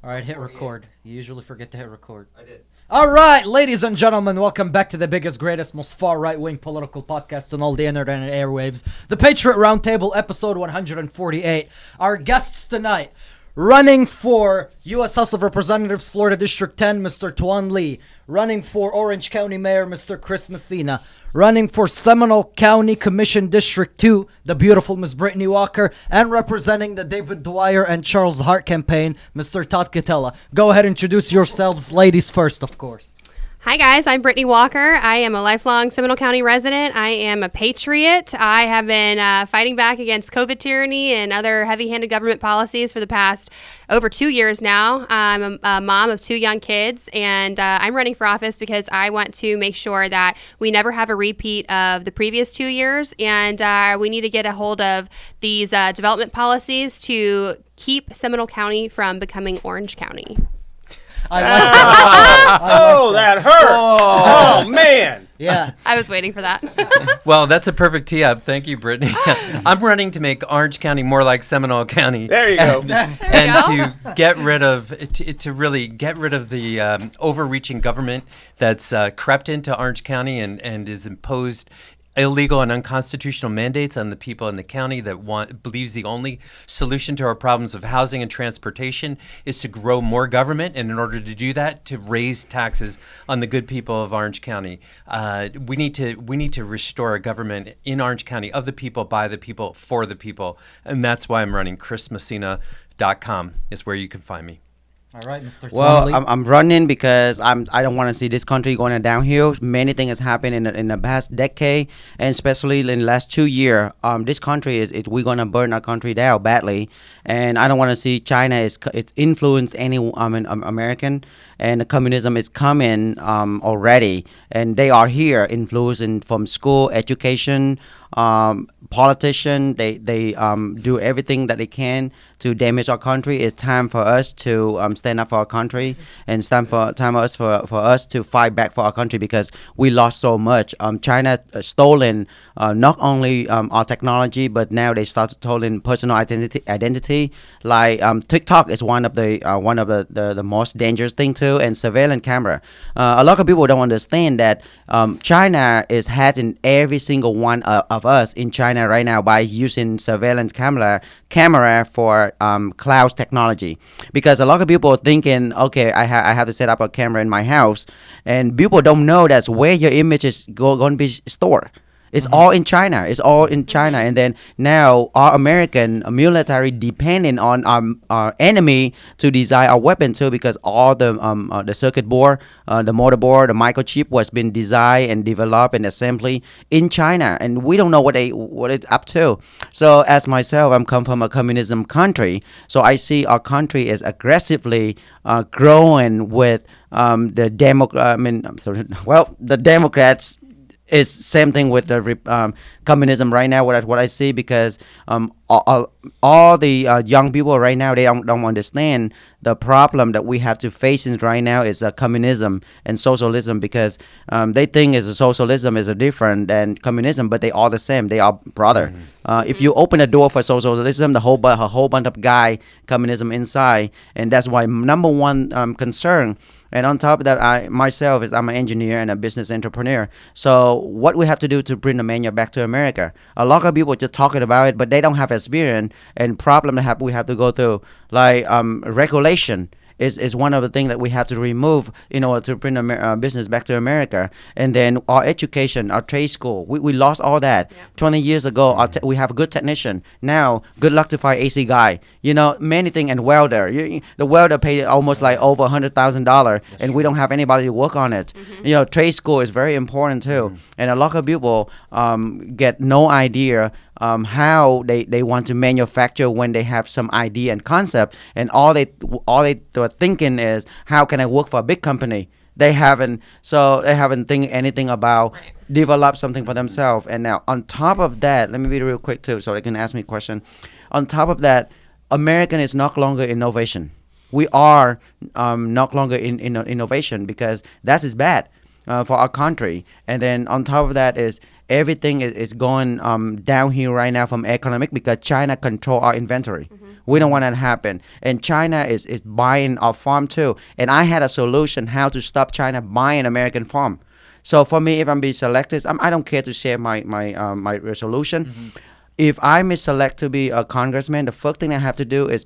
All right, hit record. You usually forget to hit record. I did. All right, ladies and gentlemen, welcome back to the biggest, greatest, most far right-wing political podcast on all the internet and airwaves, the Patriot Roundtable, episode 148. Our guests tonight, running for U.S. House of Representatives, Florida District 10, Mr. Tuan, running for Orange County Mayor, Mr. Chris Messina, running for Seminole County Commission District 2, the beautiful Ms. Brittany Walker, and representing the David Dwyer and Charles Hart campaign, Mr. Todd Colella. Go ahead and introduce yourselves, ladies first, of course. Hi guys, I'm Brittany Walker. I am a lifelong Seminole County resident. I am a patriot. I have been fighting back against COVID tyranny and other heavy-handed government policies for the past over 2 years now. I'm a mom of 2 young kids, and I'm running for office because I want to make sure that we never have a repeat of the previous 2 years, and we need to get a hold of these development policies to keep Seminole County from becoming Orange County. I like that. That hurt. Oh, man. Yeah. I was waiting for that. Well, that's a perfect tee up. Thank you, Brittany. I'm running to make Orange County more like Seminole County. There you go. And to get rid of, to really get rid of the overreaching government that's crept into Orange County and is imposed illegal and unconstitutional mandates on the people in the county that believes the only solution to our problems of housing and transportation is to grow more government, and in order to do that, to raise taxes on the good people of Orange County. We need to restore a government in Orange County of the people, by the people, for the people, and that's why I'm running. ChrisMessina.com is where you can find me. All right, Mr. Well, Twombly. I'm running because I don't want to see this country going downhill. Many things has happened in the past decade, and especially in the last 2 years. This country we're gonna burn our country down badly, and I don't want to see China it's influenced any American, and the communism is coming already, and they are here influencing from school, education, politician. They do everything that they can to damage our country. It's time for us to stand up for our country, and time for us to fight back for our country, because we lost so much. China stolen not only our technology, but now they started stolen personal identity. Like TikTok is one of the most dangerous thing too, and surveillance camera. A lot of people don't understand that China is hacking every single one of us in China right now by using surveillance camera for cloud technology, because a lot of people are thinking, okay, I have to set up a camera in my house, and people don't know that's where your image is going to be stored. It's all in China. It's all in China. And then now our American military depending on our enemy to design our weapon too, because all the circuit board, the motherboard, the microchip was been designed and developed and assembly in China, and we don't know what it's up to. So as myself, I'm come from a communism country, so I see our country is aggressively growing with the Democrats. Is same thing with the communism right now. What I see, because all the young people right now, they don't understand the problem that we have to face right now is communism and socialism, because they think socialism is different than communism, but they all the same. They are brother. If you open a door for socialism, a whole bunch of guy communism inside, and that's why number one concern. And on top of that, I'm an engineer and a business entrepreneur. So what we have to do to bring the menu back to America? A lot of people just talking about it, but they don't have experience, and problem that we have to go through, like regulation. Is one of the things that we have to remove in order to bring business back to America. And then our education, our trade school, we lost all that. Yeah. 20 years ago, we have a good technician. Now, good luck to find AC guy. Many things, and welder. The welder paid almost like over $100,000, and we don't have anybody to work on it. Mm-hmm. Trade school is very important too. Mm-hmm. And a lot of people get no idea how they want to manufacture when they have some idea and concept, and all they were thinking is, how can I work for a big company? They haven't think anything about develop something for themselves. And now on top of that, let me be real quick too, so they can ask me a question. On top of that, American is no longer innovation. We are no longer in innovation, because that is bad. for our country. And then on top of that is everything is going downhill right now from economic because China control our inventory. We don't want that to happen. And China is buying our farm too. And I had a solution how to stop China buying American farm. So for me, if I'm being selected, I don't care to share my resolution. If I'm selected to be a congressman, the first thing I have to do is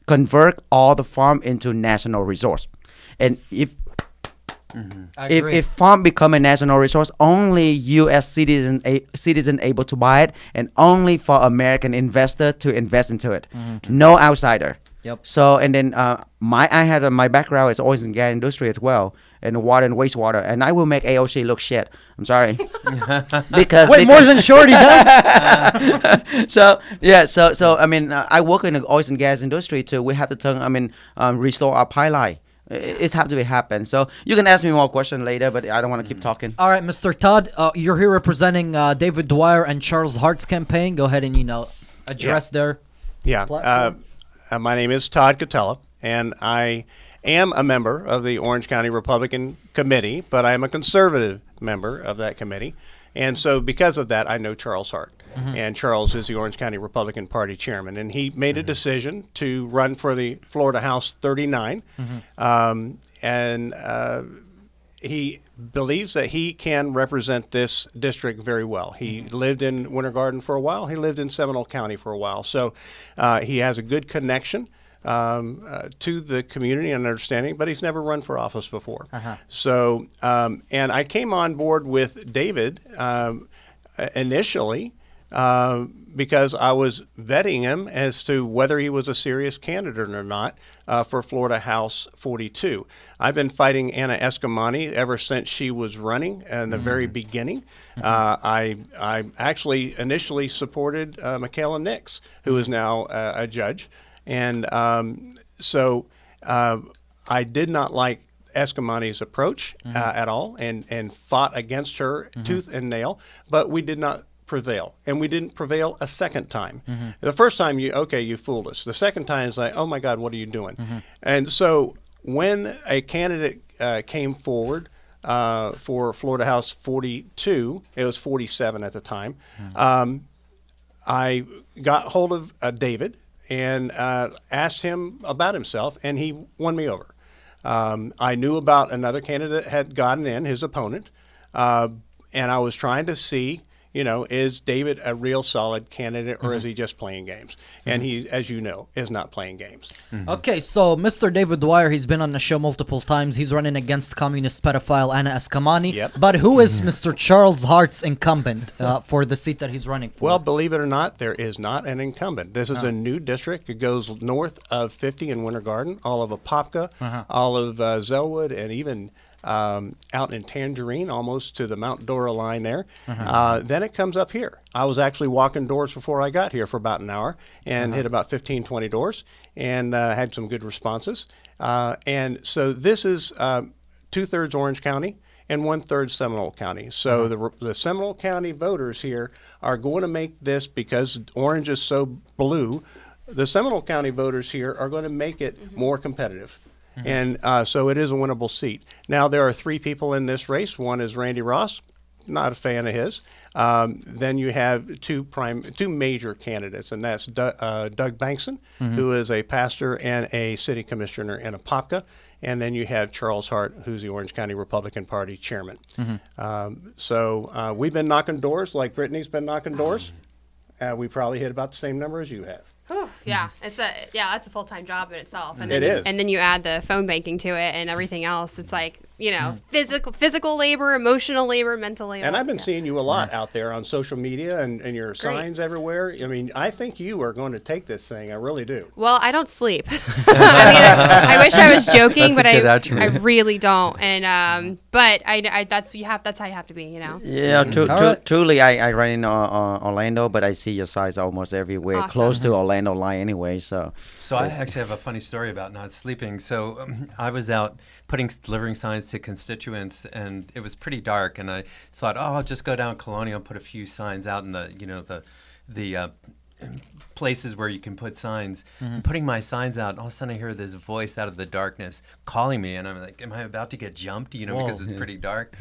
convert all the farm into national resource. And if farm become a national resource, only U.S. citizen able to buy it, and only for American investor to invest into it. No outsider. Yep. So and then my background is oil and gas industry as well, and water and wastewater, and I will make AOC look shit. I'm sorry. because more than Shorty does. So I mean, I work in the oil and gas industry too. We have to restore our pipeline. It's have to be happen. So you can ask me more questions later, but I don't want to keep talking. All right, Mr. Todd, you're here representing David Dwyer and Charles Hart's campaign. Go ahead and address their platform. My name is Todd Colella, and I am a member of the Orange County Republican Committee, but I am a conservative member of that committee. And so because of that, I know Charles Hart. And Charles is the Orange County Republican Party chairman. And he made a decision to run for the Florida House 39. He believes that he can represent this district very well. He lived in Winter Garden for a while. He lived in Seminole County for a while. So he has a good connection to the community and understanding, but he's never run for office before. So, and I came on board with David initially because I was vetting him as to whether he was a serious candidate or not for Florida House 42. I've been fighting Anna Escamani ever since she was running in the very beginning. I actually initially supported Michaela Nix, who is now a judge. And so I did not like Escamani's approach at all and fought against her tooth and nail, but we did not prevail. And we didn't prevail a second time. The first time, you fooled us. The second time is like, oh my God, what are you doing? And so when a candidate came forward for Florida House 42, it was 47 at the time, I got hold of David and asked him about himself, and he won me over. I knew about another candidate had gotten in, his opponent, and I was trying to see, is David a real solid candidate, or is he just playing games? And he, as you know, is not playing games. Okay, so Mr. David Dwyer, he's been on the show multiple times. He's running against communist pedophile Anna Escamani. Yep. But who is Mr. Charles Hart's incumbent for the seat that he's running for? Well, believe it or not, there is not an incumbent. This is a new district. It goes north of 50 in Winter Garden, all of Apopka, all of Zellwood, and even out in Tangerine, almost to the Mount Dora line there. Then it comes up here. I was actually walking doors before I got here for about an hour and hit about 15, 20 doors and had some good responses. And so this is 2/3 Orange County and 1/3 Seminole County. So the Seminole County voters here are going to make this, because Orange is so blue, the Seminole County voters here are going to make it more competitive. And so it is a winnable seat. Now, there are 3 people in this race. One is Randy Ross, not a fan of his. Then you have two major candidates, and that's Doug Bankson, who is a pastor and a city commissioner in Apopka. And then you have Charles Hart, who's the Orange County Republican Party chairman. So we've been knocking doors like Brittany's been knocking doors. We probably hit about the same number as you have. Yeah, that's a full-time job in itself, and It is. And then you add the phone banking to it and everything else. It's like physical labor, emotional labor, mental labor. And I've been seeing you a lot out there on social media and your signs everywhere. I mean, I think you are going to take this thing. I really do. Well, I don't sleep. I wish I was joking, but I really don't. And but that's how you have to be, Yeah, truly, I run in Orlando, but I see your signs almost everywhere, Awesome. close to Orlando line anyway. So I actually have a funny story about not sleeping. So I was out delivering signs to constituents, and it was pretty dark, and I thought, I'll just go down Colonial and put a few signs out in the places where you can put signs. I'm putting my signs out, and all of a sudden I hear this voice out of the darkness calling me, and I'm like, am I about to get jumped? Whoa. Because it's pretty dark.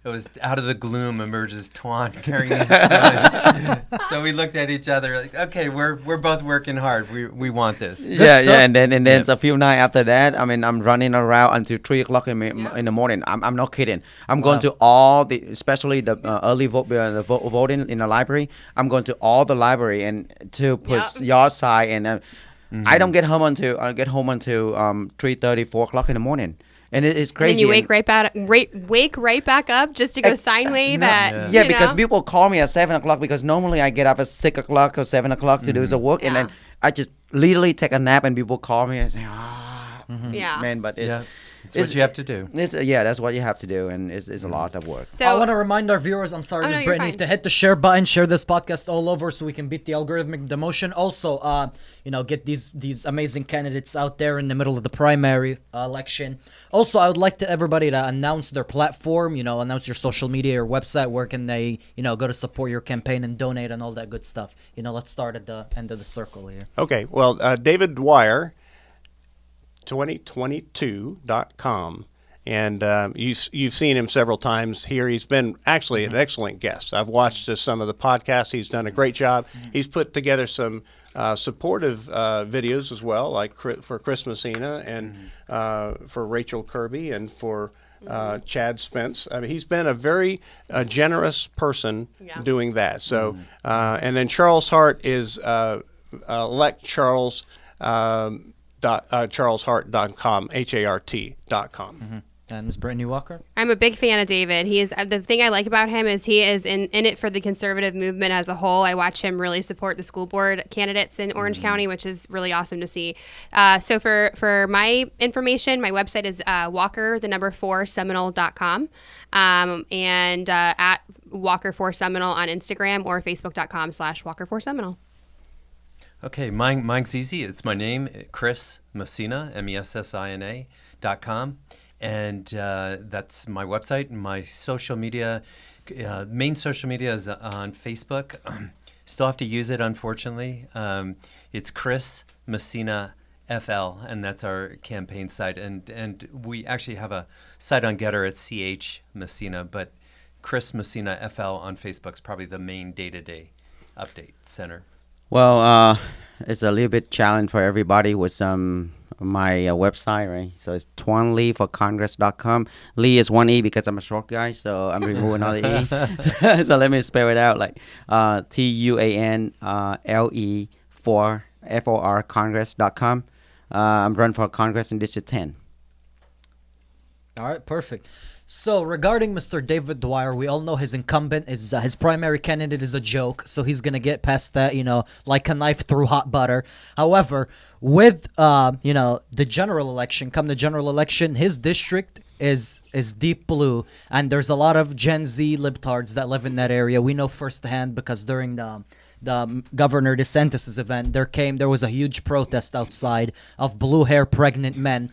It was out of the gloom emerges Tuan carrying his signs. So we looked at each other like, okay, we're both working hard. We want this. Yeah, and then a few nights after that, I mean, I'm running around until 3 o'clock in the morning. I'm not kidding. I'm going to all the, especially the early voting in the library. I'm going to all the library and to put your side, and I don't get home until 3:30, 4 o'clock in the morning. And it's crazy. And you wake right back up just to go sign wave at. Yeah, because people call me at 7 o'clock because normally I get up at 6 o'clock or 7 o'clock to do some work, and then I just literally take a nap, and people call me and say, man, but it's what you have to do. That's what you have to do, and it's a lot of work. So I want to remind our viewers, I'm sorry, Miss Brittany, to hit the share button, share this podcast all over so we can beat the algorithmic demotion. Also, get these amazing candidates out there in the middle of the primary election. Also, I would like everybody to announce their platform, announce your social media, your website, where can they, go to support your campaign and donate and all that good stuff. Let's start at the end of the circle here. Okay, well, David Dwyer, 2022.com. And you've seen him several times here. He's been actually an excellent guest. I've watched some of the podcasts. He's done a great job. He's put together some supportive videos as well, like for Chris Messina and for Rachel Kirby and for Chad Spence. I mean, he's been a very generous person doing that. So, and then Charles Hart is elect Charles. CharlesHart.com, HART.com. And Ms. Brittany Walker? I'm a big fan of David. He is the thing I like about him is he is in it for the conservative movement as a whole. I watch him really support the school board candidates in Orange County, which is really awesome to see. So for my information, my website is walker4seminole.com and at walker4seminole on Instagram or facebook.com/walker4seminole. Okay, mine's easy. It's my name, Chris Messina, MESSINA.com. And that's my website. My social media, main social media is on Facebook. Still have to use it, unfortunately. It's Chris Messina FL, and that's our campaign site. And we actually have a site on Getter at CH Messina, but Chris Messina FL on Facebook is probably the main day-to-day update center. Well, it's a little bit challenge for everybody with my website, right? So it's tuanleeforcongress.com. Lee is one E because I'm a short guy, so I'm removing all the E. So let me spell it out like TUANLE for FOR Congress.com. I'm running for Congress in District 10. All right, perfect. So regarding Mr. David Dwyer, we all know his incumbent is his primary candidate is a joke, so he's gonna get past that, like a knife through hot butter. However, with the general election, his district is deep blue, and there's a lot of Gen Z libtards that live in that area. We know firsthand because during the Governor DeSantis' event, there was a huge protest outside of blue hair pregnant men.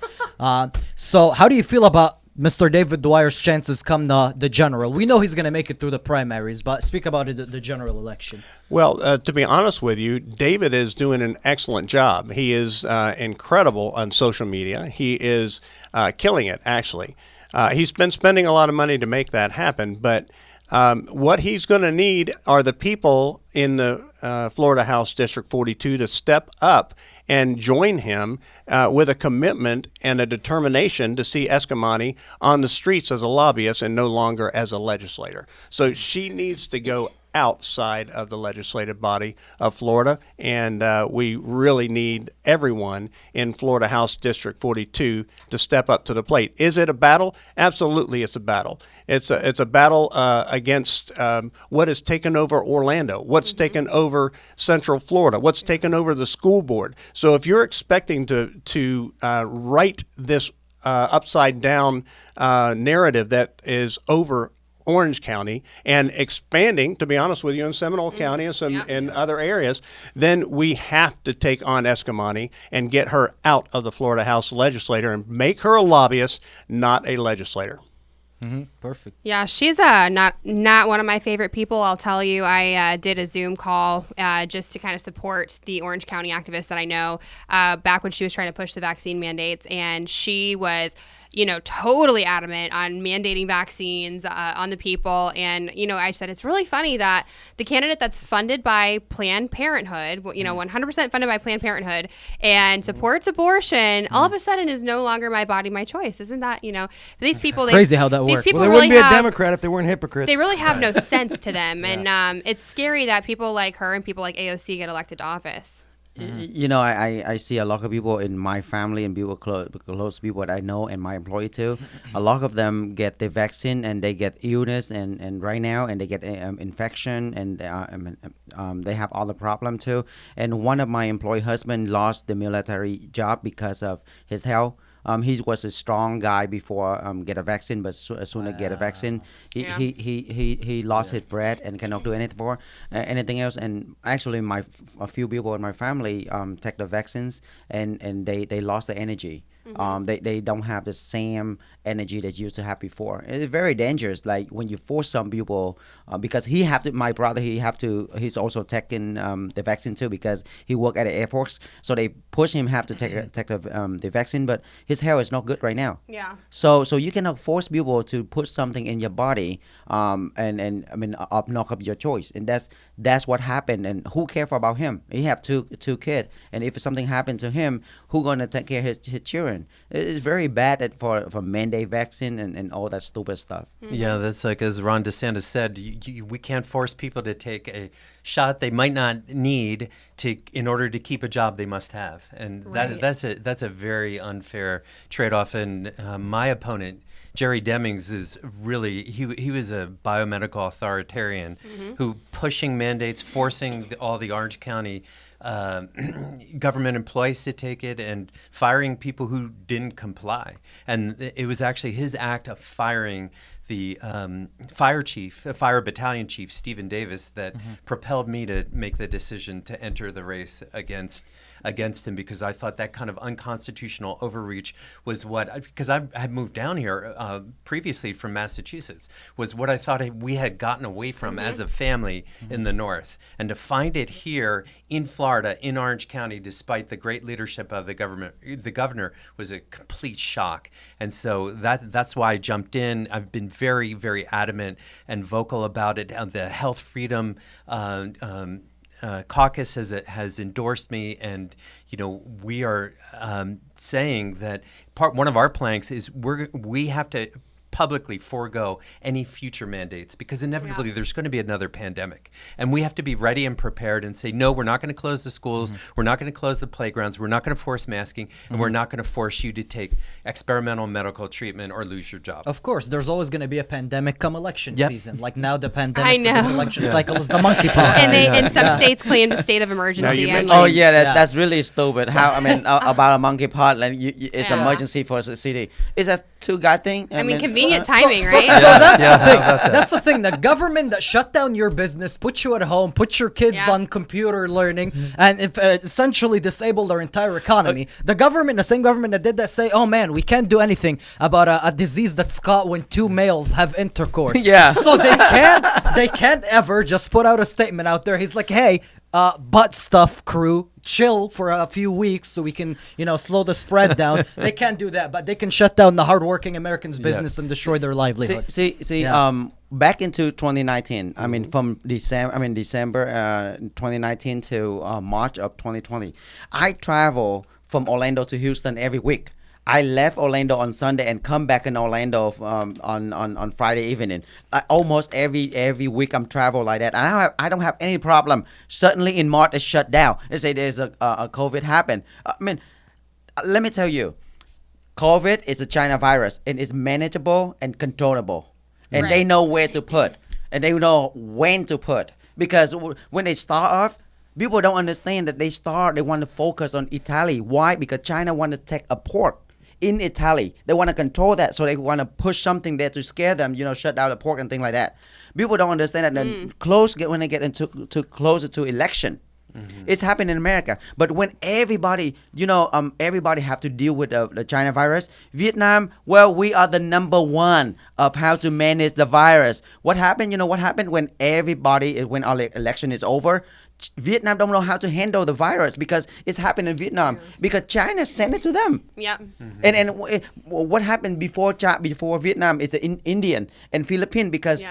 So how do you feel about Mr. David Dwyer's chances come the general? We know he's going to make it through the primaries, but speak about the general election. Well, to be honest with you, David is doing an excellent job. He is incredible on social media. He is killing it, actually. He's been spending a lot of money to make that happen, but what he's going to need are the people in the Florida House District 42 to step up and join him with a commitment and a determination to see Escamani on the streets as a lobbyist and no longer as a legislator. So she needs to go outside of the legislative body of Florida, and we really need everyone in Florida House District 42 to step up to the plate. Is it a battle? Absolutely, it's a battle. It's a battle against what has taken over Orlando, what's taken over Central Florida, what's taken over the school board. So if you're expecting to right this upside down narrative that is over Orange County and expanding, to be honest with you, in Seminole County and some in other areas, then we have to take on Escamani and get her out of the Florida House legislature and make her a lobbyist, not a legislator. Perfect. Yeah, she's not one of my favorite people. I'll tell you. I did a Zoom call just to kind of support the Orange County activist that I know back when she was trying to push the vaccine mandates, and she was, totally adamant on mandating vaccines on the people. And, I said, it's really funny that the candidate that's funded by Planned Parenthood, 100% funded by Planned Parenthood and supports abortion, all of a sudden is no longer my body, my choice. Isn't that, these people, Crazy how that these works. people Well, they really wouldn't be a have, Democrat if they weren't hypocrites. they really have no sense to them. And it's scary that people like her and people like AOC get elected to office. I see a lot of people in my family and people close people that I know and my employee too. A lot of them get the vaccine and they get illness and right now and they get infection and they have all the problem too. And one of my employee husband lost the military job because of his health. He was a strong guy before get a vaccine, but as soon as get a vaccine, he lost his breath and cannot do anything for anything else. And actually, a few people in my family take the vaccines and they lost the energy. They don't have the same energy that you used to have before. It's very dangerous. Like when you force some people, because my brother, he's also taking the vaccine too because he worked at the Air Force. So they push him have to take the vaccine, but his health is not good right now. Yeah. So you cannot force people to put something in your body, knock up your choice, and that's what happened. And who cares about him? He have two kids, and if something happened to him, who gonna take care of his children? It's very bad for mandate vaccine and all that stupid stuff. Yeah, that's like as Ron DeSantis said, we can't force people to take a shot they might not need in order to keep a job they must have, and that's a very unfair trade-off. And my opponent, Jerry Demings, is really he was a biomedical authoritarian who pushing mandates, forcing all the Orange County government employees to take it and firing people who didn't comply. And it was actually his act of firing the fire battalion chief, Stephen Davis, that propelled me to make the decision to enter the race against him, because I thought that kind of unconstitutional overreach was because I had moved down here previously from Massachusetts, was what I thought we had gotten away from as a family in the North. And to find it here in Florida, in Orange County, despite the great leadership of the governor, was a complete shock. And so that's why I jumped in. I've been very, very adamant and vocal about it. The Health Freedom Caucus has endorsed me, and we are saying that one of our planks is we have to publicly forego any future mandates, because inevitably there's going to be another pandemic, and we have to be ready and prepared and say, no, we're not going to close the schools, we're not going to close the playgrounds, we're not going to force masking, and we're not going to force you to take experimental medical treatment or lose your job. Of course, there's always going to be a pandemic come election Yep. season. Like now the pandemic I for know. this election cycle is the monkeypox. And some states claimed a state of emergency. you I'm mentioned- like, Oh yeah, that's really stupid. How about a monkeypox and it's Yeah. emergency for the city? Is that two guy thing? I mean, it's- convenient timing, right? So that's Yeah, the how thing. about that? That's the thing. The government that shut down your business, put you at home, put your kids Yeah. on computer learning, and essentially disabled our entire economy. The same government that did that, say, "Oh man, we can't do anything about a disease that's caught when two males have intercourse." Yeah. So they can't ever just put out a statement out there. He's like, "Hey, butt stuff crew, chill for a few weeks so we can, slow the spread down." They can't do that, but they can shut down the hardworking Americans' business and destroy their livelihood. See, Yeah. Back into 2019, I mean, from December 2019 to March of 2020, I travel from Orlando to Houston every week. I left Orlando on Sunday and come back in Orlando on Friday evening. Almost every week I'm travel like that. I don't have any problem. Certainly in March it's shut down. They say there's a COVID happened. I mean, let me tell you, COVID is a China virus and it's manageable and controllable. And they Right. know where to put and they know when to put. Because when they start off, people don't understand that they want to focus on Italy. Why? Because China want to take a port in Italy. They want to control that, so they want to push something there to scare them, shut down the port and things like that. People don't understand that. Then when they get into closer to election, It's happening in America. But when everybody, everybody have to deal with the China virus, Vietnam, well, we are the number one of how to manage the virus. What happened? What happened when when our election is over? Vietnam don't know how to handle the virus because it's happened in Vietnam because China sent it to them. Yep. And what happened before Vietnam is the Indian and Philippines because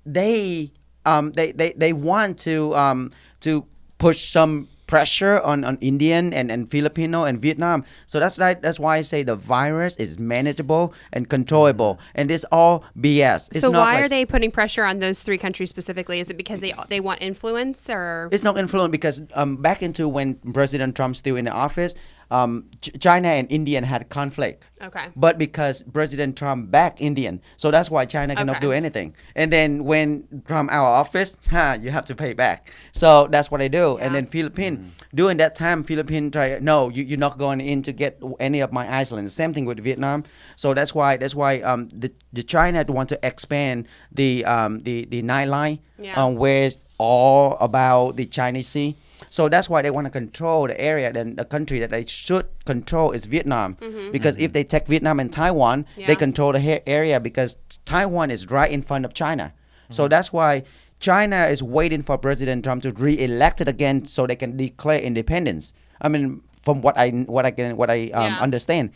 they want to push some pressure on Indian and Filipino and Vietnam. So that's why I say the virus is manageable and controllable, and it's all BS. It's So not why like, are they putting pressure on those three countries specifically? Is it because they want influence or? It's not influence because back into when President Trump still in the office, China and India had conflict. Okay. But because President Trump backed Indian, so that's why China cannot do anything. And then when Trump out of office, you have to pay back. So that's what they do. And then Philippines, during that time, Philippines try, no, you're not going in to get any of my islands. Same thing with Vietnam. So that's why the China want to expand the Nine Line, where it's all about the Chinese Sea. So that's why they want to control the area. Then the country that they should control is Vietnam, because if they take Vietnam and Taiwan, they control the area because Taiwan is right in front of China. So that's why China is waiting for President Trump to re-elect it again so they can declare independence. I mean, from what I understand,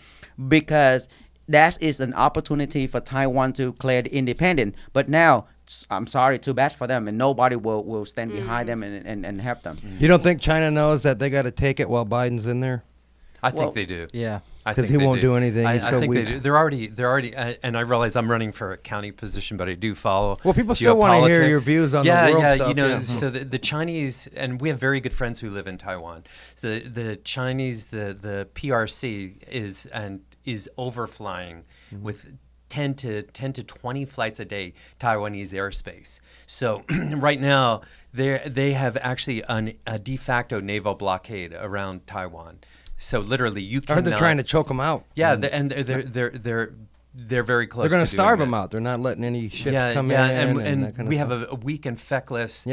because that is an opportunity for Taiwan to declare independent. But now, I'm sorry, too bad for them, and nobody will stand behind them and help them. You don't think China knows that they got to take it while Biden's in there? I think they do. Yeah. Because he won't do anything. I He's so think weak. they do. They're already, and I realize I'm running for a county position, but I do follow. Well, people still want to hear your geopolitics. views on the world yeah, stuff. So the Chinese, and we have very good friends who live in Taiwan. The Chinese, the PRC is overflying with 10 to 20 flights a day Taiwanese airspace. So right now they have actually a de facto naval blockade around Taiwan. So literally, you I cannot. heard they're trying to choke them out. Yeah, and they're very close. They're going to to starve doing them that. out. They're not letting any ships come yeah, in. and that kind we of have stuff. a weak and feckless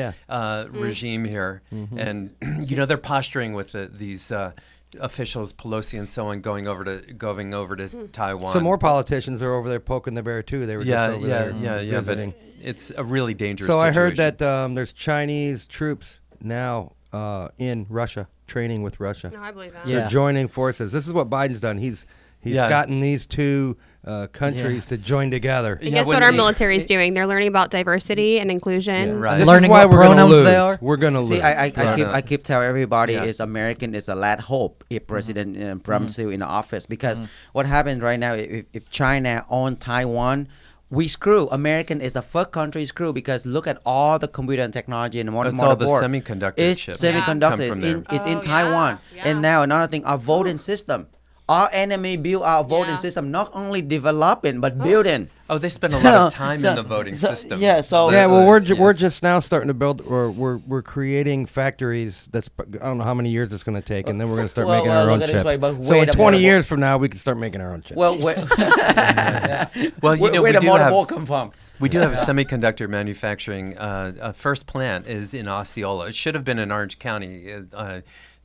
regime here, and Mm-hmm. they're posturing with these officials, Pelosi and so on, going over to Taiwan. Some more politicians are over there poking the bear too. They were just over there but visiting. it's a really dangerous. So I heard situation. that there's Chinese troops now in Russia training with Russia. No, I believe that. Yeah. They're joining forces. This is what Biden's done. He's gotten these two countries to join together. And Yeah, guess when what our the- military is doing? They're learning about diversity and inclusion. Right. This Learning is why what we're gonna pronouns lose. they are. We're gonna See, lose. I keep telling everybody Yeah. is American is a last hope if President Trump still in the office, because what happens right now if China own Taiwan, we screw. American is the first country screw because look at all the computer and technology and It's all the motherboard. semiconductor It's chips semiconductor. come It's from in, there. it's in Oh, Taiwan. yeah. And now another thing, our voting system. Our enemy build our voting Yeah. system, not only developing but building. Oh, they spend a lot of time in the voting so- system. yeah, so- Yeah, well, we're Yes. we're just now starting to build, or we're creating factories. I don't know how many years it's going to take, and then we're going to start making our look own at it chips. this way, but So wait in a 20 minute. years from now, we can start making our own chips. Well, Well, you know, where we the do have motherboard come from? we do have a semiconductor manufacturing. First plant is in Osceola. It should have been in Orange County.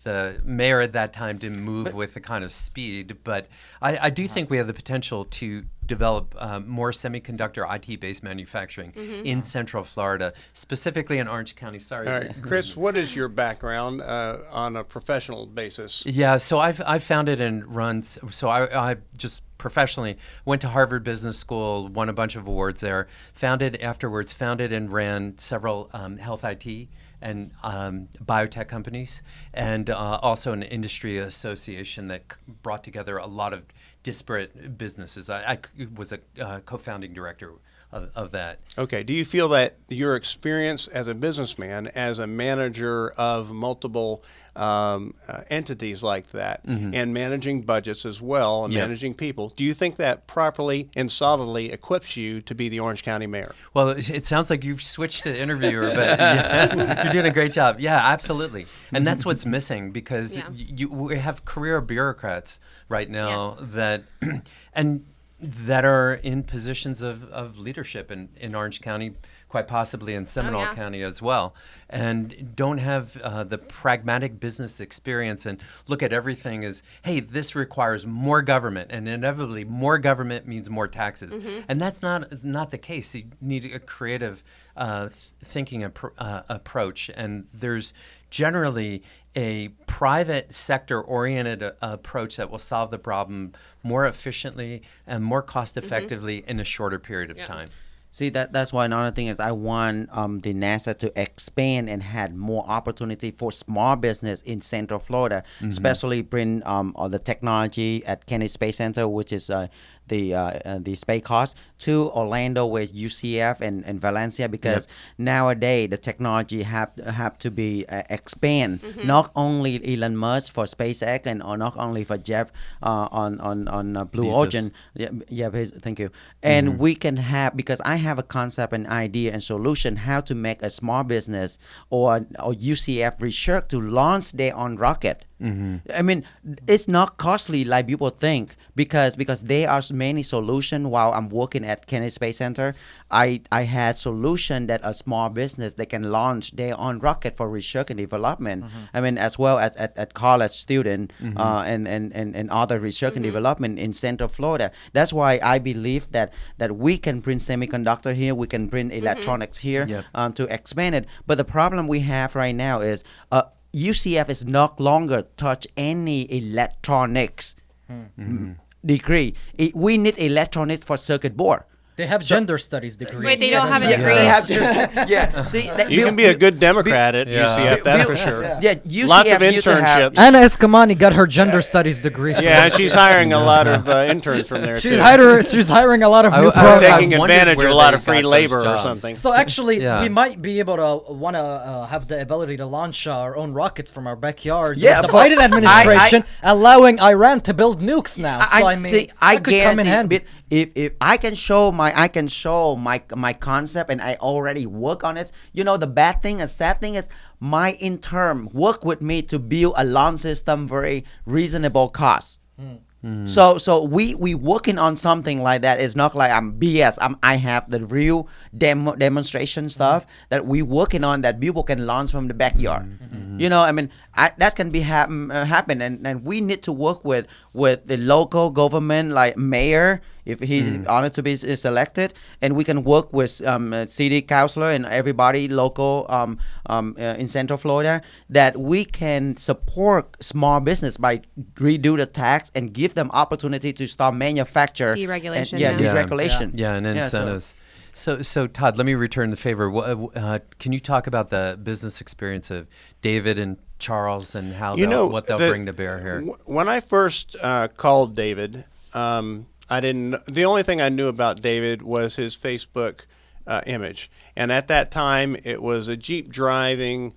The mayor at that time didn't move with the kind of speed, but I do think we have the potential to develop more semiconductor IT-based manufacturing in Central Florida, specifically in Orange County. Sorry. All right, Chris, what is your background on a professional basis? Yeah, so I've founded and run. So I just professionally went to Harvard Business School, won a bunch of awards there. Founded and ran several health IT and biotech companies, and also an industry association that brought together a lot of disparate businesses. I was a co-founding director of that. Okay. Do you feel that your experience as a businessman, as a manager of multiple entities like that, and managing budgets as well, and Yep. managing people, do you think that properly and solidly equips you to be the Orange County mayor? Well, it sounds like you've switched to interviewer, but yeah, you're doing a great job. Yeah, absolutely. And that's what's missing because we have career bureaucrats right now that that are in positions of leadership in Orange County. quite possibly in Seminole yeah. County as well, and don't have the pragmatic business experience and look at everything as, hey, this requires more government, and inevitably more government means more taxes. And that's not the case. You need a creative thinking approach, and there's generally a private sector oriented approach that will solve the problem more efficiently and more cost effectively in a shorter period of time. See, that's why another thing is I want the NASA to expand and had more opportunity for small business in Central Florida, especially bring all the technology at Kennedy Space Center, which is the space cost, to Orlando with UCF and Valencia, because nowadays the technology have to be expand, not only Elon Musk for SpaceX and or not only for Jeff on Blue Bezos. Ocean. Thank you. And we can have, because I have a concept and idea and solution how to make a small business or UCF research to launch their own rocket. I mean, it's not costly like people think, because there are many solutions. While I'm working at Kennedy Space Center, I had solution that a small business they can launch their own rocket for research and development. I mean, as well as at college student and other research and development in Central Florida. That's why I believe that we can bring semiconductor here, we can bring electronics here to expand it. But the problem we have right now is UCF is no longer touch any electronics degree. We need electronics for circuit board. They have gender studies degrees. Wait, they don't have a degree? They have see, You can be a good Democrat at UCF, that's for sure. Yeah, UCF Lots of used to have- internships. Anna Escamani got her gender studies degree. Yeah, she's hiring a lot of interns from there, too. She's hiring a lot of new I programs. Taking wondered advantage of where a lot they of free got those labor or jobs. something. So actually, Yeah. we might be able to want to have the ability to launch our own rockets from our backyards. Yeah, with the but Biden administration allowing Iran to build nukes now. So I mean, I that could come in guarantee handy. if I can show my concept and I already work on it. You know, the bad thing and sad thing is my intern work with me to build a launch system very reasonable cost. So we working on something like that. It's not like I'm BS. I have the real demonstration stuff that we working on that people can launch from the backyard. You know, I mean, that can be happen, and we need to work with the local government, like mayor, if he's honored to be selected, and we can work with city councilor and everybody local in Central Florida, that we can support small business by redo the tax and give them opportunity to start manufacture. Deregulation, And, yeah. deregulation. Yeah, and so- incentives. So Todd, let me return the favor. Can you talk about the business experience of David and Charles and how what they'll bring to bear here? When I first called David, I didn't. The only thing I knew about David was his Facebook image, and at that time it was a Jeep driving,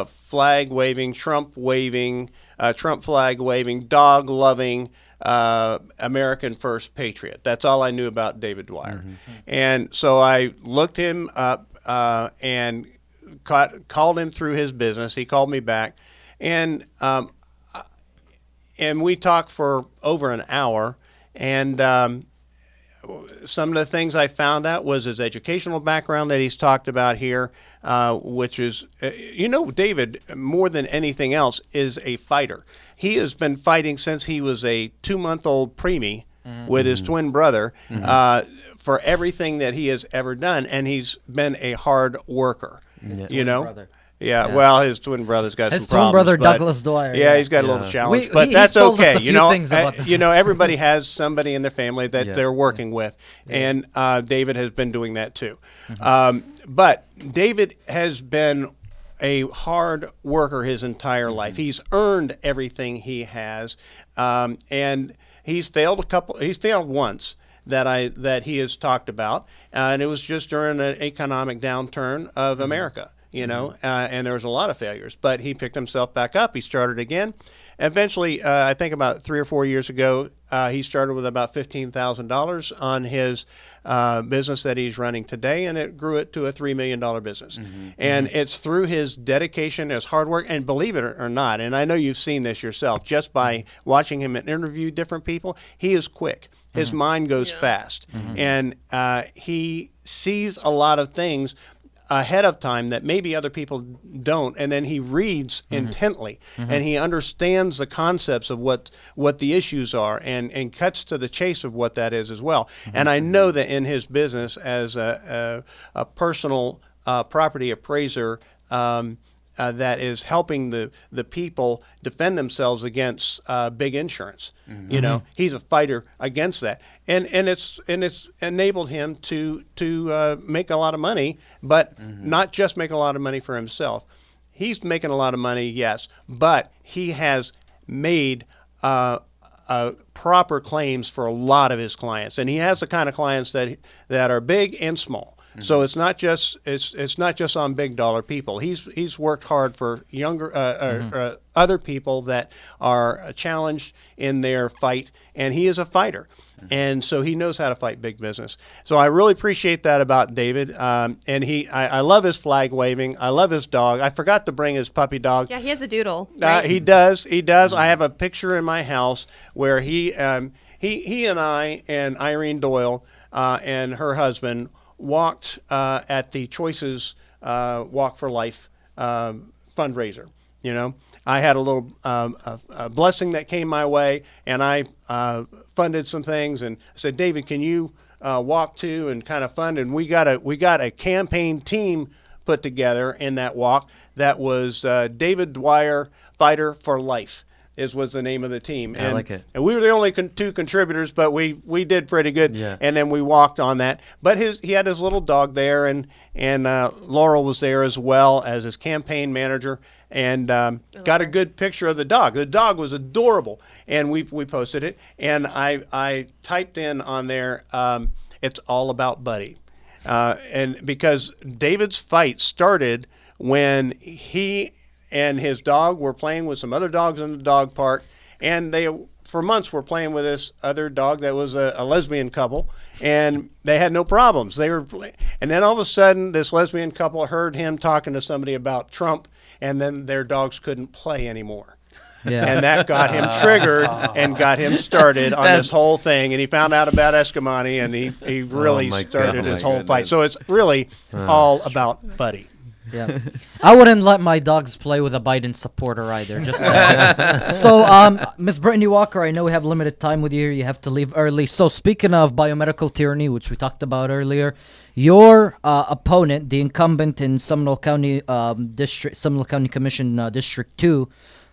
flag waving, Trump flag waving, dog loving. American First Patriot. That's all I knew about David Dwyer. And so I looked him up and called him through his business. He called me back, and we talked for over an hour. And some of the things I found out was his educational background that he's talked about here, which is, David, more than anything else, is a fighter. He has been fighting since he was a 2-month-old preemie with his twin brother for everything that he has ever done, and he's been a hard worker. Brother. Yeah, well, his twin brother's got His some problems. twin brother, but- Douglas Dwyer. Yeah, he's got a little challenge, but He's that's told us okay. a few things about that. Everybody has somebody in their family that they're working with, and David has been doing that too. But David has been a hard worker his entire life. He's earned everything he has, and he's failed once that he has talked about, and it was just during an economic downturn of America. you know, and there was a lot of failures. But he picked himself back up. He started again. Eventually, I think about 3 or 4 years ago, he started with about $15,000 on his business that he's running today, and it grew it to a $3 million business. And it's through his dedication, his hard work, and believe it or not, and I know you've seen this yourself, just by watching him interview different people, he is quick. His mind goes fast, and he sees a lot of things ahead of time that maybe other people don't, and then he reads intently, and he understands the concepts of what the issues are, and cuts to the chase of what that is as well. And I know that in his business as a personal property appraiser, that is helping the people defend themselves against big insurance. You know, he's a fighter against that, and it's enabled him to make a lot of money, but not just make a lot of money for himself. He's making a lot of money, yes, but he has made proper claims for a lot of his clients, and he has the kind of clients that are big and small. So it's not just on big dollar people. He's worked hard for younger other people that are challenged in their fight, and he is a fighter, and so he knows how to fight big business. So I really appreciate that about David. And I love his flag waving. I love his dog. I forgot to bring his puppy dog. Yeah, he has a doodle. Right? He does. I have a picture in my house where he and I and Irene Doyle and her husband walked at the Choices Walk for Life fundraiser. You know, I had a little a blessing that came my way, and I funded some things, and said, David, can you walk too, and kind of fund? And we got a campaign team put together in that walk that was David Dwyer Fighter for Life. Was the name of the team. I like it. And we were the only two contributors, but we did pretty good. Yeah. And then we walked on that. But he had his little dog there, and Laurel was there as well as his campaign manager, and got a good picture of the dog. The dog was adorable, and we posted it. And I typed in on there, it's all about Buddy, and because David's fight started when he and his dog were playing with some other dogs in the dog park, and they for months were playing with this other dog that was a lesbian couple, and they had no problems. And then all of a sudden, this lesbian couple heard him talking to somebody about Trump, and then their dogs couldn't play anymore. Yeah. And that got him triggered and got him started on this whole thing. And he found out about Escamani, and he really started his whole fight. So it's really all about Buddy. Yeah, I wouldn't let my dogs play with a Biden supporter either. Just saying. So, Miss Brittany Walker, I know we have limited time with you. You have to leave early. So, speaking of biomedical tyranny, which we talked about earlier, your opponent, the incumbent in Seminole County Seminole County Commission District 2,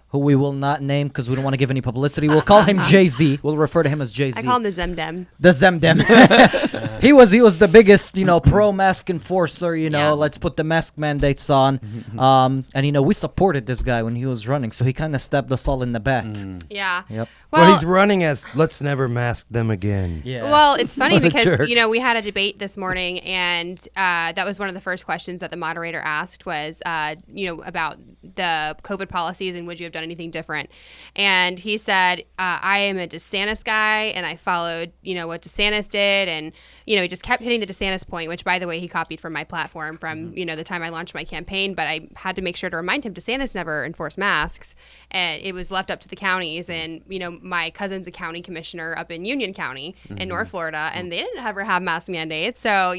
who we will not name because we don't want to give any publicity. We'll call him Jay-Z. We'll refer to him as Jay-Z. I call him the Zemdem. The Zemdem. He was the biggest, pro-mask enforcer, Yeah. let's put the mask mandates on. And, we supported this guy when he was running, so he kind of stabbed us all in the back. Yeah. Yep. Well, he's running as let's never mask them again. Yeah. Well, it's funny What a because, jerk. we had a debate this morning, and that was one of the first questions that the moderator asked was, about the COVID policies and would you have done anything different? And he said, I am a DeSantis guy, and I followed, what DeSantis did, and, he just kept hitting the DeSantis point, which, by the way, he copied from my platform from, the time I launched my campaign, but I had to make sure to remind him DeSantis never enforced masks, and it was left up to the counties, and, my cousin's a county commissioner up in Union County in North Florida, and they didn't ever have mask mandates. So,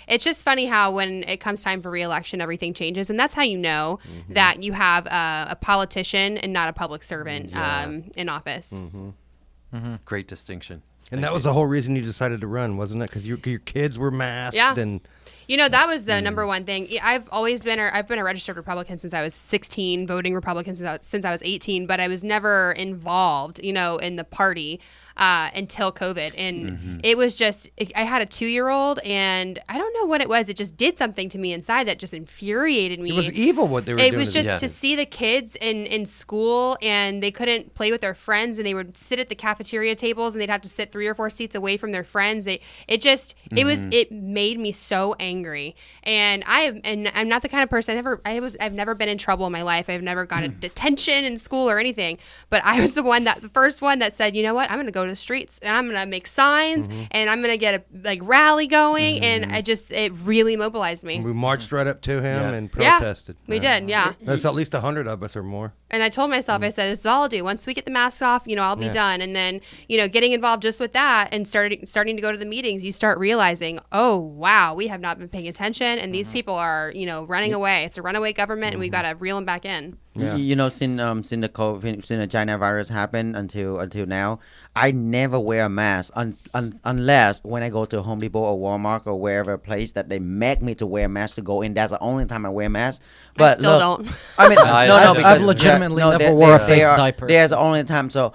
it's just funny how when it comes time for re-election, everything changes. And that's how you know that you have a politician and not a public servant in office. Great distinction. And that was the whole reason you decided to run, wasn't it? Because your kids were masked. Yeah. And That was the number one thing. I've been a registered Republican since I was 16, voting Republican since I was 18, but I was never involved, in the party until COVID. And it was just, I had a 2-year-old, and I don't know what it was. It just did something to me inside that just infuriated me. it was evil what they were doing. It was to just to see the kids in school, and they couldn't play with their friends, and they would sit at the cafeteria tables, and they'd have to sit sit 3 or 4 seats away from their friends. It made me so angry. And I'm not the kind of person I've never been in trouble in my life. I've never gone to detention in school or anything. But I was the first one that said, you know what, I'm going to go to the streets and I'm going to make signs and I'm going to get a rally going. And it really mobilized me. We marched right up to him and Yeah, protested. we did. Yeah. There's at least 100 of us or more. And I told myself, I said, this is all I'll do. Once we get the masks off, I'll be done. And then, getting involved just with that and starting to go to the meetings, you start realizing, oh, wow, we have not been paying attention. And these people are, running away. It's a runaway government and we've got to reel them back in. Yeah. Since the COVID, since the China virus happened until now, I never wear a mask unless when I go to Home Depot or Walmart or wherever place that they make me to wear a mask to go in. That's the only time I wear a mask. But I still don't. I mean, I've because legitimately never wore a face diaper. There's the only time. So,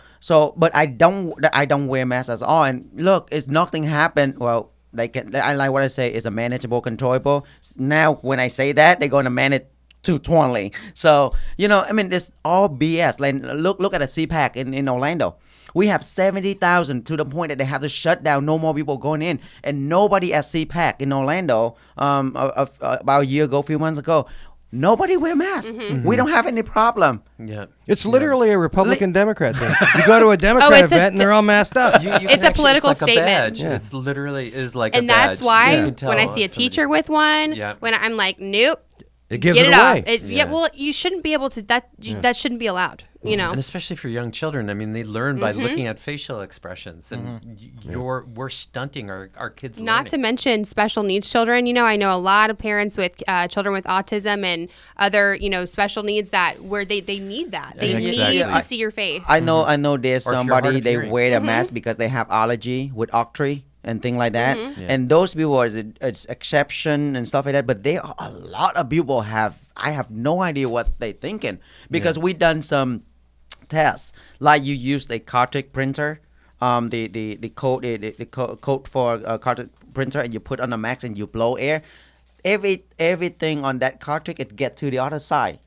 but I don't wear masks at all. And look, it's nothing happened. Well, I like what I say is a manageable, controllable. Now, when I say that, they're going to manage to Tuan. So, it's all BS. Like, look at the CPAC in Orlando. We have 70,000 to the point that they have to shut down. No more people going in. And nobody at CPAC in Orlando about a year ago, a few months ago, nobody wear masks. We don't have any problem. Yeah. It's literally a Republican-Democrat thing. You go to a Democrat event and they're all masked up. It's a political it's like statement. A badge. Yeah. It's literally is like and a badge. that's why You can tell when I see a teacher with one, when I'm like, nope. It gives Get it it away. up. Well, you shouldn't be able to. That shouldn't be allowed. And especially for young children, I mean, they learn by looking at facial expressions, and we're stunting our kids. Not to mention special needs children. I know a lot of parents with children with autism and other special needs where they need that. They need to see your face. I know. There's Or if you're hard somebody of they hearing. wear the mask because they have allergy with octree and things like that. And those people are it's exception and stuff like that. But a lot of people I have no idea what they're thinking because we done some tests. Like you use a cartridge printer, the code for a cartridge printer, and you put on a mask and you blow air. Everything on that cartridge it get to the other side.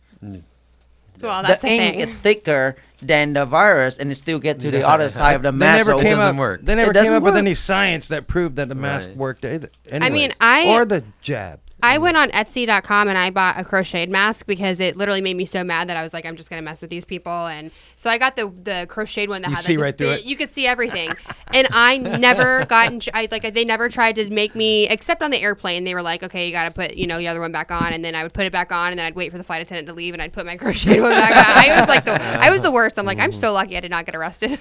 Well, that's the a ink thing. is thicker than the virus, and it still get to the other side of the mask. They never came doesn't up. work. They never It doesn't came up with work. any science that proved that the mask worked either. mean, Anyways. or the jab. I went on Etsy.com and I bought a crocheted mask because it literally made me so mad that I was like, I'm just gonna mess with these people. And so I got the crocheted one that You had see like right through it. You could see everything. And I never they never tried to make me, except on the airplane. They were like, okay, you gotta put the other one back on, and then I would put it back on, and then I'd wait for the flight attendant to leave, and I'd put my crocheted one back on. I was the worst. I'm like, I'm so lucky I did not get arrested.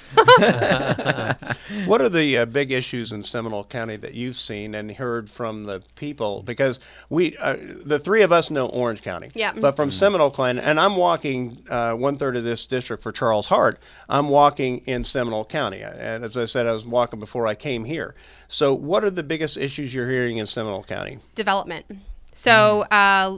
What are the big issues in Seminole County that you've seen and heard from the people? Because the three of us know Orange County, but from Seminole County, and I'm walking 1/3 of this district for Charles Hart. I'm walking in Seminole County, and as I said, I was walking before I came here. So, what are the biggest issues you're hearing in Seminole County? Development. So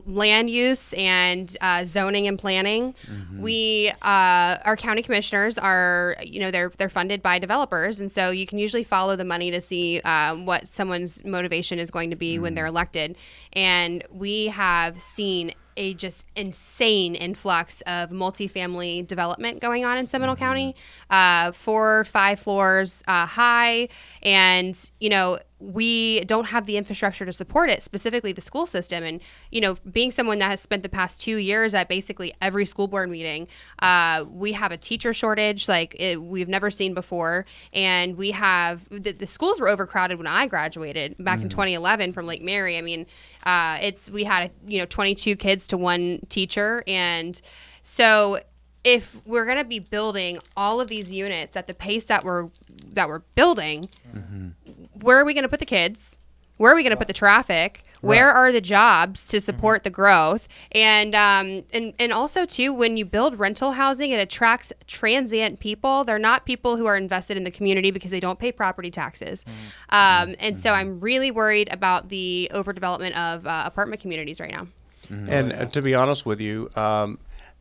land use and zoning and planning. We our county commissioners are they're funded by developers, and so you can usually follow the money to see what someone's motivation is going to be when they're elected. And we have seen a just insane influx of multifamily development going on in Seminole County, 4, 5 floors high, and we don't have the infrastructure to support it, specifically the school system. And, being someone that has spent the past 2 years at basically every school board meeting, we have a teacher shortage we've never seen before. And we have, the schools were overcrowded when I graduated back in 2011 from Lake Mary. I mean, we had, 22 kids to one teacher. And so if we're going to be building all of these units at the pace that we're building, where are we going to put the kids? Where are we going to put the traffic? Where are the jobs to support the growth? And also too, when you build rental housing, it attracts transient people. They're not people who are invested in the community because they don't pay property taxes. And so I'm really worried about the overdevelopment of apartment communities right now. And to be honest with you,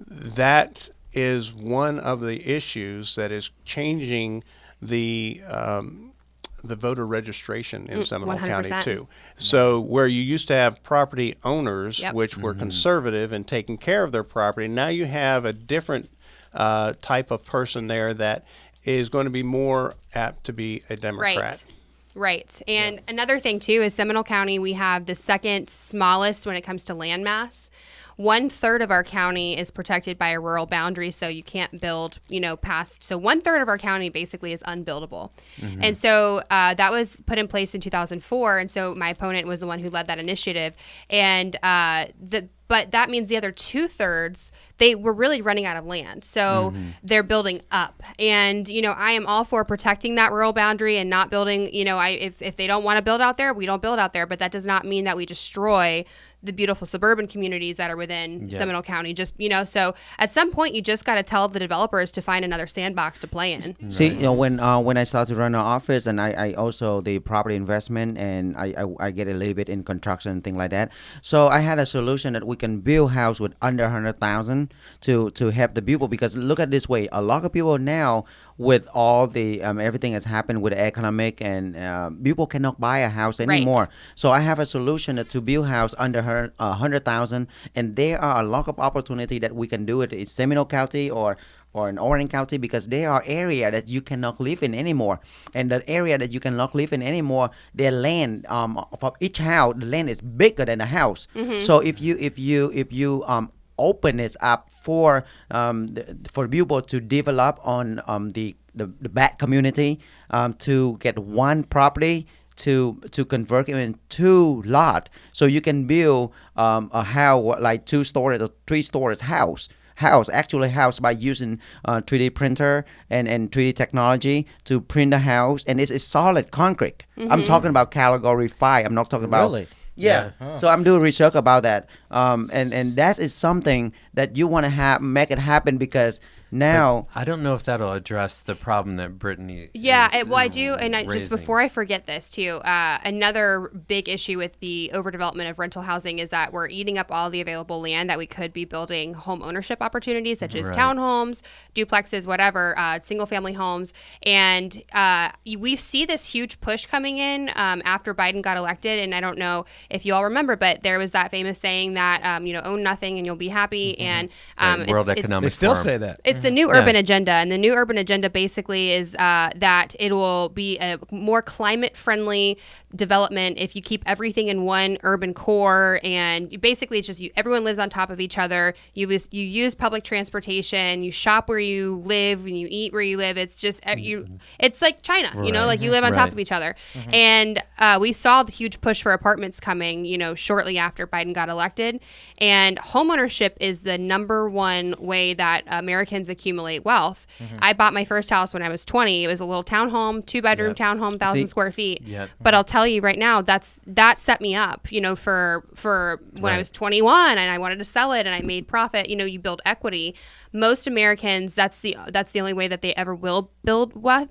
that is one of the issues that is changing the voter registration in Seminole 100%. County too. So where you used to have property owners, which were conservative and taking care of their property, now you have a different type of person there that is going to be more apt to be a Democrat. Right. And another thing, too, is Seminole County, we have the second smallest when it comes to land mass. 1/3 of our county is protected by a rural boundary, so you can't build, past. So 1/3 of our county basically is unbuildable. And so that was put in place in 2004. And so my opponent was the one who led that initiative. And but that means the other 2/3, they were really running out of land. So they're building up. And, I am all for protecting that rural boundary and not building, if they don't want to build out there, we don't build out there. But that does not mean that we destroy the beautiful suburban communities that are within Seminole County. So at some point you just got to tell the developers to find another sandbox to play in. See, when I started to run an office, and I also the property investment, and I get a little bit in construction and things like that. So I had a solution that we can build house with under 100,000 to help the people, because look at this way, a lot of people now, with all the everything that's happened with the economic, and people cannot buy a house anymore. Right. So I have a solution to build house under 100,000, and there are a lot of opportunity that we can do it in Seminole County or in Orange County, because there are area that you cannot live in anymore, and the area that you cannot live in anymore, their land for each house, the land is bigger than the house. So if you open it up for people to develop on the back community, to get one property to convert it into lot, so you can build a house like 2 stories or 3 stories house by using 3D printer and 3D technology to print a house, and it's solid concrete. I'm talking about category 5. I'm not talking about Really? Yeah. So I'm doing research about that. And that is something that you want to make it happen, because now I don't know if that'll address the problem that Brittany I do. And just raising. before I forget this too, another big issue with the overdevelopment of rental housing is that we're eating up all the available land that we could be building home ownership opportunities, such as townhomes, duplexes, whatever, single family homes. And we see this huge push coming in after Biden got elected. And I don't know if you all remember, but there was that famous saying that, own nothing and you'll be happy. And World Economic They still Forum. say that. it's the new urban agenda, and the new urban agenda basically is that it will be a more climate-friendly development if you keep everything in one urban core, and basically it's just everyone lives on top of each other. You use public transportation, you shop where you live, and you eat where you live. It's just it's like China, like you live on top of each other. And we saw the huge push for apartments coming, shortly after Biden got elected, and homeownership is the number one way that Americans accumulate wealth. I bought my first house when I was 20. It was a little townhome, 2-bedroom townhome, 1,000 square feet. But I'll tell you right now, that set me up, for when I was 21 and I wanted to sell it and I made profit. You build equity. Most Americans, that's the only way that they ever will build wealth.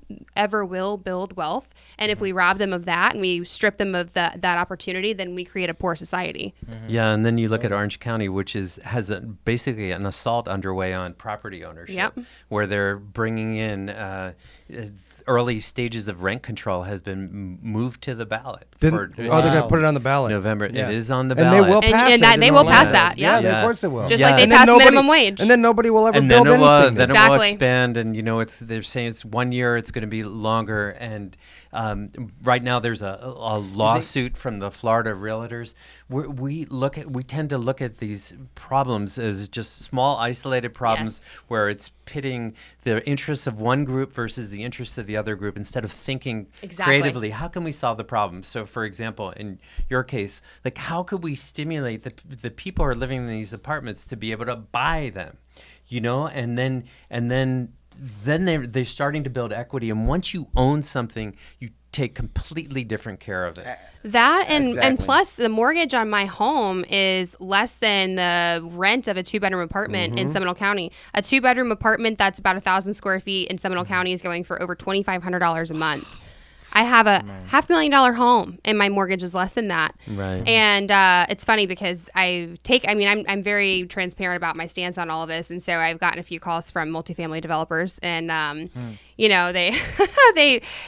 And if we rob them of that and we strip them of that opportunity, then we create a poor society. Yeah, and then you look at Orange County, which has basically an assault underway on property ownership, where they're bringing in early stages of rent control has been moved to the ballot. They're going to put it on the ballot. November. Yeah. It is on the And ballot. they will pass And it. they will pass that, yeah. Of course they will. Just like they And then passed nobody- minimum wage. And then nobody will ever And build then anything. then it will Exactly. expand, and they're saying it's 1 year, it's going to be longer, and right now there's a lawsuit from the Florida realtors. We tend to look at these problems as just small isolated problems where it's pitting the interests of one group versus the interests of the other group, instead of thinking creatively, how can we solve the problem? So for example, in your case, like, how could we stimulate the people who are living in these apartments to be able to buy them, and then they're starting to build equity, and once you own something, you take completely different care of it. That and plus the mortgage on my home is less than the rent of a 2-bedroom apartment in Seminole County. A 2-bedroom apartment that's about 1,000 square feet in Seminole County is going for over $2,500 a month. I have a $500,000 home and my mortgage is less than that. Right. And it's funny because I'm very transparent about my stance on all of this. And so I've gotten a few calls from multifamily developers and, you know, they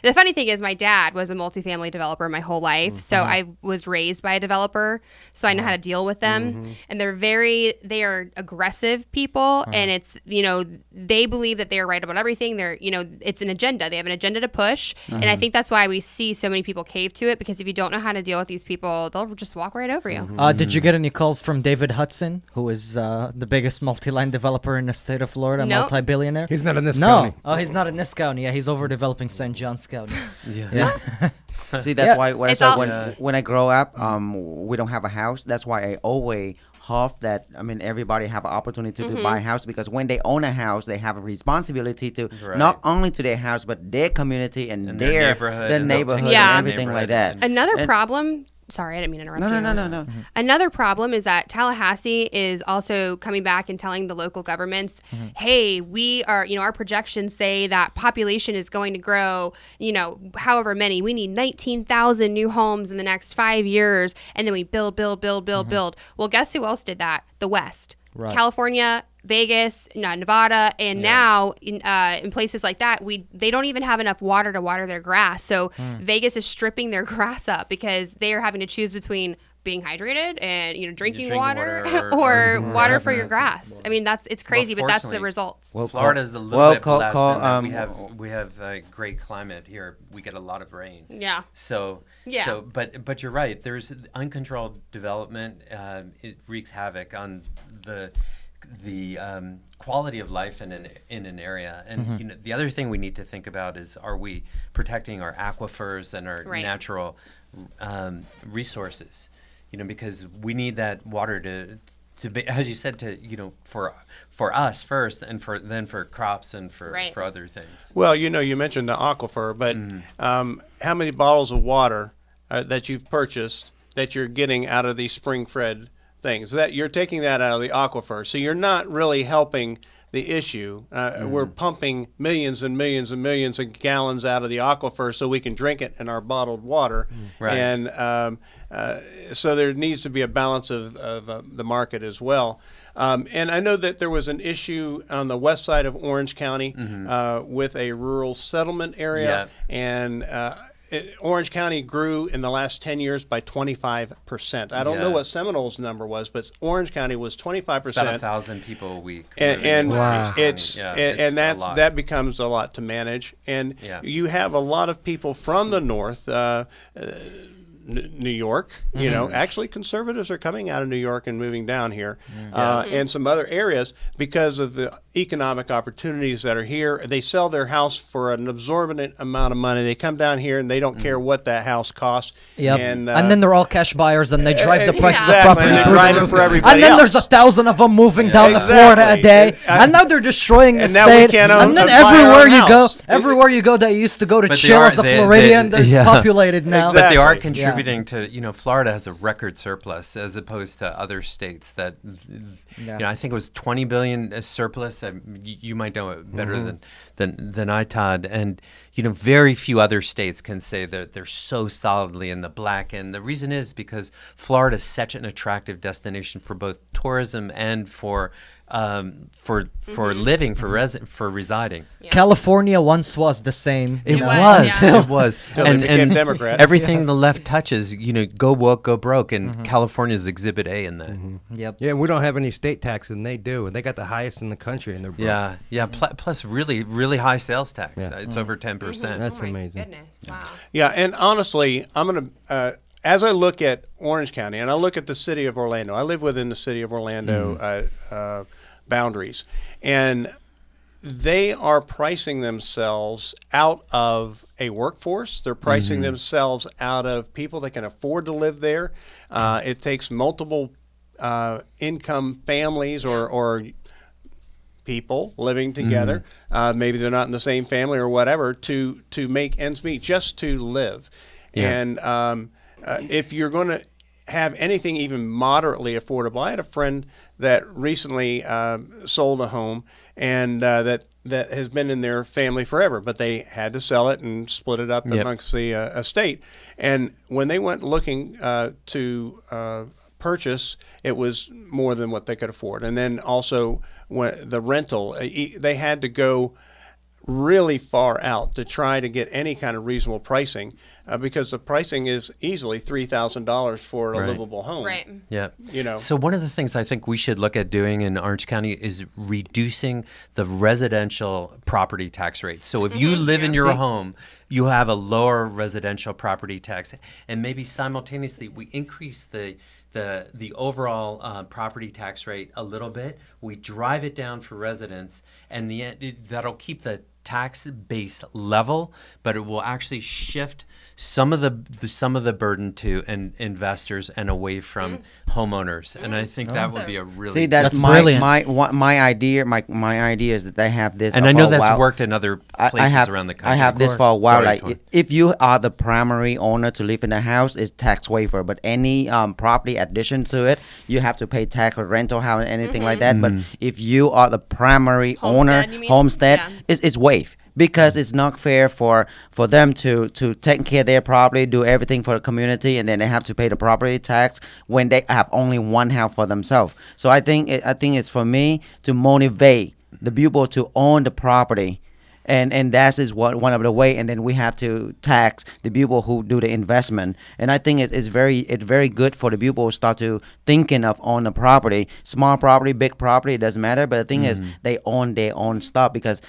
the funny thing is my dad was a multifamily developer my whole life. So I was raised by a developer, so I know how to deal with them. And they are aggressive people, and it's, you know, they believe that they are right about everything. They're, you know, it's an agenda. They have an agenda to push. And I think that's why we see so many people cave to it, because if you don't know how to deal with these people, they'll just walk right over you. Did you get any calls from David Hudson, who is the biggest multi-line developer in the state of Florida, No. multi-billionaire? He's not in this No. county. Oh, he's not in this county. Yeah, he's overdeveloping St. John's County. Yeah. See, that's Yeah. why when, It's so all- when I grow up, we don't have a house. That's why I always hope that, I mean, everybody have an opportunity to buy a house, because when they own a house, they have a responsibility to Right. not only to their house but their community and, And their their neighborhood, their and they'll neighborhood take care and of everything the like neighborhood. that. Another And- problem. Sorry, I didn't mean to interrupt you. No. Another problem is that Tallahassee is also coming back and telling the local governments, hey, we are, you know, our projections say that population is going to grow, you know, however many. We need 19,000 new homes in the next 5 years. And then we build. Well, guess who else did that? The West. Right. California, Vegas, Nevada, and now in places like that, they don't even have enough water to water their grass. So Vegas is stripping their grass up because they are having to choose between being hydrated and, you know, drinking Drinking water water or or water for whatever. your grass. I mean, it's crazy, but that's the fortunately- results. Well, Florida's a little well, bit blessed in that we have a great climate here. We get a lot of rain. Yeah. So Yeah. So but you're right. There's uncontrolled development. It wreaks havoc on the quality of life in an area. And you know, the other thing we need to think about is, are we protecting our aquifers and our Right. natural resources? You know, because we need that water to be, as you said, to, you know, for us first, and then for crops and for Right. for other things. Well, you know, you mentioned the aquifer, but how many bottles of water that you've purchased that you're getting out of these spring-fed things? That you're taking that out of the aquifer, so you're not really helping the issue. We're pumping millions and millions and millions of gallons out of the aquifer so we can drink it in our bottled water. Right. And so there needs to be a balance of the market as well. And I know that there was an issue on the west side of Orange County with a rural settlement area. Yeah. And Orange County grew in the last 10 years by 25%. I don't know Yeah. what Seminole's number was, but Orange County was 25%. It's about 1,000 people a week. And Wow. it's Yeah, and it's a lot. that becomes a lot to manage. And Yeah. you have a lot of people from the north, New York. You know, actually conservatives are coming out of New York and moving down here, and some other areas because of the economic opportunities that are here. They sell their house for an exorbitant amount of money. They come down here and they don't care what that house costs. Yep. And, then they're all cash buyers and they drive the prices of exactly, property and they through drive the it roof. for everybody And then there's else. 1,000 of them moving down to Exactly. Florida a day. I- And now they're destroying the and now we state. can't And then buy our everywhere own you go, house. everywhere you go that you used to go to But they chill are- as a they- Floridian, they- there's yeah. populated now. Exactly. But they are Yeah. contributing to, you know, Florida has a record surplus as opposed to other states that, you know, I think it was 20 billion surplus. You might know it better than I, Todd. And, you know, very few other states can say that they're so solidly in the black. And the reason is because Florida is such an attractive destination for both tourism and for living, for residing. California once was the same. It you know. was, yeah. It was. Till they became Democrat. Everything the left touches, you know, go woke, go broke, and California's Exhibit A in that. Yep. Yeah, we don't have any state tax, and they do, and they got the highest in the country, and they're broke. Yeah. Plus, really, really high sales tax. Yeah. It's over 10%. That's Oh my amazing. goodness. Wow. Yeah, and honestly, I'm going to, as I look at Orange County and I look at the city of Orlando, I live within the city of Orlando boundaries, and they are pricing themselves out of a workforce. They're pricing themselves out of people that can afford to live there. It takes multiple income families or people living together. Maybe they're not in the same family or whatever to make ends meet, just to live. Yeah. And if you're going to have anything even moderately affordable, I had a friend that recently sold a home and that has been in their family forever, but they had to sell it and split it up amongst the estate. And when they went looking to purchase, it was more than what they could afford. And then also when the rental, they had to go really far out to try to get any kind of reasonable pricing, because the pricing is easily $3,000 for a Right. livable home. Right. Yeah. You know. So one of the things I think we should look at doing in Orange County is reducing the residential property tax rate. So if you live in your home, you have a lower residential property tax, and maybe simultaneously we increase the overall property tax rate a little bit. We drive it down for residents, and that'll keep the tax base level, but it will actually shift some of the burden to investors and away from homeowners. And I think that would be a really See, that's That's my brilliant. my idea. My idea is that they have this. and I know for a that's while. worked in other places around the country. I have this for a while. Sorry, Like Todd. if you are the primary owner to live in the house, it's tax waiver. But any property addition to it, you have to pay tax or rental house, anything like that. But if you are the primary owner, Homestead, you mean? homestead, Yeah. it's waived. Because it's not fair for them to take care of their property, do everything for the community, and then they have to pay the property tax when they have only one house for themselves. So I think it's for me to motivate the people to own the property, and that is one of the way. And then we have to tax the people who do the investment. And I think it's very good for the people who start to thinking of own the property, small property, big property, it doesn't matter. But the thing is, they own their own stuff because.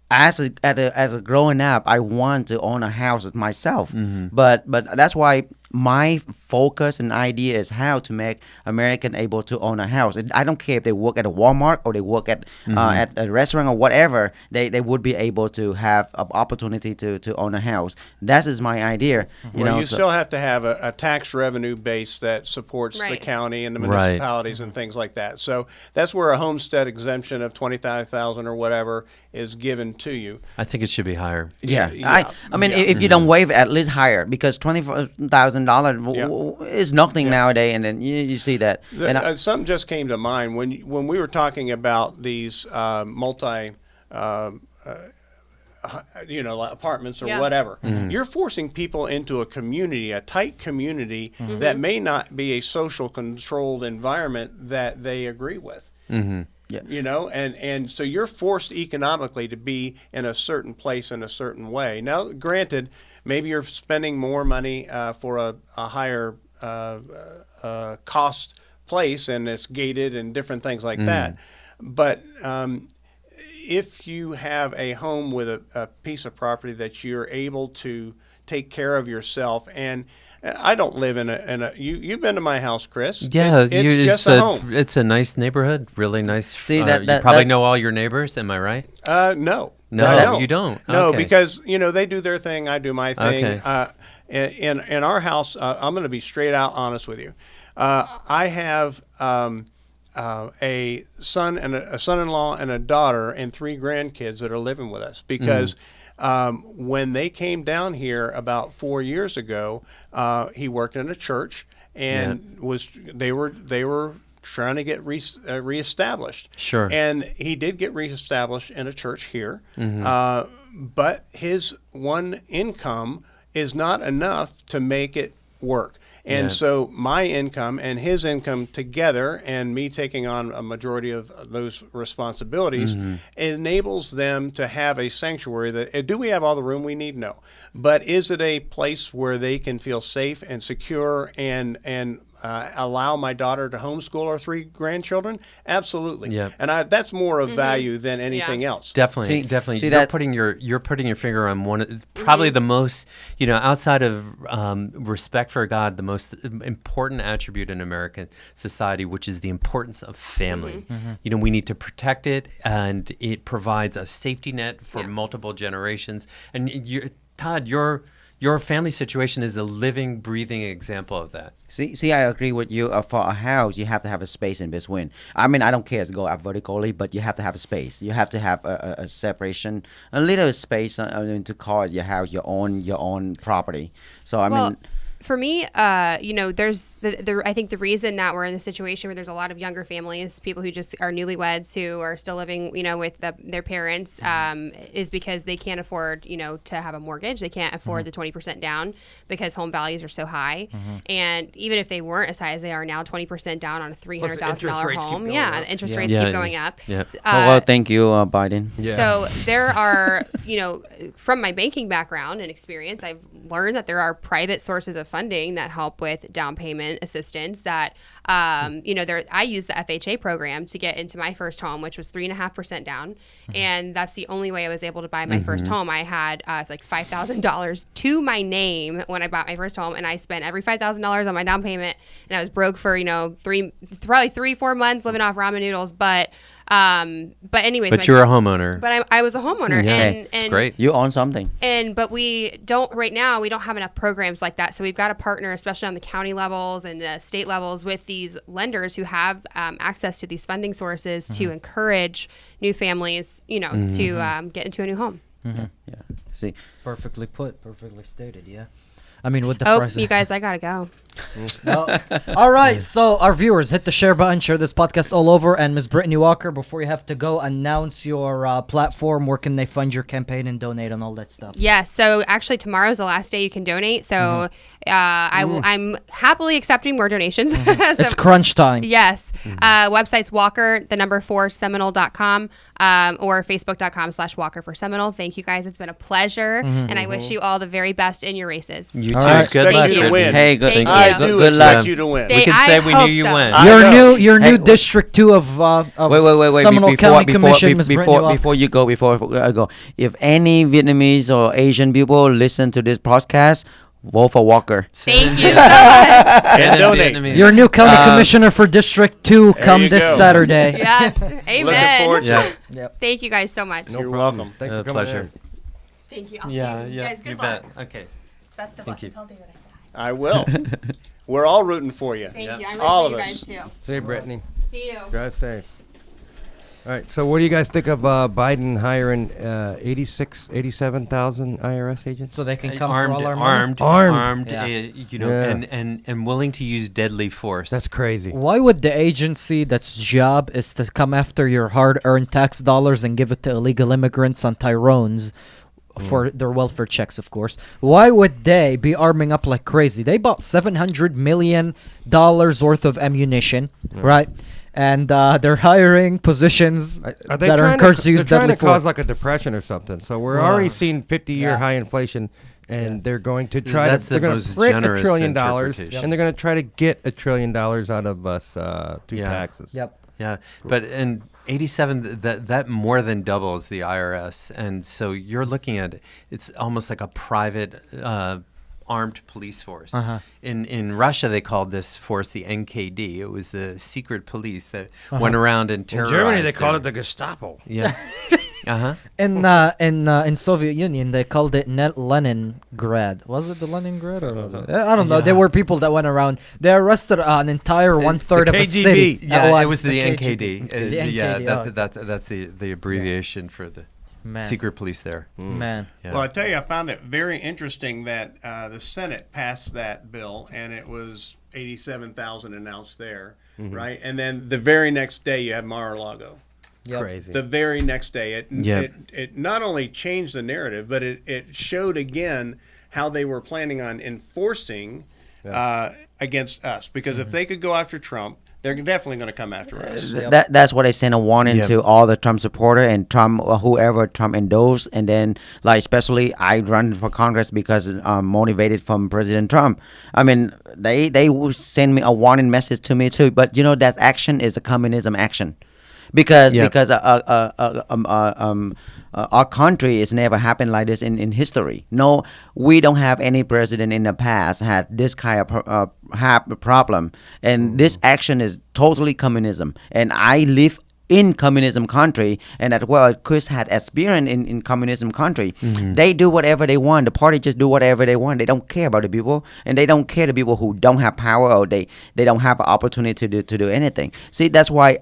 As a growing up, I want to own a house myself, but that's why my focus and idea is how to make American able to own a house. And I don't care if they work at a Walmart or they work at a restaurant or whatever. They would be able to have an opportunity to own a house. That is my idea. You still have to have a tax revenue base that supports the Right. county and the Right. municipalities and things like that. So that's where a homestead exemption of $25,000 or whatever is given to you. I think it should be higher. Yeah, Yeah. I mean, Yeah. if you don't waive it, at least higher, because $24,000 Yeah. is nothing nowadays, and then you see that. And Something just came to mind when we were talking about these multi, like apartments or Yeah. whatever. You're forcing people into a community, a tight community that may not be a social controlled environment that they agree with. Yeah. And so you're forced economically to be in a certain place in a certain way. Now, granted, maybe you're spending more money for a higher cost place, and it's gated and different things like that. But if you have a home with a piece of property that you're able to take care of yourself, and I don't live in a you've been to my house, Chris. Yeah, it's just a home. It's a nice neighborhood, really nice. See, you that probably that- know all your neighbors. Am I right? No. No, I don't. you don't. No, Okay. because they do their thing, I do my thing. Okay. In our house, I'm going to be straight out honest with you. I have a son and a son-in-law and a daughter and 3 grandkids that are living with us because when they came down here about 4 years ago, he worked in a church and they were trying to get reestablished. Sure. And he did get reestablished in a church here, but his one income is not enough to make it work. And so my income and his income together, and me taking on a majority of those responsibilities, enables them to have a sanctuary. That do we have all the room we need? No. But is it a place where they can feel safe and secure and allow my daughter to homeschool our 3 grandchildren? Absolutely. Yep. And that's more of value than anything else. Definitely, See- definitely. see You're that- putting your finger on one of probably the most, outside of respect for God, the most important attribute in American society, which is the importance of family. We need to protect it, and it provides a safety net for multiple generations. And Todd, your family situation is a living, breathing example of that. See, I agree with you. For a house, you have to have a space in between. I mean, I don't care to go up vertically, but you have to have a space. You have to have a separation, a little space to call your house your own property. So I mean, For me, there's I think the reason that we're in the situation where there's a lot of younger families, people who just are newlyweds who are still living, with their parents, is because they can't afford, to have a mortgage. They can't afford the 20% down because home values are so high. And even if they weren't as high as they are now, 20% down on a $300,000 home. Yeah, the interest rates keep going up. Oh, well, thank you, Biden. So there are, from my banking background and experience, I've learned that there are private sources of funding that help with down payment assistance that, I used the FHA program to get into my first home, which was 3.5% down. And that's the only way I was able to buy my first home. I had like $5,000 to my name when I bought my first home, and I spent every $5,000 on my down payment, and I was broke for, probably 3-4 months living off ramen noodles. But anyways, but you're a homeowner. But I was a homeowner, and it's great. You own something. But we don't right now. We don't have enough programs like that. So we've got to partner, especially on the county levels and the state levels, with these lenders who have access to these funding sources to encourage new families, to get into a new home. Yeah. See, Perfectly put, perfectly stated. Yeah. I mean, with the Oh, prices. you guys, I gotta go. Well, all right, so our viewers, hit the share button, share this podcast all over. And Ms. Brittany Walker, before you have to go, announce your platform. Where can they fund your campaign and donate and all that stuff? Yeah, so actually tomorrow's the last day you can donate. So I'm happily accepting more donations. So, It's crunch time. yes. Website's walker4seminole.com or facebook.com/Walker for Seminole. Thank you guys. It's been a pleasure. And I wish you all the very best in your races. You too. All right. Good luck. Thank you. to win. hey, good. Thank I you. do Good expect luck. you to win. We can I say we knew hope you so. went. I know. Your new Hey, District 2 of Wait. Seminole County Commission, Ms. Brittany Walker. Before you go, if any Vietnamese or Asian people listen to this podcast, vote for Walker. Thank you so much. And donate. Your new county commissioner for District 2 come you this go. Saturday. Yes. Looking Amen. forward to Yeah. it. Thank you guys so much. You're welcome. Thanks for coming Pleasure. in. Thank you. I'll Yeah, see you. yeah. guys, good You luck. bet. Okay. Best of Thank luck. you. Tell David I said hi. I will. We're all rooting for you. Thank Yeah. you. I'm All rooting for you of guys us. too. Say, Brittany. See you. Drive safe. All right. So, what do you guys think of Biden hiring 87,000 IRS agents? So they can come for all our money. Armed. Yeah. And willing to use deadly force. That's crazy. Why would the agency that's job is to come after your hard-earned tax dollars and give it to illegal immigrants on Tyrones for their welfare checks, of course? Why would they be arming up like crazy? They bought $700 million worth of ammunition, right? And they're hiring positions Are they that are trying encouraged to they're use trying deadly to cause force. like a depression or something? So we're Wow. already seeing 50-year Yeah. high inflation, and they're going to try That's to they're the going most to print generous $1 trillion, interpretation. and they're going to try to get $1 trillion out of us through Yeah. taxes. Yep. Yeah, but in 87, that more than doubles the IRS, and so you're looking at it's almost like a private armed police force. In Russia, they called this force the NKD. It was the secret police that went around and In terrorized. Germany, they call every- it the Gestapo. Yeah. In Soviet Union, they called it Leningrad. Was it the Leningrad or was it? I don't know. There were people that went around. They arrested an entire one-third of a KGB. city. Yeah, at it was the KGB. NKD. The Yeah, NKD, that's the abbreviation for the Man. secret police there. Man. Yeah. Well, I tell you, I found it very interesting that the Senate passed that bill, and it was 87,000 announced there, right? And then the very next day, you had Mar-a-Lago. Yep. Crazy. The very next day, Yep. it not only changed the narrative, but it showed again how they were planning on enforcing against us. Because if they could go after Trump, they're definitely going to come after us. That's what I sent a warning Yep. to all the Trump supporter and Trump, whoever Trump endorsed, and then like especially I run for Congress because I'm motivated from President Trump. I mean, they will send me a warning message to me too. But you know that action is a communism action, because Yep. our country has never happened like this in history. No, we don't have any president in the past had this kind of problem, and this action is totally communism. And I live in communism country, and as well Chris had experience in communism country. They do whatever they want. The party just do whatever they want. They don't care about the people, and they don't care the people who don't have power or they don't have an opportunity to do anything. See, that's why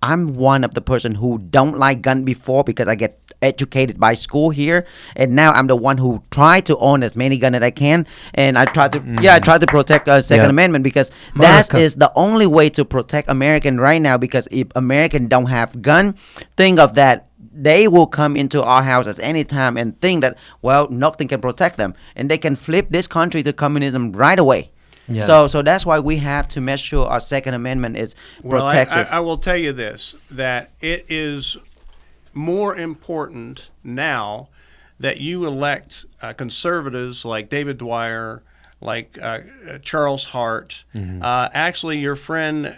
I'm one of the person who don't like gun before, because I get educated by school here, and now I'm the one who try to own as many guns as I can, and I try to protect Second Amendment, because that is the only way to protect American right now. Because if American don't have gun, think of that. They will come into our houses anytime and think that, well, nothing can protect them, and they can flip this country to communism right away. Yeah. So that's why we have to make sure our Second Amendment is protected. I will tell you this, that it is more important now that you elect conservatives like David Dwyer, like Charles Hart. Actually, your friend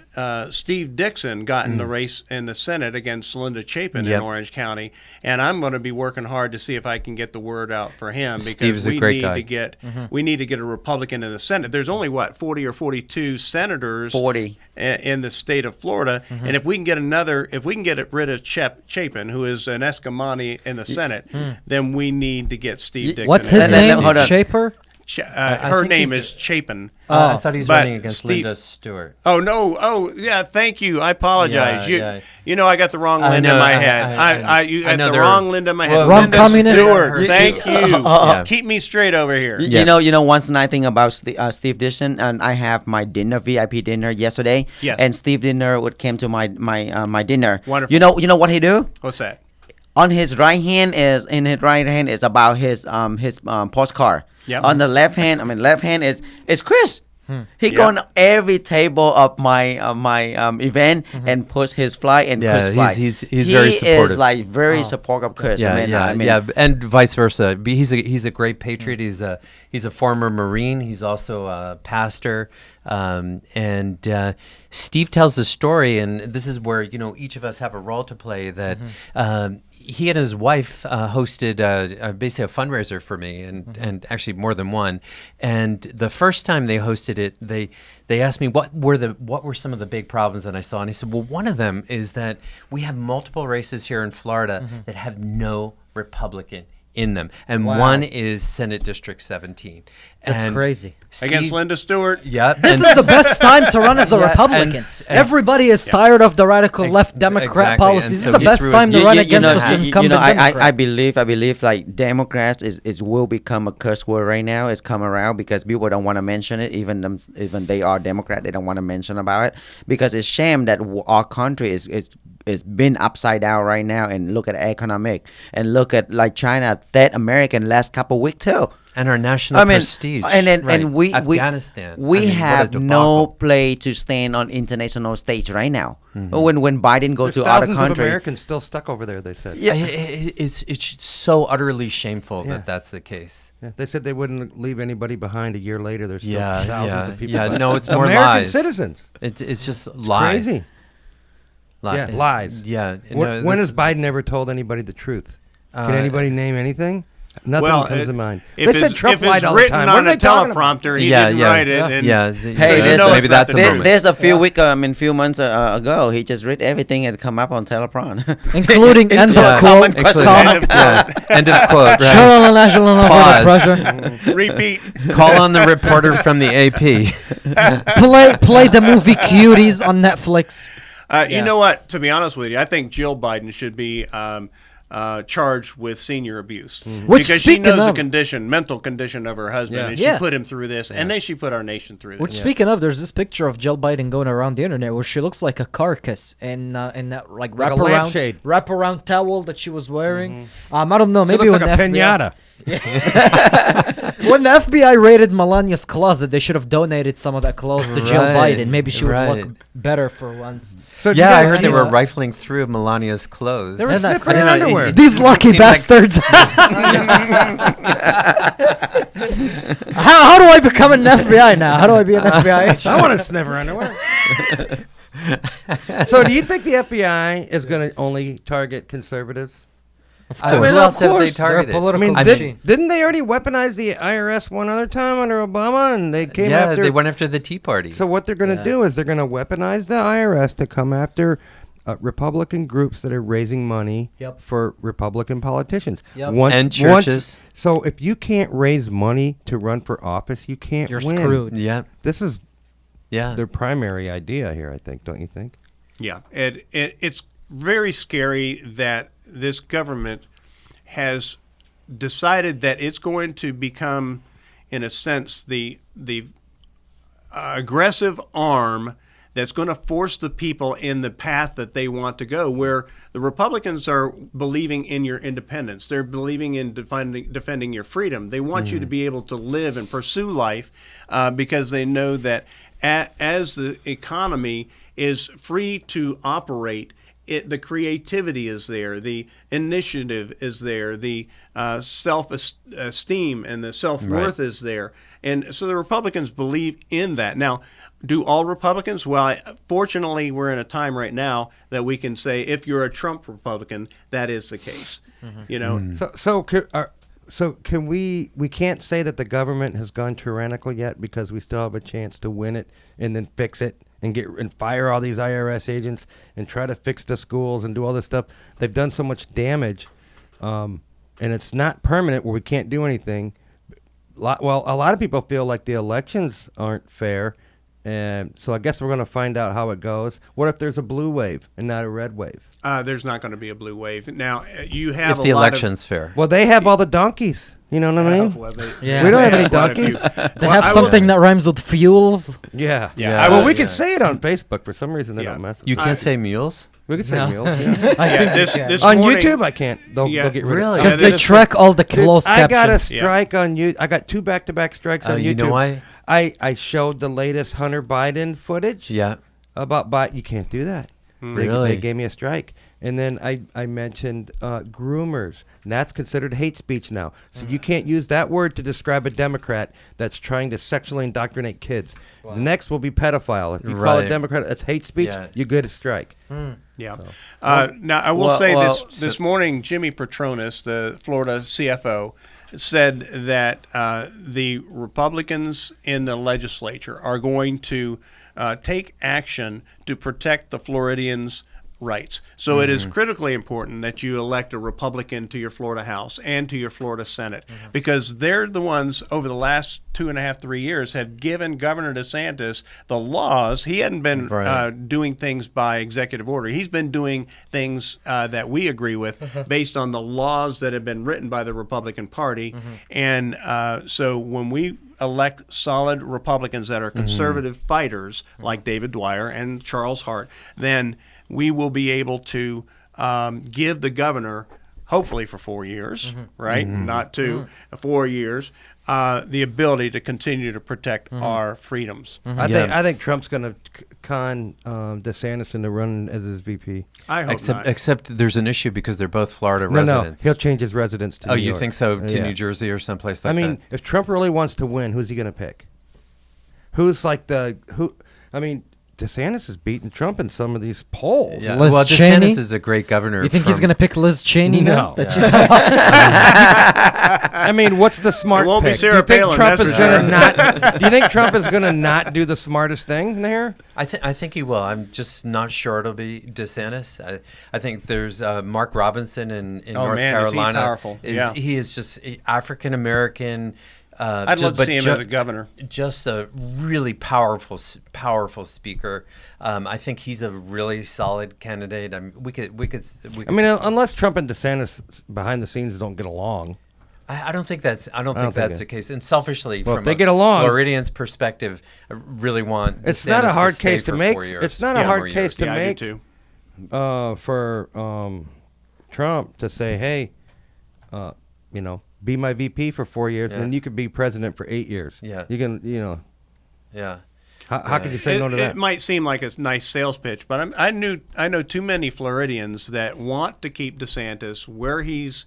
Steve Dixon got in the race in the Senate against Linda Chapin in Orange County, and I'm going to be working hard to see if I can get the word out for him, because Steve's a we great need guy. to get we need to get a Republican in the Senate. There's only 40 or 42 senators 40 in the state of Florida, and if we can get rid of Chapin, who is an Escamani in the Senate, then we need to get Steve Dixon. What's in his there. name? Hold on. Shaper? Her think name he's- is Chapin. I thought he was But running against Steve- Linda Stewart. Oh no! Oh yeah, thank you. I apologize. Yeah. You know I got the wrong I Linda know, in my I- head. You I got know the they're- wrong Linda in my head. Well, Wrong Linda communist. Stewart. Thank you. Yeah. Keep me straight over here. You know, one nice thing about Steve Dixon, and I have my dinner, VIP dinner yesterday. Yes. And Steve came to my dinner. Wonderful. You know what he do? What's that? On his right hand is about his postcard. Yep. On the left hand is Chris. He Yep. go on every table of my event and push his flag and Chris flag. he's very supportive. He is like very supportive of Chris. And vice versa. He's a great patriot. He's a former Marine. He's also a pastor. And Steve tells the story, and this is where each of us have a role to play. That he and his wife hosted basically a fundraiser for me, and actually more than one. And the first time they hosted it, they asked me what were some of the big problems that I saw, and I said, well, one of them is that we have multiple races here in Florida that have no Republican in them, and one is Senate District 17. That's And crazy. Against Linda Stewart. Yeah, This is the best time to run as a Yeah, Republican. and- Everybody is tired of the radical left Democrat exactly, policies. and This so is the he best threw time his- to run against the incumbent Democrat. I believe like Democrats is will become a curse word right now. It's come around because people don't want to mention it. Even they are Democrat, they don't want to mention about it, because it's shame that our country is been upside down right now. And look at economic, and look at like China, that American last couple weeks too. and our national prestige. And we Afghanistan. We I mean, what a have no debacle. play to stand on international stage right now. Mm-hmm. When Biden go There's to other thousands of country, Americans still stuck over there. They said. Yeah. It's so utterly shameful Yeah. that that's the case. Yeah, they said they wouldn't leave anybody behind. A year later, there's still Yeah, thousands of people. yeah. left. No, it's more American lies. citizens. It's just lies. Crazy. Yeah, lies. Yeah. When has Biden ever told anybody the truth? Can anybody name anything? Nothing Well, comes to mind. If They said it's, Trump if it's lied all the written time. on What are a they talking about? teleprompter, he Yeah, didn't yeah. write it. Yeah. And Yeah, so Hey, you there's know a- it's maybe not that's the the truth. moment. There's a few months ago, he just read everything that come up on teleprompter, Including end Yeah. of quote. Common question. Call- End of quote. End of quote. Show Right. on the national level Pause. pressure. Repeat. Call on the reporter from the AP. Play the movie Cuties on Netflix. You know what? To be honest with you, I think Jill Biden should be charged with senior abuse Which, because she speaking knows of- the mental condition of her husband, and she Yeah. put him through this, and then she put our nation through Which, this. speaking of, there's this picture of Jill Biden going around the internet where she looks like a carcass in that Like a lampshade. wraparound towel that she was wearing. I don't know. She Maybe looks when like the a pinata. when the FBI raided Melania's closet, they should have donated some of that clothes to Jill Right, Biden. Maybe she would right. look better for once. So do you Yeah, I guys- heard they were anyway. rifling through Melania's clothes. They were Isn't that sniffing her crazy? underwear. These lucky seems like- bastards. how do I become an FBI now? How do I be an FBI agent? I want to sniff her underwear. So, do you think the FBI is going to only target conservatives? course. Who else have they targeted? They're a I political mean, machine. didn't they already weaponize the IRS one other time under Obama, and they came Yeah, after? they went after the Tea Party. So what they're going to do is they're going to weaponize the IRS to come after Republican groups that are raising money Yep. for Republican politicians. Yep. And churches. So if you can't raise money to run for office, you can't You're win. screwed. Yeah, This is yeah. their primary idea here, I think. Don't you think? Yeah, it's very scary that this government has decided that it's going to become, in a sense, the aggressive arm that's going to force the people in the path that they want to go, where the Republicans are believing in your independence. They're believing in defending your freedom. They want you to be able to live and pursue life because they know that as the economy is free to operate, the creativity is there, the initiative is there, the self-esteem and the self-worth is there. And so the Republicans believe in that. Now, do all Republicans? Well, fortunately, we're in a time right now that we can say if you're a Trump Republican, that is the case. You know. So can we can't say that the government has gone tyrannical yet because we still have a chance to win it and then fix it and fire all these IRS agents and try to fix the schools and do all this stuff. They've done so much damage, and it's not permanent where we can't do anything. Well, a lot of people feel like the elections aren't fair, and so I guess we're going to find out how it goes. What if there's a blue wave and not a red wave? There's not going to be a blue wave. Now, you have If the election's fair. Well, they have all the donkeys. You know what I mean? Yeah. We don't have any donkeys. They have something that rhymes with fuels. Yeah. Yeah. Well, we can say it on Facebook. For some reason, they don't mess with You it. can't say mules? We can say No. mules. Yeah. I think this On morning, YouTube, I can't. They'll get rid Really? of it. because Yeah, they track all the closed I got a captions. strike on you. I got 2 back-to-back strikes on YouTube. You know why? I showed the latest Hunter Biden footage. Yeah. About Biden. You can't do that. Really? They gave me a strike. And then I mentioned groomers. And that's considered hate speech now. So you can't use that word to describe a Democrat that's trying to sexually indoctrinate kids. The next will be pedophile. If you call it Right. Democrat, that's hate speech, Yeah. you get a strike. Yeah. Now, I will Well- say well, this morning, Jimmy Petronas, the Florida CFO, said that the Republicans in the legislature are going to take action to protect the Floridians' rights. So it is critically important that you elect a Republican to your Florida House and to your Florida Senate because they're the ones over the last 2.5, 3 years have given Governor DeSantis the laws. He hadn't been doing things by executive order. He's been doing things that we agree with based on the laws that have been written by the Republican Party. And so when we elect solid Republicans that are conservative fighters like David Dwyer and Charles Hart, then we will be able to give the governor, hopefully for 4 years, right? Not 2, 4 years, the ability to continue to protect our freedoms. I think Trump's going to con DeSantis into running as his VP. I hope not. Except there's an issue because they're both Florida No, residents. he'll change his residence to New You York. think so? To Yeah. New Jersey or someplace like I mean, that? if Trump really wants to win, who's he going to pick? Who's like I mean, DeSantis is beating Trump in some of these polls. Yeah. Liz Well, Cheney? DeSantis is a great governor. You think he's going to pick Liz Cheney now? No. That she's I mean, what's the smart It won't be pick? Sarah do you think Palin, Trump that's is for going to sure. not? Do you think Trump is going to not do the smartest thing there? I think he will. I'm just not sure it'll be DeSantis. I think there's Mark Robinson in North man, is he Carolina. powerful. Yeah. He is just African American. I'd love to see him as a governor. Just a really powerful speaker. I think he's a really solid candidate. I mean, we could. I mean, unless Trump and DeSantis behind the scenes don't get along. I don't think that's. I don't think think that's it- the case. And selfishly, Well, from if they a get along- Floridian's perspective, I really want. It's DeSantis not a hard stay case to for make. 4 years. It's not a hard more case years. to Yeah, make. I do too. For Trump to say, hey, be my VP for 4 years, and then you could be president for 8 years. Yeah. You can, Yeah. how could you say no to It that? might seem like a nice sales pitch, but I know too many Floridians that want to keep DeSantis where he's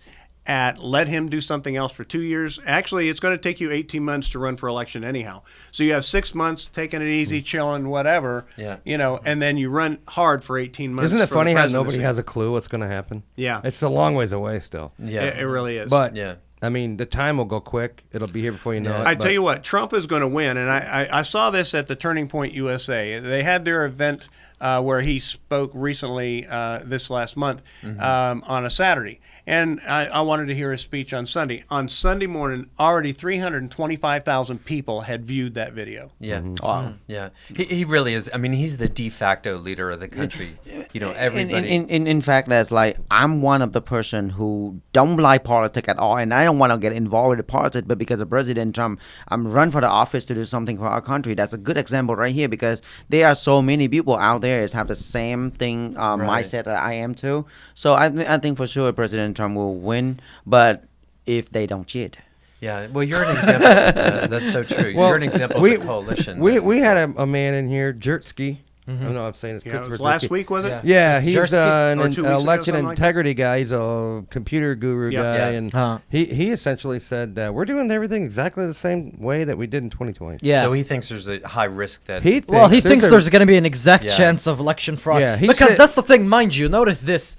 at. Let him do something else for 2 years. Actually, it's going to take you 18 months to run for election anyhow. So you have 6 months taking it easy, chilling, whatever. Yeah. And then you run hard for 18 months. Isn't it for the funny how nobody presidency. has a clue what's going to happen? Yeah. It's a long ways away still. Yeah. It really is. But Yeah. I mean, the time will go quick. It'll be here before you know Yeah. it. I but- tell you what, Trump is going to win, and I saw this at the Turning Point USA. They had their event where he spoke recently this last month on a Saturday, And I wanted to hear his speech on Sunday. On Sunday morning, already 325,000 people had viewed that video. Yeah. Wow. Yeah. He really is. I mean, he's the de facto leader of the country. You know, everybody. In fact, that's like I'm one of the person who don't like politics at all, and I don't want to get involved with politics. But because of President Trump, I'm run for the office to do something for our country. That's a good example right here because there are so many people out there that have the same thing mindset that I am too. So I think for sure President Trump will win, but if they don't cheat. Yeah, well, you're an example. That's so true. Well, you're an example of the coalition. We had a man in here, Jertsky. I don't know. I'm saying it's Yeah, it Christopher. was last Jertsky. week, was it? Yeah, It's he's Jersky? an Or 2 weeks ago, election something like that? integrity guy. He's a computer guru guy, Yeah. and he essentially said we're doing everything exactly the same way that we did in 2020. Yeah. So he thinks there's a high risk that. He Thinks there's going to be an exact Yeah. chance of election fraud. Yeah, he because said- that's the thing, mind you. Notice this: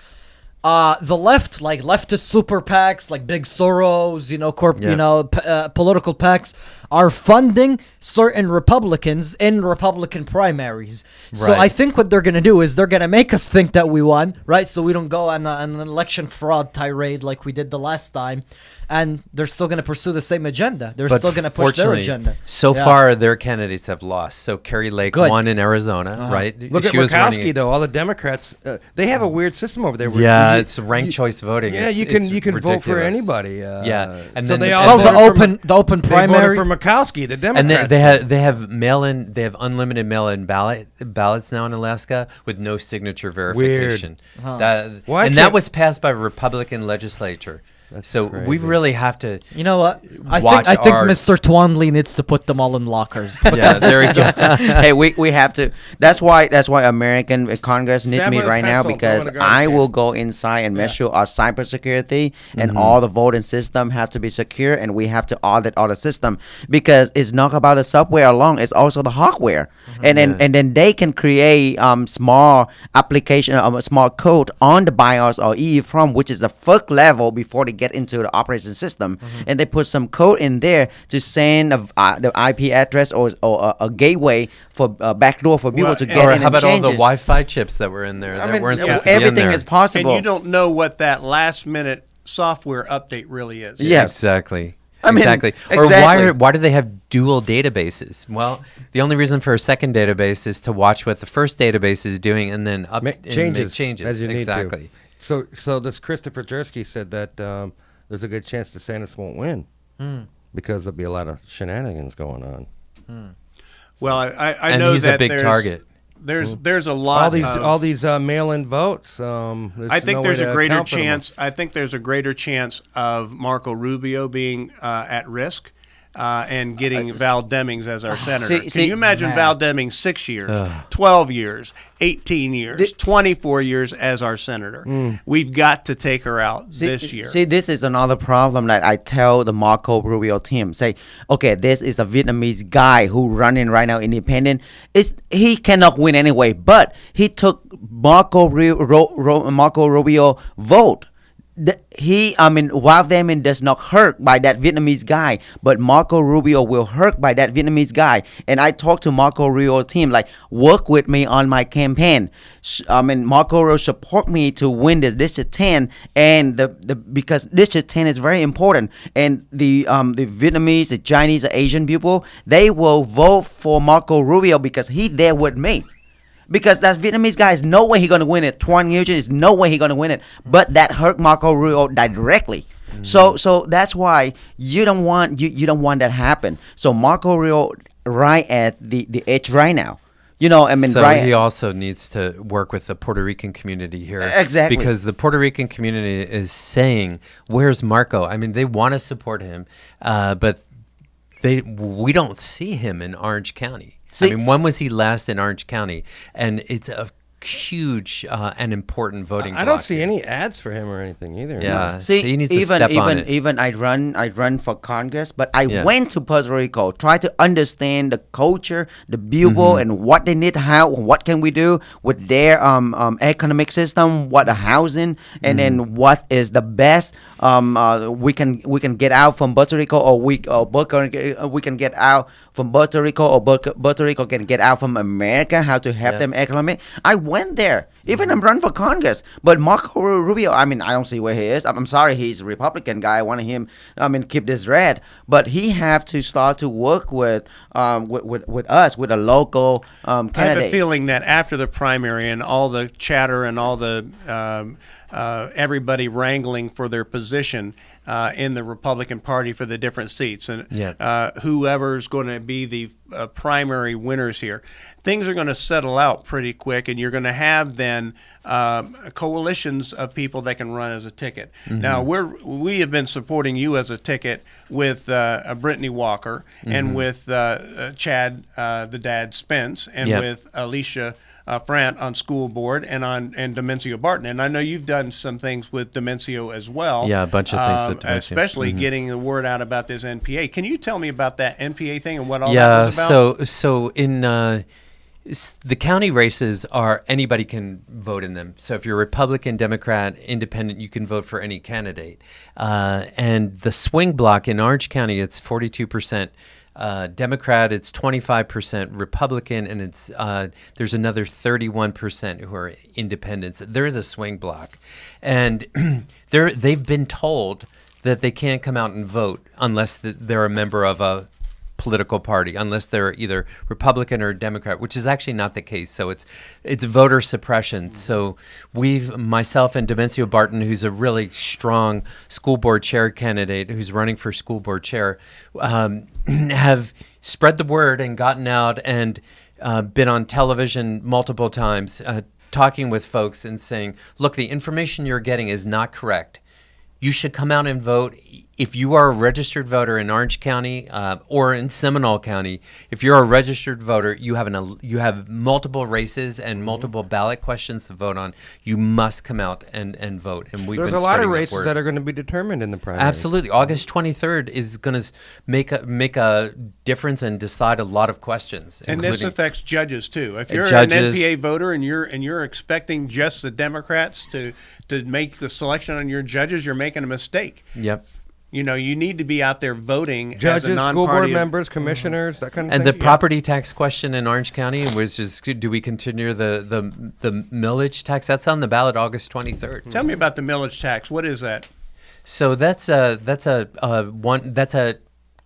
the left, like leftist super PACs, like Big Soros, political PACs, are funding certain Republicans in Republican primaries. So Right. I think what they're going to do is they're going to make us think that we won, right? So we don't go on an election fraud tirade like we did the last time. And they're still going to pursue the same agenda. They're But still going to push their fortunately, agenda. So Yeah. far, their candidates have lost. So Carrie Lake Good. won in Arizona, right? Look at She was Murkowski running- though. All the Democrats, they have a weird system over there. where Yeah, you- it's ranked choice voting. Yeah, It's- you can it's vote for ridiculous. anybody. Yeah, and so then they it's all Well, voted the open they primary. voted for Murkowski, the And Democrats. they have mail-in. They have unlimited mail-in ballots now in Alaska with no signature verification. That Why and can't- that was passed by a Republican legislature. So we crazy. really have to. You know what? I Watch think our- Mr. Tuan needs to put them all in lockers. Yeah, there we go. Hey, we have to. That's why American Congress need Stab me with a right now pencil, throw in because a garbage I can. will go inside and make sure our cybersecurity and all the voting system have to be secure, and we have to audit all the system because it's not about the software alone; it's also the hardware, and then they can create small application, small code on the BIOS or EEPROM, which is the first level before they get into the operation system, and they put some code in there to send the IP address or a gateway for backdoor for people Well, to and- get Or in how and about all change the it. Wi-Fi chips that were in there I that mean, weren't supposed to be in everything there? is possible. And you don't know what that last minute software update really is. Yes. Exactly. I mean, exactly. Or exactly. why do they have dual databases? Well, the only reason for a second database is to watch what the first database is doing and then make changes. as you need exactly. to. So this Christopher Jersky said that there's a good chance DeSantis won't win because there'll be a lot of shenanigans going on. Well, I And know he's that a big target. There's a lot All these mail-in votes. I think there's a greater chance. I think there's a greater chance of Marco Rubio being at risk and getting Val Demings as our senator. Can you imagine Val Demings 6 years, 12 years, 18 years, 24 years as our senator? We've got to take her out this year. See, this is another problem that I tell the Marco Rubio team. Say, okay, this is a Vietnamese guy who running right now independent. He cannot win anyway, but he took Marco Rubio vote. While Deming does not hurt by that Vietnamese guy, but Marco Rubio will hurt by that Vietnamese guy. And I talked to Marco Rubio team, like, work with me on my campaign. Marco Rubio support me to win this District 10, and because District 10 is very important. And the Vietnamese, the Chinese, the Asian people, they will vote for Marco Rubio because he there with me. Because that Vietnamese guy is no way he gonna win it. Tuan is no way he gonna win it. But that hurt Marco Rubio directly. So that's why you don't want that happen. So Marco Rubio right at the edge right now. So right. he also needs to work with the Puerto Rican community here. Exactly. Because the Puerto Rican community is saying, where's Marco? I mean, they want to support him, but we don't see him in Orange County. When was he last in Orange County? And it's a huge and important voting I don't block see here. any ads for him or anything either. Yeah. See, so he needs to step on it. even I run for Congress, but I went to Puerto Rico, try to understand the culture, the people, and what they need, what can we do with their economic system, what the housing, and then what is the best we can get out from Puerto Rico, or we can get out from Puerto Rico, or Puerto Rico can get out from America, how to help them economic. I went there. Even I'm running for Congress. But Marco Rubio, I mean, I don't see where he is. I'm sorry, he's a Republican guy. I want him, keep this red. But he have to start to work with us, with a local candidate. I have a feeling that after the primary and all the chatter and all the everybody wrangling for their position in the Republican Party for the different seats, and whoever's going to be the primary winners here, things are going to settle out pretty quick, and you're going to have then coalitions of people that can run as a ticket. Now we have been supporting you as a ticket with Brittany Walker and with Chad, the dad Spence, and with Alicia Frant on school board and Demencio Barton. And I know you've done some things with Demencio as well. Yeah, a bunch of things with Demencio. Especially getting the word out about this NPA. Can you tell me about that NPA thing and what all that was about? So in the county races are anybody can vote in them. So if you're Republican, Democrat, Independent, you can vote for any candidate. And the swing block in Orange County, it's 42%. Democrat, it's 25% Republican, and it's there's another 31% who are independents. They're the swing block, and they've been told that they can't come out and vote unless they're a member of a political party, unless they're either Republican or Democrat, which is actually not the case. So it's voter suppression. So myself and Demencio Barton, who's a really strong school board chair candidate who's running for school board chair, have spread the word and gotten out and been on television multiple times talking with folks and saying, look, the information you're getting is not correct. You should come out and vote. If you are a registered voter in Orange County or in Seminole County, if you're a registered voter, you have multiple races and multiple ballot questions to vote on. You must come out and vote. And there's a lot of races that are going to be determined in the primary. Absolutely, August 23rd is going to make a difference and decide a lot of questions. And this affects judges too. If you're an NPA voter and you're expecting just the Democrats to make the selection on your judges, you're making a mistake. Yep. You know, you need to be out there voting judges, as a non-party. School board members, commissioners, that kind of and thing. And the property tax question in Orange County was just, do we continue the millage tax? That's on the ballot August 23rd. Tell me about the millage tax. What is that? So that's a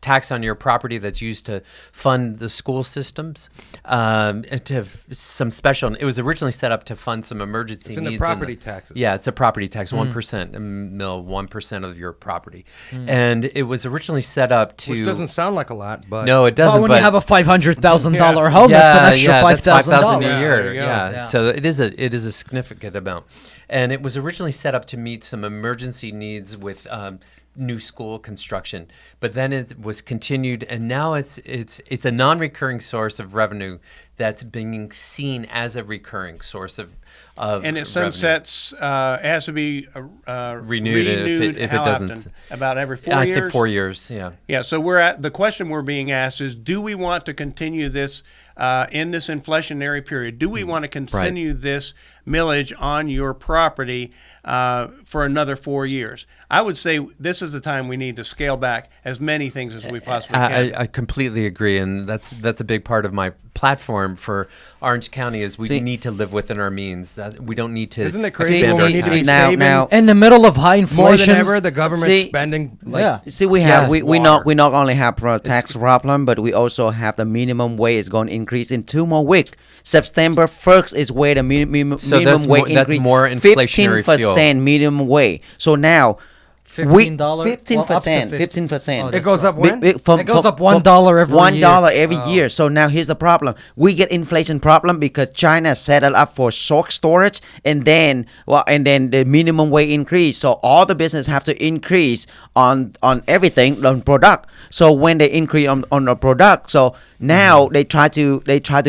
tax on your property that's used to fund the school systems. Some special. It was originally set up to fund some emergency needs. It's in the property taxes. Yeah, it's a property tax, 1%, 1% of your property, and it was originally set up to. Which doesn't sound like a lot, but no, it doesn't. Well, when you have a $500,000 home, that's an extra $5,000 a year. Yeah, so it is a significant amount, and it was originally set up to meet some emergency needs with. New school construction, but then it was continued, and now it's a non-recurring source of revenue that's being seen as a recurring source of and it sunsets. It has to be renewed if it doesn't. Often? About every 4 years. I think 4 years. Yeah. Yeah. So the question we're being asked is: do we want to continue this in this inflationary period? Do we want to continue this millage on your property for another 4 years? I would say this is the time we need to scale back as many things as we possibly can. I completely agree, and that's a big part of my platform for Orange County is we need to live within our means. That we don't need to. Isn't it crazy? Now in the middle of high inflation, more than ever, the government's spending. We not only have tax problem, but we also have the minimum wage is going to increase in 2 more weeks. September 1st is where the minimum wage increase. That's more inflationary 15% minimum wage. So now. $15? 15%. It goes up when? It goes up $1 every year. $1 every year. So now here's the problem. We get inflation problem because China set it up for short storage, and then the minimum wage increase. So all the business have to increase on everything on product. So when they increase on the product, so now they try to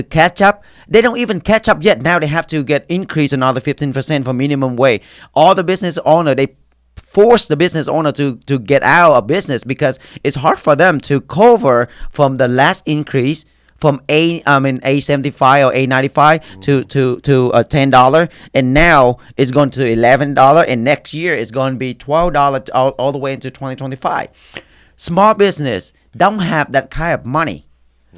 catch up. They don't even catch up yet. Now they have to get increase another 15% for minimum wage. All the business owner they force the business owner to get out of business because it's hard for them to cover from the last increase from A75 or A95 to $10, and now it's going to $11, and next year it's going to be $12 all the way into 2025. Small business don't have that kind of money.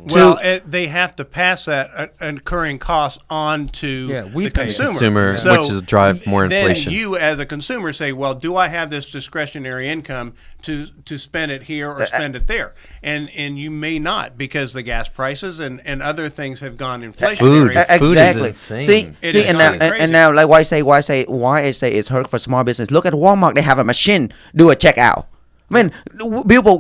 Well, they have to pass that incurring cost on to we the pay it. consumer. Which is drive more inflation. Then you, as a consumer, say, well, do I have this discretionary income to spend it here or spend it there? And you may not, because the gas prices and other things have gone inflationary. Food Exactly. is insane. See, and now, like why I say it's hurt for small business. Look at Walmart; they have a machine do a checkout. I mean, when people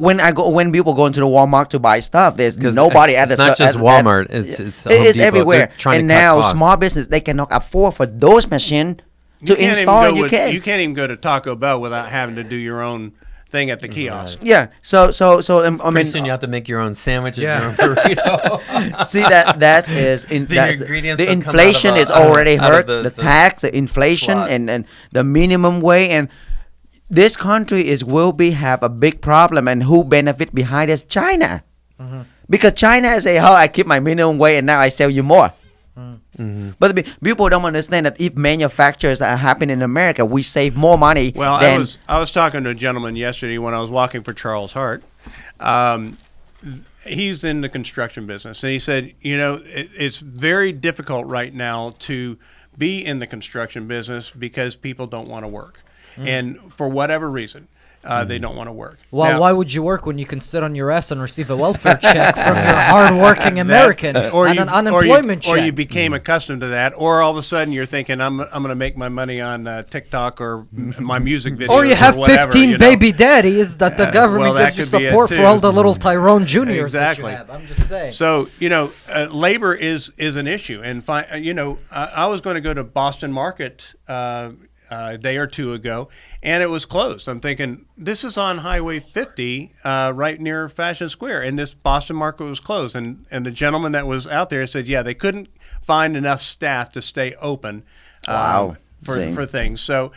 go into the Walmart to buy stuff, there's nobody at the. It's not just Walmart. It's Home it's Depot. everywhere. They're trying And to cut now costs. small business, they cannot afford for those machines to install. You can't. You can't even go to Taco Bell without having to do your own thing at the kiosk. Yeah. So I Pretty mean, soon you have to make your own sandwich and Yeah. your own burrito. see that is that's ingredients the that come inflation out of is already out of hurt. the The tax, the inflation, slot. and the minimum wage, and this country have a big problem, and who benefit behind is China, because China say, "Oh, I keep my minimum wage, and now I sell you more." But people don't understand that if manufacturers that happen in America, we save more money. Well, than, I was talking to a gentleman yesterday when I was walking for Charles Hart. He's in the construction business, and he said, it's very difficult right now to be in the construction business because people don't want to work, and for whatever reason. They don't want to work. Well, Now- why would you work when you can sit on your ass and receive a welfare check from your hard-working American and an unemployment or check? you became accustomed to that, or all of a sudden you're thinking, I'm going to make my money on TikTok or my music videos. Or you have whatever, 15 baby daddies that the government that gives you could be it support for too. all the little Tyrone Juniors Exactly. that you have. I'm just saying. So labor is an issue, and I was going to go to Boston Market a day or two ago, and it was closed. I'm thinking, this is on Highway 50, right near Fashion Square, and this Boston Market was closed. And the gentleman that was out there said, yeah, they couldn't find enough staff to stay open for things. So,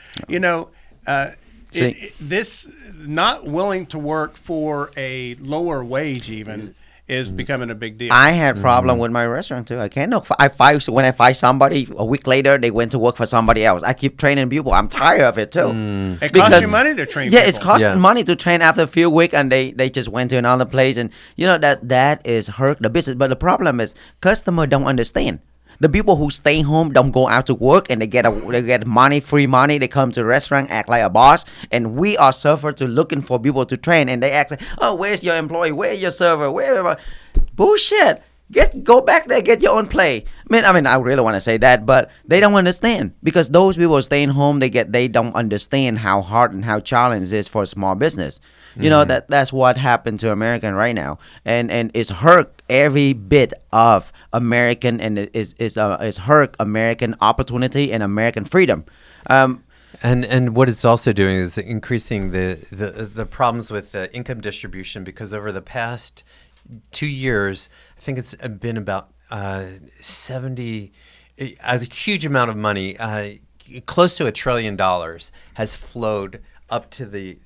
this not willing to work for a lower wage even is becoming a big deal. I had problem with my restaurant too. I can't know. When I find somebody a week later, they went to work for somebody else. I keep training people. I'm tired of it too. It costs you money to train people. It's costing money to train after a few weeks, and they just went to another place, and that is hurt the business. But the problem is customer don't understand. The people who stay home don't go out to work, and they get money, free money. They come to the restaurant, act like a boss, and we are suffer to looking for people to train, and they ask, "Oh, where's your employee? Where's your server? Where?" Bullshit. Go back there, get your own play. I mean, I really want to say that, but they don't understand, because those people staying home, they don't understand how hard and how challenging it is for a small business. That's what happened to American right now, and it's hurt every bit of American, and it's hurt American opportunity and American freedom. And what it's also doing is increasing the problems with income distribution, because over the past 2 years, I think it's been about 70, a huge amount of money, close to $1 trillion, has flowed up to the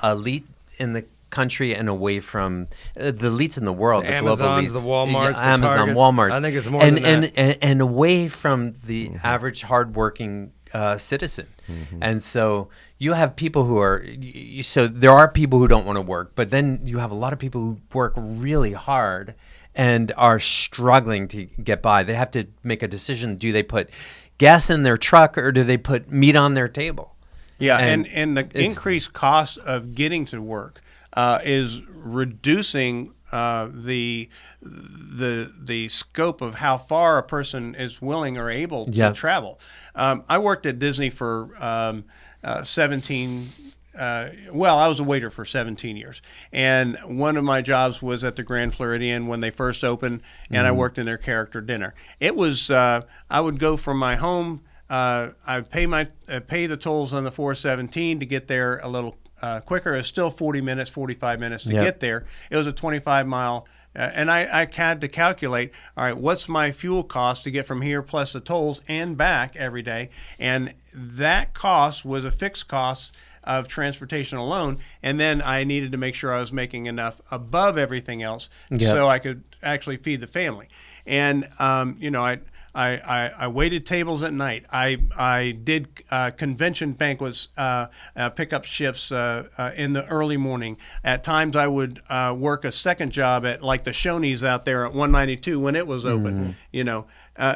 elite in the country and away from the elites in the world, the global Amazons, elites, the Walmarts, the Amazon, Targets. Walmarts. I think it's more than that. And away from the average hardworking citizen. And so you have people who are, so there are people who don't want to work, but then you have a lot of people who work really hard and are struggling to get by. They have to make a decision. Do they put gas in their truck, or do they put meat on their table? Yeah, and the increased cost of getting to work is reducing the scope of how far a person is willing or able to travel. I worked at Disney for 17. I was a waiter for 17 years, and one of my jobs was at the Grand Floridian when they first opened, and I worked in their character dinner. It was I would go from my home. I pay the tolls on the 417 to get there a little quicker. It's still 40 minutes, 45 minutes to get there. It was a 25-mile. And I had to calculate, all right, what's my fuel cost to get from here plus the tolls and back every day? And that cost was a fixed cost of transportation alone. And then I needed to make sure I was making enough above everything else so I could actually feed the family. And, I waited tables at night. I did convention banquets, pickup shifts in the early morning. At times I would work a second job at like the Shoney's out there at 192 when it was open. You know,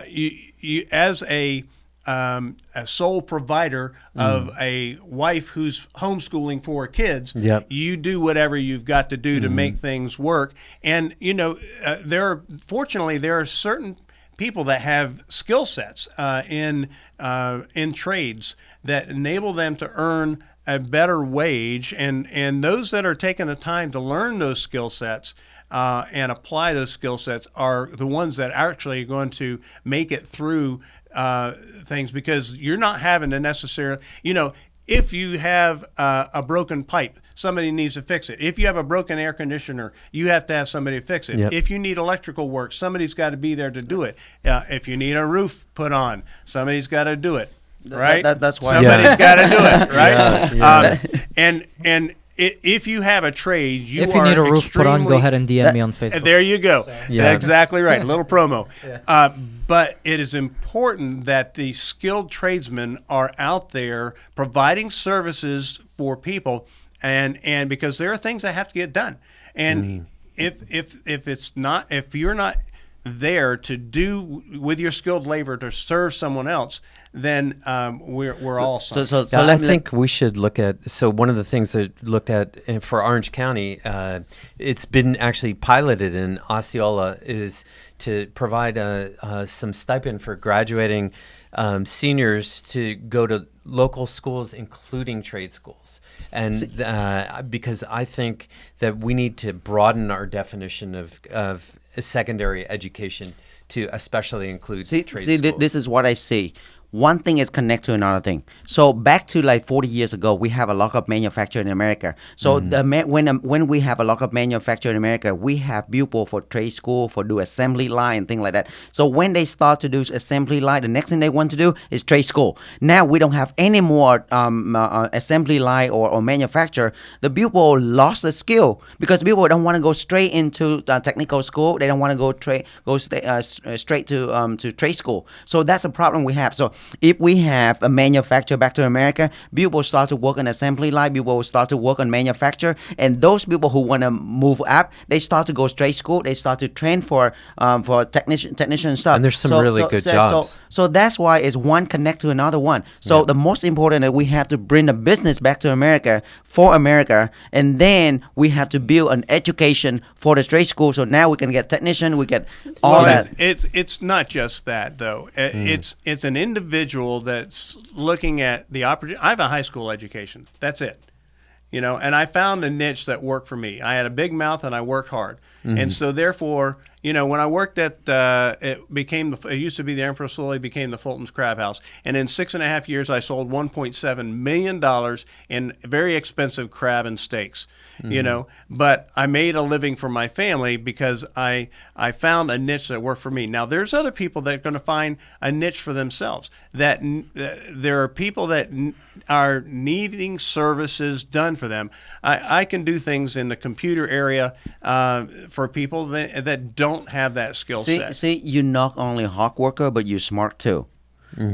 you as a sole provider of a wife who's homeschooling 4 kids, you do whatever you've got to do to make things work. And you know, fortunately there are certain people that have skill sets in trades that enable them to earn a better wage, and those that are taking the time to learn those skill sets and apply those skill sets are the ones that are actually going to make it through things, because you're not having to necessarily, you know, if you have a broken pipe, somebody needs to fix it. If you have a broken air conditioner, you have to have somebody to fix it. If you need electrical work, somebody's got to be there to do it. If you need a roof put on, somebody's got to do it, right? That's why somebody's got to do it, right? And if you have a trade, if you need a roof put on, go ahead and DM me on Facebook. There you go. Exactly right. A little promo. But it is important that the skilled tradesmen are out there providing services for people, and because there are things that have to get done, and if you're not there to do with your skilled labor to serve someone else, then we're all so I think we should look at, so one of the things that looked at for Orange County, it's been actually piloted in Osceola, is to provide some stipend for graduating seniors to go to local schools, including trade schools. And because I think that we need to broaden our definition of secondary education to especially include trade schools. This is what I see. One thing is connect to another thing. So back to like 40 years ago, we have a lock-up manufacturer in America. So when we have a lock-up manufacturer in America, we have people for trade school, for do assembly line and things like that. So when they start to do assembly line, the next thing they want to do is trade school. Now we don't have any more assembly line or manufacturer. The people lost the skill because people don't want to go straight into technical school. They don't want to go straight to trade school. So that's a problem we have. So if we have a manufacturer back to America, people start to work on assembly line, people will start to work on manufacture, and those people who want to move up, they start to go straight school, they start to train for technician stuff. And there's some really good jobs. So that's why it's one connect to another one. So the most important that we have to bring the business back to America for America, and then we have to build an education for the trade school. So now we can get technician, we get all that. It's not just that though. It's an individual that's looking at the opportunity. I have a high school education. That's it. You know, and I found a niche that worked for me. I had a big mouth and I worked hard. And so therefore, you know, when I worked at, it used to be the Emperor, slowly became the Fulton's Crab House. And in 6.5 years, I sold $1.7 million in very expensive crab and steaks, you know, but I made a living for my family because I found a niche that worked for me. Now, there's other people that are going to find a niche for themselves. There are people that are needing services done for them. I can do things in the computer area for people that don't have that skill set. See, you're not only a hard worker, but you're smart too.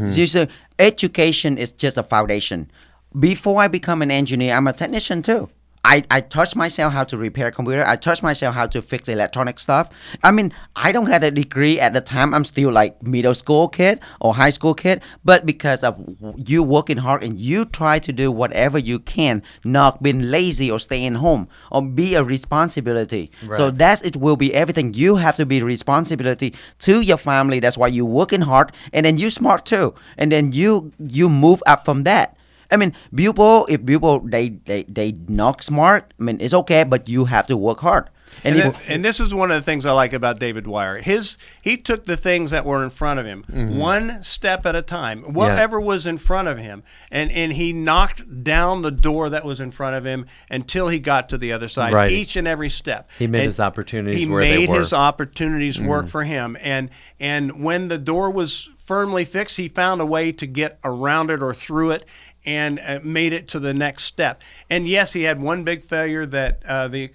So education is just a foundation. Before I become an engineer, I'm a technician too. I taught myself how to repair a computer. I taught myself how to fix electronic stuff. I mean, I don't have a degree at the time. I'm still like middle school kid or high school kid. But because of you working hard and you try to do whatever you can, not being lazy or staying home or be a responsibility. Right. So it will be everything. You have to be responsibility to your family. That's why you're working hard. And then you're smart too. And then you move up from that. I mean, if people they not smart, I mean, it's okay, but you have to work hard. And this is one of the things I like about David Dwyer. He took the things that were in front of him, one step at a time, whatever was in front of him, and he knocked down the door that was in front of him until he got to the other side, each and every step. He made his opportunities where they were. He made his opportunities work for him. And when the door was firmly fixed, he found a way to get around it or through it. and made it to the next step. And yes, he had one big failure that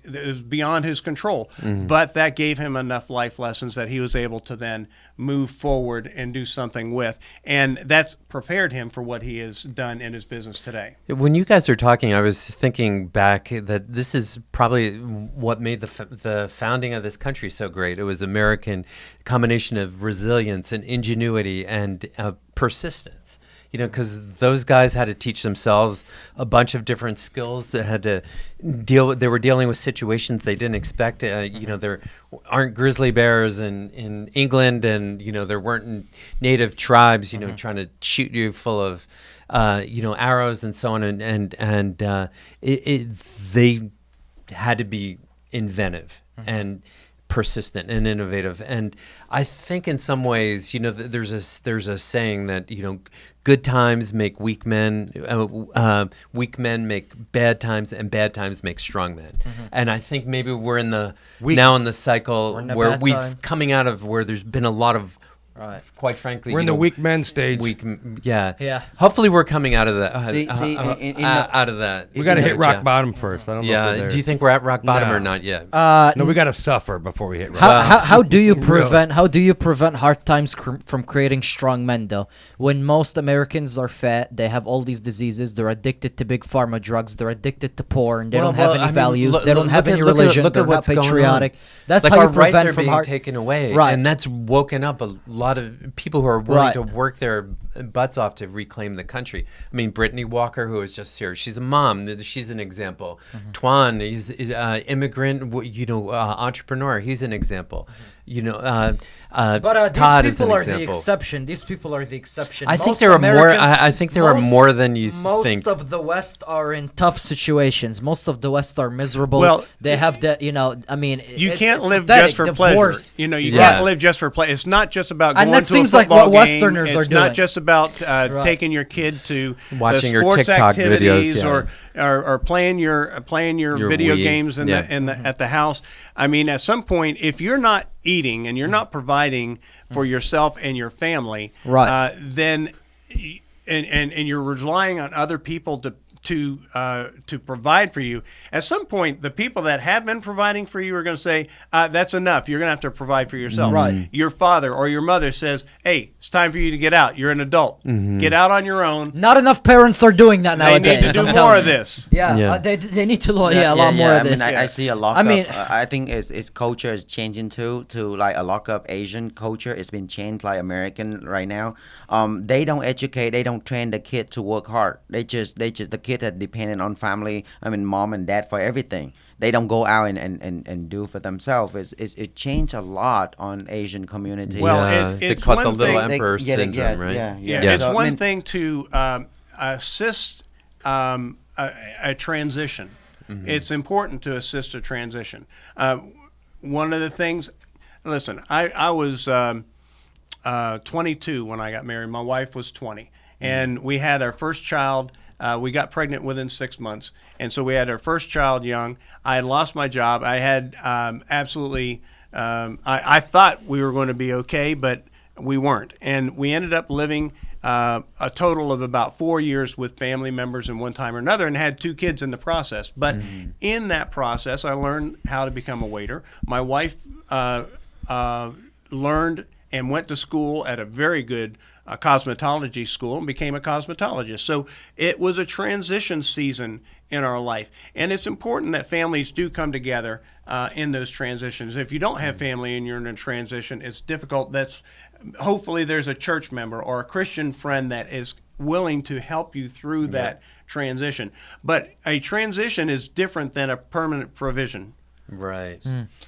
was beyond his control, but that gave him enough life lessons that he was able to then move forward and do something with. And that's prepared him for what he has done in his business today. When you guys are talking, I was thinking back that this is probably what made the founding of this country so great. It was American combination of resilience and ingenuity and persistence. You know, because those guys had to teach themselves a bunch of different skills that had to they were dealing with situations they didn't expect. You know, there aren't grizzly bears in England, and, you know, there weren't native tribes, you know, trying to shoot you full of, you know, arrows and so on. And they had to be inventive and persistent and innovative. And I think in some ways, you know, there's a saying that, you know, good times make weak men, weak men make bad times, and bad times make strong men. And I think maybe we're now in the cycle where coming out of where there's been a lot of, quite frankly, we're in the weak men stage. Yeah. Hopefully, we're coming out of that. Out of that. We got to hit rock bottom first. I don't know. If we're there. Do you think we're at rock bottom or not yet? No, we got to suffer before we hit rock bottom. How do you prevent hard times from creating strong men, though? When most Americans are fat, they have all these diseases. They're addicted to big pharma drugs. They're addicted to porn. They don't have any values. They don't have any religion. They're not patriotic. That's like how our you prevent rights are from being hard taken away, Right. and that's woken up a lot of people who are willing to work their butts off to reclaim the country. I mean, Brittany Walker, who was just here, she's a mom. She's an example. Tuan, he's immigrant, you know, entrepreneur. He's an example. You know, Todd these is an people are example. the exception. These people are the exception. I think there are more. I think there are more than you think. Most of the West are in tough situations. Most of the West are miserable. Well, they have that. You know, I mean, you can't it's live pathetic. just for Divorce. pleasure. You know, you can't live just for play. It's not just about And going that to seems a like football what game. Westerners are It's doing. not just about taking your kid to Watching the your sports TikTok activities videos, or playing your video Wii. games at the house. I mean, at some point, if you're not eating and you're not providing for yourself and your family, then and you're relying on other people to provide for you. At some point, the people that have been providing for you are going to say, that's enough. You're going to have to provide for yourself. Right. Your father or your mother says, hey, it's time for you to get out. You're an adult. Get out on your own. Not enough parents are doing that They nowadays. need to do I'm more telling of you. this. They need to a lot more I of this. mean, I see a lock I mean, I think its culture is changing to like a lock up Asian culture. It's been changed like American right now. They don't educate. They don't train the kid to work hard. They just the kid is dependent on family. I mean, mom and dad for everything. They don't go out and do for themselves. It changed a lot on Asian community. Well, they it's call it one the little thing. emperor syndrome, right? It's one thing to assist a transition. It's important to assist a transition. One of the things, listen, I was 22 when I got married. My wife was 20, and we had our first child. We got pregnant within 6 months, and so we had our first child young. I had lost my job. I had absolutely. I thought we were going to be okay, but we weren't, and we ended up living a total of about 4 years with family members in one time or another, and had 2 kids in the process. But in that process, I learned how to become a waiter. My wife learned and went to school at a very good cosmetology school and became a cosmetologist. So it was a transition season in our life. And it's important that families do come together in those transitions. If you don't have family and you're in a transition, it's difficult. Hopefully there's a church member or a Christian friend that is willing to help you through that transition. But a transition is different than a permanent provision. Right.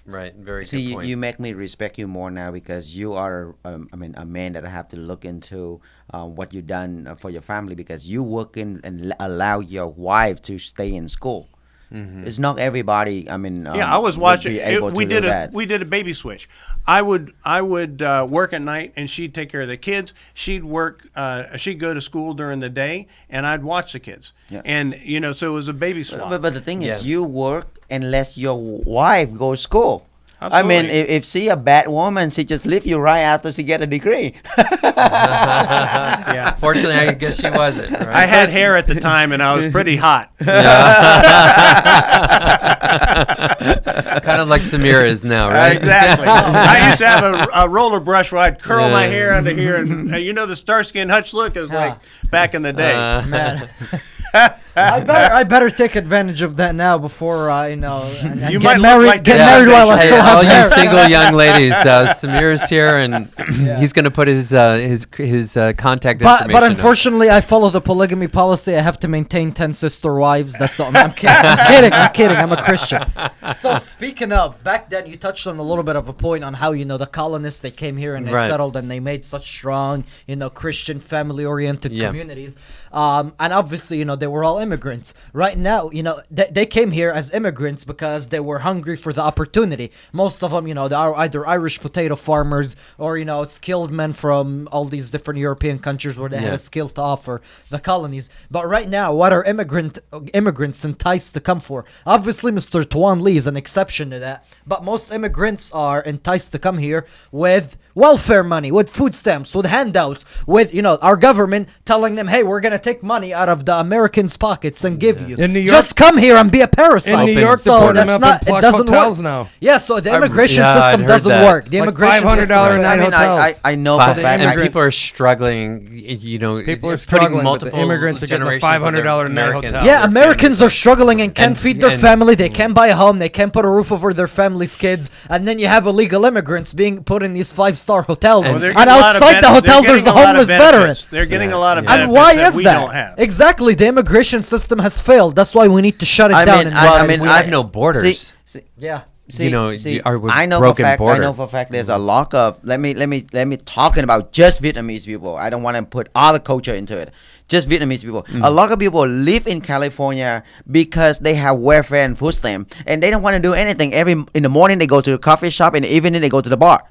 Right. Very good See, point. you make me respect you more now because you are, a man that I have to look into what you've done for your family because you work in and allow your wife to stay in school. It's not everybody. I mean, I was watching. We did that. a baby switch. I would work at night, and she'd take care of the kids. She'd work. She'd go to school during the day, and I'd watch the kids. Yeah. And so it was a baby swap. But the thing is, you work unless your wife goes to school. I mean, Absolutely. if she a bad woman, she just leave you right after she get a degree. Yeah. Fortunately, I guess she wasn't. Right? I had hair at the time, and I was pretty hot. Kind of like Samira is now, right? Exactly. I used to have a roller brush where I'd curl my hair under here, and the Starsky and Hutch look is like back in the day. Man. I better take advantage of that now before and You get might look married. like Get this married while I Hey, still have all hair. you single young ladies, Samir's here, and he's going to put his contact information. But up. unfortunately, I follow the polygamy policy. I have to maintain 10 sister wives. That's all. I'm kidding. I'm kidding. I'm a Christian. So speaking of, back then you touched on a little bit of a point on how the colonists, they came here and they Right. settled and they made such strong Christian family-oriented Yeah. communities. And obviously they were all immigrants. Right now they came here as immigrants because they were hungry for the opportunity. Most of them they are either Irish potato farmers or skilled men from all these different European countries where they had Yeah. a skill to offer the colonies. But right now, what are immigrants enticed to come for? Obviously, Mr. Tuan Lee is an exception to that. But most immigrants are enticed to come here with welfare money, with food stamps, with handouts, with our government telling them, hey, we're gonna take money out of the Americans' pockets and give you. In New York- Just come here and be a parasite. In New York, so they put them that's up not. in It plush doesn't hotels work now. Yeah, so the immigration yeah, I'd system heard doesn't that. work. The Like immigration $500 system. a night I mean, hotels. I know But for a the fact. And immigrant- people are struggling, People are putting struggling, but the multiple immigrants are getting the generations of their $500 a night Americans hotel. and Yeah, their Americans families. are struggling and can't And- feed their and- family. They can't buy a home. They can't put a roof over their family's kids. And then you have illegal immigrants being put in these 5-star hotels. Well, they're And getting a lot of outside the benef- hotel, they're there's a getting lot of homeless veteran. benefits. They're getting a lot of Yeah. benefits And why that is we that? don't have. Exactly. The immigration system has failed. That's why we need to shut it I down. mean, and Well, I mean, we have no borders. yeah. See, with I know broken for fact. I border. know for a fact. There's a lot of. Let me talking about just Vietnamese people. I don't want to put other culture into it. Just Vietnamese people. A lot of people live in California because they have welfare and food stamp, and they don't want to do anything. In the morning they go to the coffee shop, in the evening they go to the bar.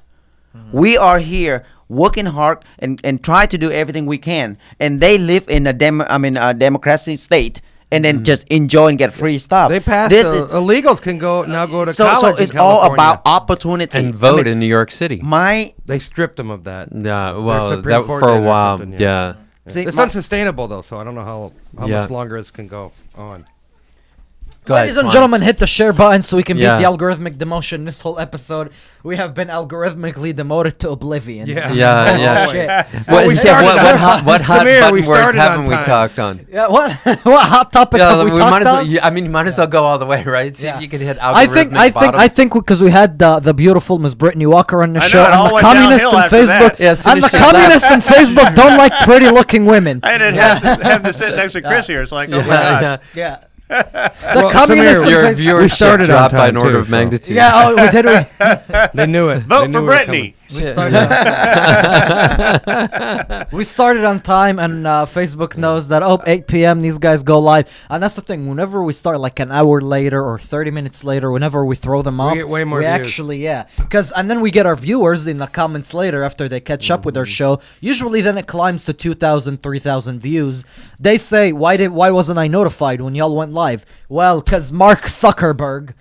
We are here working hard and try to do everything we can, and they live in a democratic state. And then just enjoy and get free stuff. They passed. Illegals can go to so college. it's in all California. about opportunity. and vote in New York City. They stripped them of that. Yeah, well, Supreme that Court for a did or while, something, yeah. See, It's my- unsustainable though, so I don't know how Yeah. much longer this can go on. Go ahead, Ladies and Tuan. gentlemen, hit the share button so we can Yeah. beat the algorithmic demotion. This whole episode, we have been algorithmically demoted to oblivion. Yeah. Yeah, Oh, yeah. shit. Well, we started on- what hot Samir, button we words started on haven't we time. talked on? Yeah, what hot topic have we we talked might as well. on? I mean, you might as well go all the way, right? See Yeah. if you can hit I algorithmic think because we had the beautiful Miss Brittany Walker on the I know, show, it all and the went communists downhill in after Facebook, that. Yeah, as soon and as the she left. communists in Facebook don't like pretty looking women. I didn't have to sit next to Chris here. It's like, oh my gosh. Yeah. Well, The communists Samir, in Your Facebook. viewership started on dropped by time, an order too, of so- magnitude. Yeah, oh, we did. They knew it. Vote They for knew we were Brittany. We started. We started on time, and Facebook knows that 8 p.m. these guys go live, and that's the thing. Whenever we start like an hour later or 30 minutes later, whenever we throw them off, get way more we views. actually and then we get our viewers in the comments later after they catch up with our show. Usually, then it climbs to 2,000, 3,000 views. They say, why wasn't I notified when y'all went live? Well, because Mark Zuckerberg.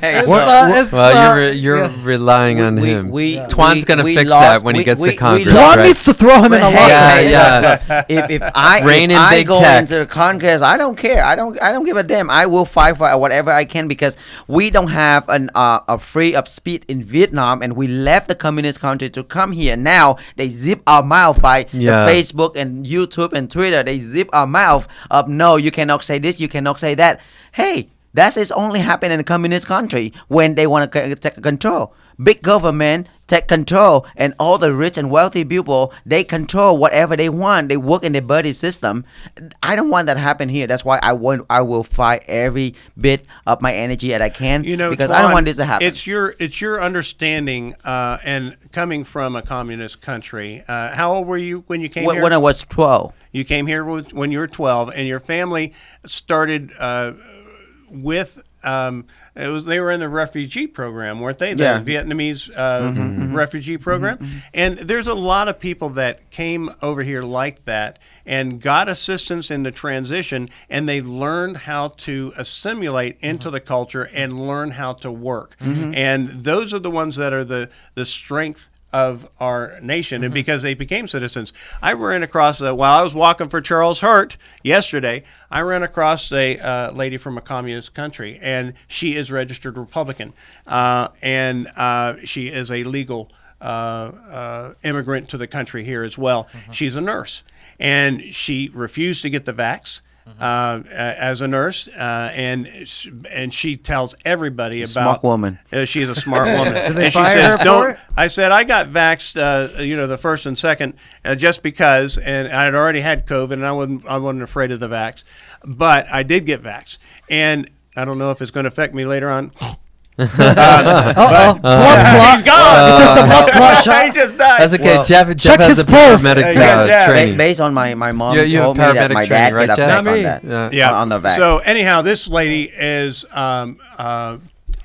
Hey, You're relying on him. Tuan's gonna we fix lost- that when he we- gets we- to Congress. we Tuan lost- right? needs to throw him in a Hey, locker. Yeah, yeah. If I Reign in if I big go tech. into the Congress, I don't care. I don't give a damn. I will fight for whatever I can because we don't have a free of speech in Vietnam, and we left the communist country to come here. Now they zip our mouth by the Yeah. Facebook and YouTube and Twitter. They zip our mouth up. No, you cannot say this. You cannot say that. Hey. That is only happen in a communist country when they want to take control. Big government take control, and all the rich and wealthy people, they control whatever they want. They work in the buddy system. I don't want that to happen here. That's why I will fight every bit of my energy that I can because I don't Tuan, want this to happen. It's your understanding, and coming from a communist country. How old were you when you came here? When I was 12. You came here when you were 12, and your family started with they were in the refugee program, weren't they? The Yeah. Vietnamese refugee program. And there's a lot of people that came over here like that and got assistance in the transition, and they learned how to assimilate into the culture and learn how to work. And those are the ones that are the strength of our nation, and because they became citizens. I ran across, while I was walking for Charles Hurt yesterday, I ran across a lady from a communist country, and she is registered Republican, and she is a legal immigrant to the country here as well. She's a nurse, and she refused to get the vax. As a nurse, and she tells everybody about Smart woman. She's a smart woman. Did they And she fire says, her for "Don't." it? I said, "I got vaxxed, the first and second, just because, and I had already had COVID, and I wasn't afraid of the vax, but I did get vaxxed, and I don't know if it's going to affect me later on." Blood clot. He's gone. He took the blood clot shot. He just died. That's okay. Well, Jeff check has his a pulse. paramedic Yeah. training. Based on my mom You have told me that paramedic my training, dad right, get a Jeff? vac Not on me. that. Yeah. On the vac. So anyhow, this lady is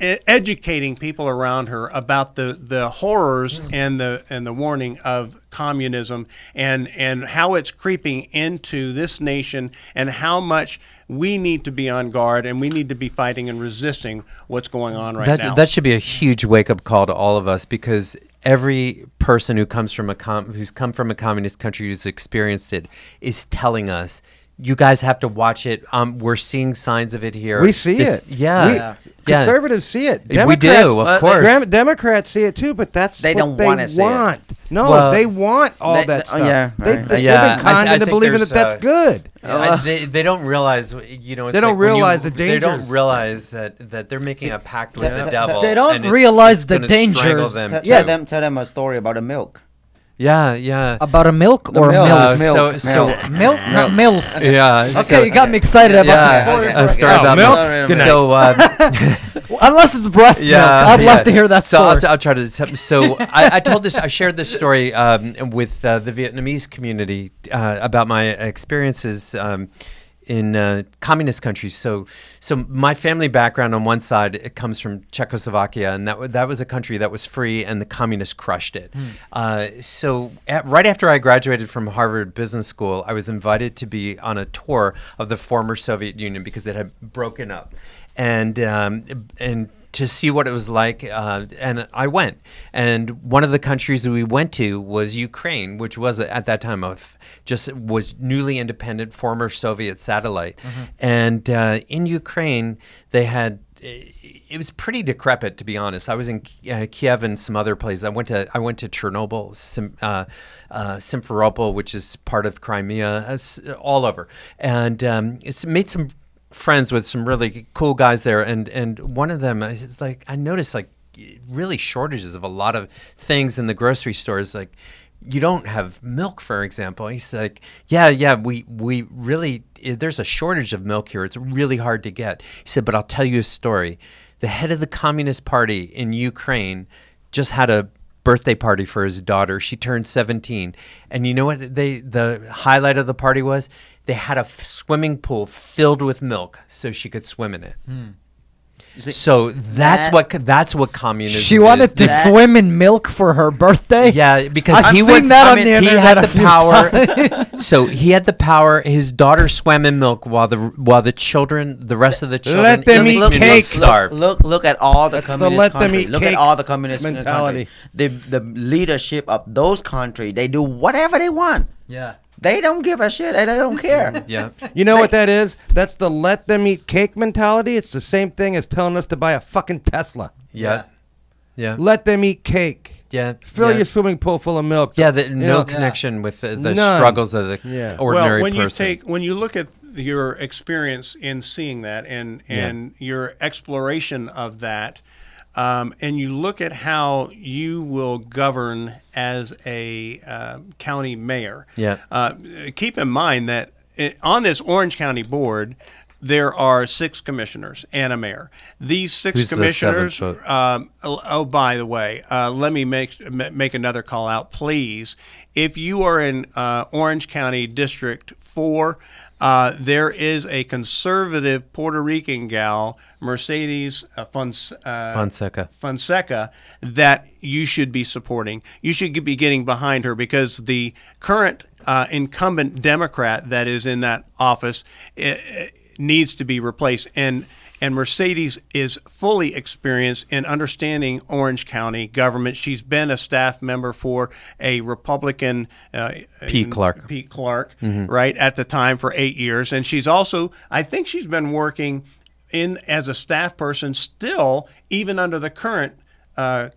educating people around her about the horrors and the warning of communism and how it's creeping into this nation and how much we need to be on guard and we need to be fighting and resisting what's going on right now. That should be a huge wake-up call to all of us, because every person who comes from who's come from a communist country who's experienced it is telling us, you guys have to watch it. We're seeing signs of it here. We see it. Yeah. Conservatives see it. We do, of course. Democrats see it too, but that's They what don't they wanna see it. want. No, Well, they want all they- that stuff. yeah, right. They've Yeah, been conned I into think believing that there's, that's good. They don't realize, it's They don't when realize the They don't dangers. realize that they're making a pact with the devil. They don't and it's- realize it's the gonna strangle dangers. them. Yeah. Tell them a story about the milk. Yeah. About a milk or milk. milk? Milk. Milk, not milk. Yeah. Okay, you got me excited about the story. a story Oh, about milk? milk. Good So, Unless it's breast milk, I'd love to hear that So story. I'll try to. So I shared this story with the Vietnamese community about my experiences in communist countries. So my family background on one side, it comes from Czechoslovakia, and that was a country that was free, and the communists crushed it. So right after I graduated from Harvard Business School, I was invited to be on a tour of the former Soviet Union because it had broken up, and to see what it was like, and I went. And one of the countries that we went to was Ukraine, which was at that time was newly independent, former Soviet satellite. And in Ukraine, they had. It was pretty decrepit, to be honest. I was in Kiev and some other places. I went to Chernobyl, Simferopol, which is part of Crimea, all over, and it's made some friends with some really cool guys there, and one of them is like, I noticed like really shortages of a lot of things in the grocery stores. Like, you don't have milk, for example. He's like, yeah, we really, there's a shortage of milk here. It's really hard to get. He said, but I'll tell you a story. The head of the Communist Party in Ukraine just had a birthday party for his daughter. She turned 17. And you know what the highlight of the party was? They had a swimming pool filled with milk so she could swim in it. So that's what communism is. She wanted to swim in milk for her birthday. Yeah, because I've he seen was. that on the he internet had a the few power. So he had the power. His daughter swam in milk while the rest of the children Let them in the eat community cake. starved. Look at all the That's the communist let them countries. eat Look cake at all the communist mentality. countries. The leadership of those countries, they do whatever they want. Yeah. They don't give a shit and they don't care. Yeah. You know what that is? That's the let them eat cake mentality. It's the same thing as telling us to buy a fucking Tesla. Yeah. Let them eat cake. Yeah. Fill yeah. your swimming pool full of milk. Yeah, You no know, connection with the None. struggles of the Yeah. ordinary well, person. when you look at your experience in seeing that and your exploration of that, and you look at how you will govern as a county mayor. Yeah. Keep in mind that on this Orange County board, there are 6 commissioners and a mayor. These 6 Who's the commissioners. seventh By the way, let me make another call out, please. If you are in Orange County District 4, there is a conservative Puerto Rican gal, Mercedes Fonseca, that you should be supporting. You should be getting behind her because the current incumbent Democrat that is in that office needs to be replaced. And Mercedes is fully experienced in understanding Orange County government. She's been a staff member for a Republican Pete Clark, right, at the time for 8 years. And she's also, I think she's been working as a staff person still, even under the current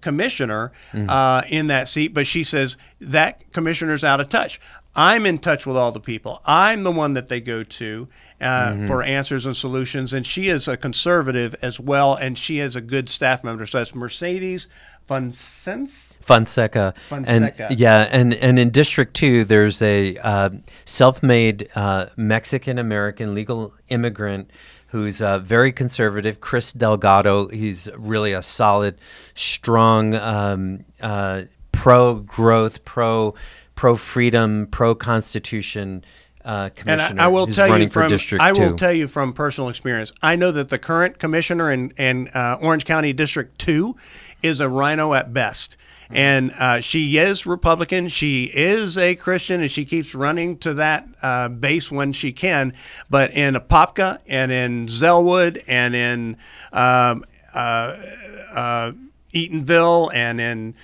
commissioner in that seat. But she says that commissioner's out of touch. I'm in touch with all the people. I'm the one that they go to for answers and solutions. And she is a conservative as well, and she is a good staff member. So that's Mercedes Fonseca. And in District 2, there's a self-made Mexican-American legal immigrant who's very conservative, Chris Delgado. He's really a solid, strong, pro-growth, pro-freedom, pro-constitution commissioner. And I will tell you tell you from personal experience, I know that the current commissioner in Orange County District 2 is a rhino at best. And she is Republican. She is a Christian, and she keeps running to that base when she can. But in Apopka and in Zellwood and in Eatonville and in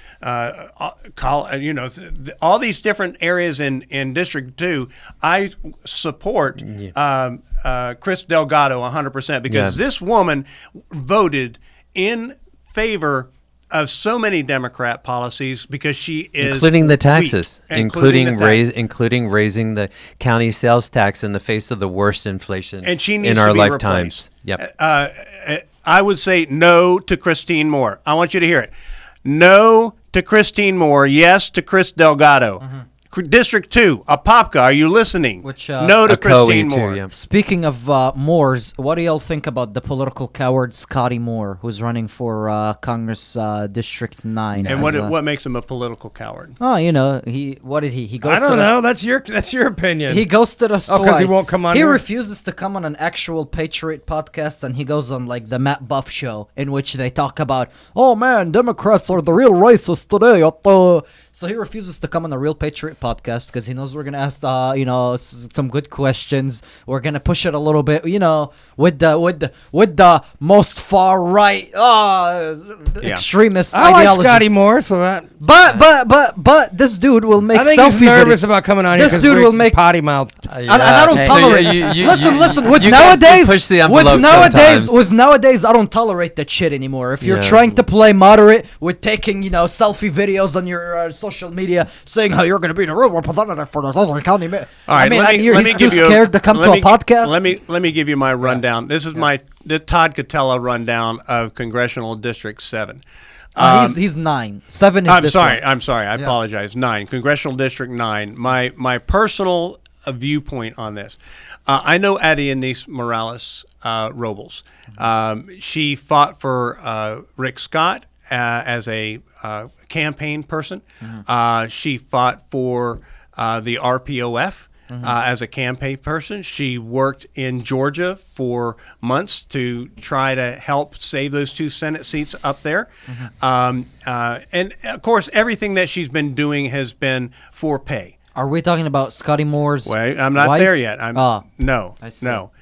all these different areas in District 2, I support Chris Delgado 100% because this woman voted in favor of so many Democrat policies because she is including the taxes, weak, including raising the county sales tax in the face of the worst inflation and she needs in our to be lifetimes. Replaced. I would say no to Christine Moore. I want you to hear it. No to Christine Moore. Yes to Chris Delgado. District 2, Apopka, are you listening? No to Christine Moore. Speaking of Moores, what do y'all think about the political coward Scotty Moore, who's running for Congress District 9? And what makes him a political coward? Oh, he goes. I don't know. That's your opinion. He ghosted us twice. Because he won't come on. He here? refuses to come on an actual Patriot podcast, and he goes on like the Matt Buff show, in which they talk about, oh man, Democrats are the real racists today. So he refuses to come on a real Patriot podcast because he knows we're gonna ask some good questions. We're gonna push it a little bit, with the most far right extremist I ideology. like Scotty Moore, so that. But this dude will make I think selfie he's nervous videos. about coming on This here. dude will make potty mouth. And I don't tolerate. Listen. With you guys do nowadays, push the envelope with nowadays, I don't tolerate that shit anymore. If you're trying to play moderate with taking, selfie videos on your social media, saying how you're going to be the real representative for the Southern County. All right, he's too scared to come to a podcast. Let me give you my rundown. This is the Todd Colella rundown of Congressional District 7. He's 9. 7 is this one. I'm sorry. I apologize. 9. Congressional District 9. My personal viewpoint on this. I know Adianise Morales Robles. She fought for Rick Scott as a campaign person. She fought for the RPOF as a campaign person. She worked in Georgia for months to try to help save those 2 Senate seats up there. And, of course, everything that she's been doing has been for pay. Are we talking about Scotty Moore's Wait, I'm not wife? there yet. No. I see. No.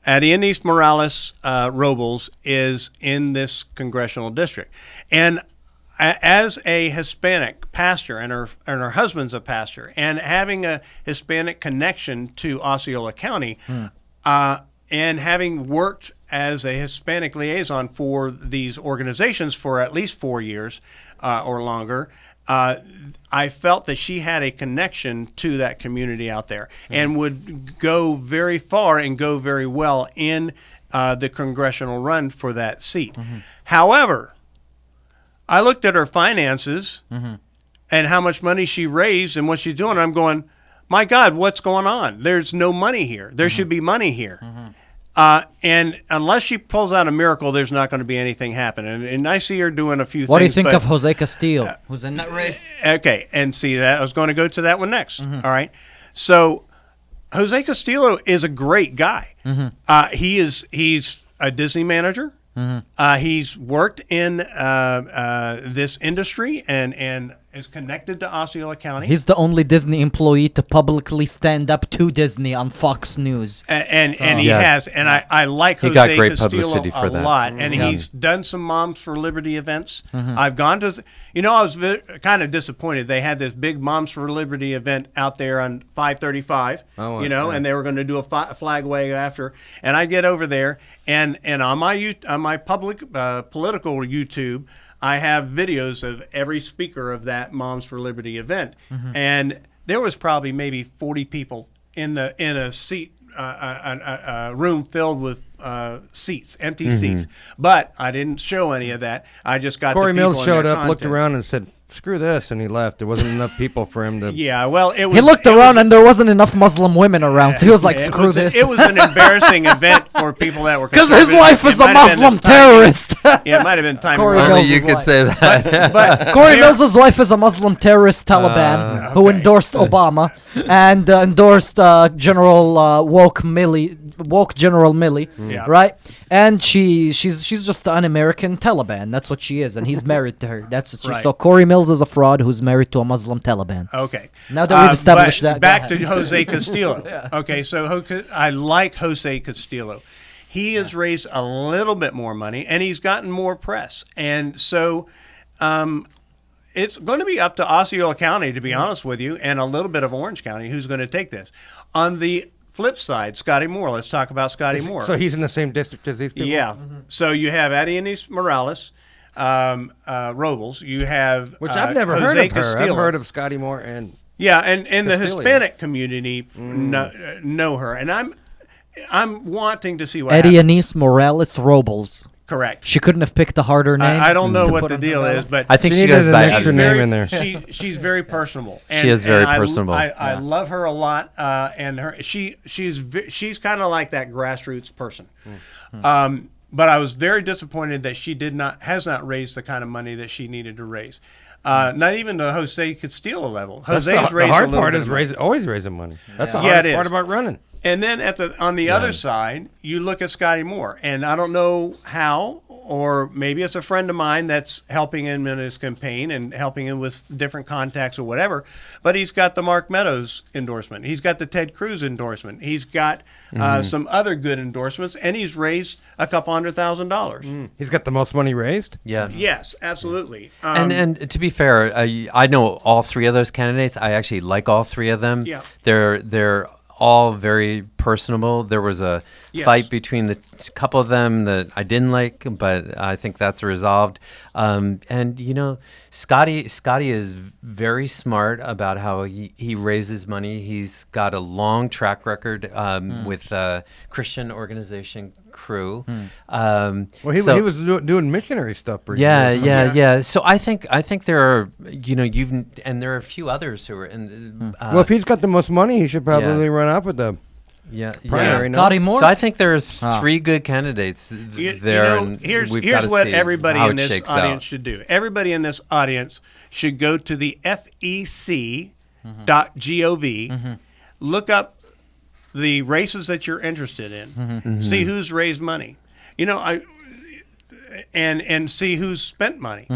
Adianise Morales Robles is in this congressional district. And as a Hispanic pastor, and her husband's a pastor, and having a Hispanic connection to Osceola County, and having worked as a Hispanic liaison for these organizations for at least 4 years or longer, I felt that she had a connection to that community out there and would go very far and go very well in the congressional run for that seat. However, I looked at her finances and how much money she raised and what she's doing. I'm going, my God, what's going on? There's no money here. There should be money here. And unless she pulls out a miracle, there's not going to be anything happening. And I see her doing a few things. What do you think of Jose Castillo, who's in that race? Okay, and see that I was going to go to that one next. All right, so Jose Castillo is a great guy. He's a Disney manager. He's worked in this industry and is connected to Osceola County. He's the only Disney employee to publicly stand up to Disney on Fox News. And he has. And I like He Jose got great Castillo publicity for a that. lot. And he's done some Moms for Liberty events. I've gone to, I was kind of disappointed. They had this big Moms for Liberty event out there on 535, and they were going to do a flag wave after. And I get over there, and on my public political YouTube, I have videos of every speaker of that Moms for Liberty event, and there was probably maybe 40 people in a seat, a room filled with seats, empty seats. But I didn't show any of that. I just got Corey the people Mills and showed their up, looked content. around, and said, "Screw this," and he left. There wasn't enough people for him to. Yeah, well, it was. He looked around and there wasn't enough Muslim women around, so he was like, "Screw this." It was an embarrassing event for people that were Because his conservative. wife is It a might have been Muslim the timing. terrorist. Yeah, it might have been time. Corey wrong. Only Mills' you wife. could say that. But Corey there- Mills' wife is a Muslim terrorist Taliban who endorsed Obama and endorsed General woke General Milley, Yeah. right? And she's just an American Taliban. That's what she is, and he's married to her. That's what she. Right. So Corey Mills is a fraud who's married to a Muslim Taliban. Okay. Now that we've established but that, go back ahead. to Jose Castillo. Okay, so I like Jose Castillo. He has raised a little bit more money, and he's gotten more press. And so it's going to be up to Osceola County, to be honest with you, and a little bit of Orange County, who's going to take this. On the flip side, Scotty Moore. Let's talk about Scotty Moore. So he's in the same district as these people. Yeah. So you have Adianis Morales, Robles. You have Which I've never Jose heard of her. Castillo. I've heard of Scotty Moore and. Yeah, and the Castillo. Hispanic community know her, and I'm wanting to see what Eddie happens. Anise Morales Robles. Correct. She couldn't have picked a harder name. I don't know to what put the on her deal ballot. is, but I think She she needed goes an by. extra name in there. She's very personable. She is very and personable. I love her a lot, and she's kind of like that grassroots person. But I was very disappointed that she has not raised the kind of money that she needed to raise. Not even the Jose Castillo level. That's Jose's the raised hard a little part bit is of money. always raising money. That's the Yeah, hardest it part is. about running. And then on the other side, you look at Scotty Moore, and I don't know how, or maybe it's a friend of mine that's helping him in his campaign and helping him with different contacts or whatever. But he's got the Mark Meadows endorsement. He's got the Ted Cruz endorsement. He's got some other good endorsements, and he's raised a couple $100,000. He's got the most money raised. Yeah. Yes, absolutely. And to be fair, I know all three of those candidates. I actually like all three of them. Yeah. They're all very personable. There was a fight between the couple of them that I didn't like, but I think that's resolved. And Scotty is very smart about how he raises money. He's got a long track record with Christian organization crew. Well, he was doing missionary stuff for years. Yeah. So I think there are there are a few others who are in. Well, if he's got the most money, he should probably run up with the primary. no? Scotty Moore. So I think there's three good candidats there. And here's we've gotta what see everybody how in it this shakes audience out. should do. Everybody in this audience should go to the FEC.gov, look up the races that you're interested in, see who's raised money, and see who's spent money.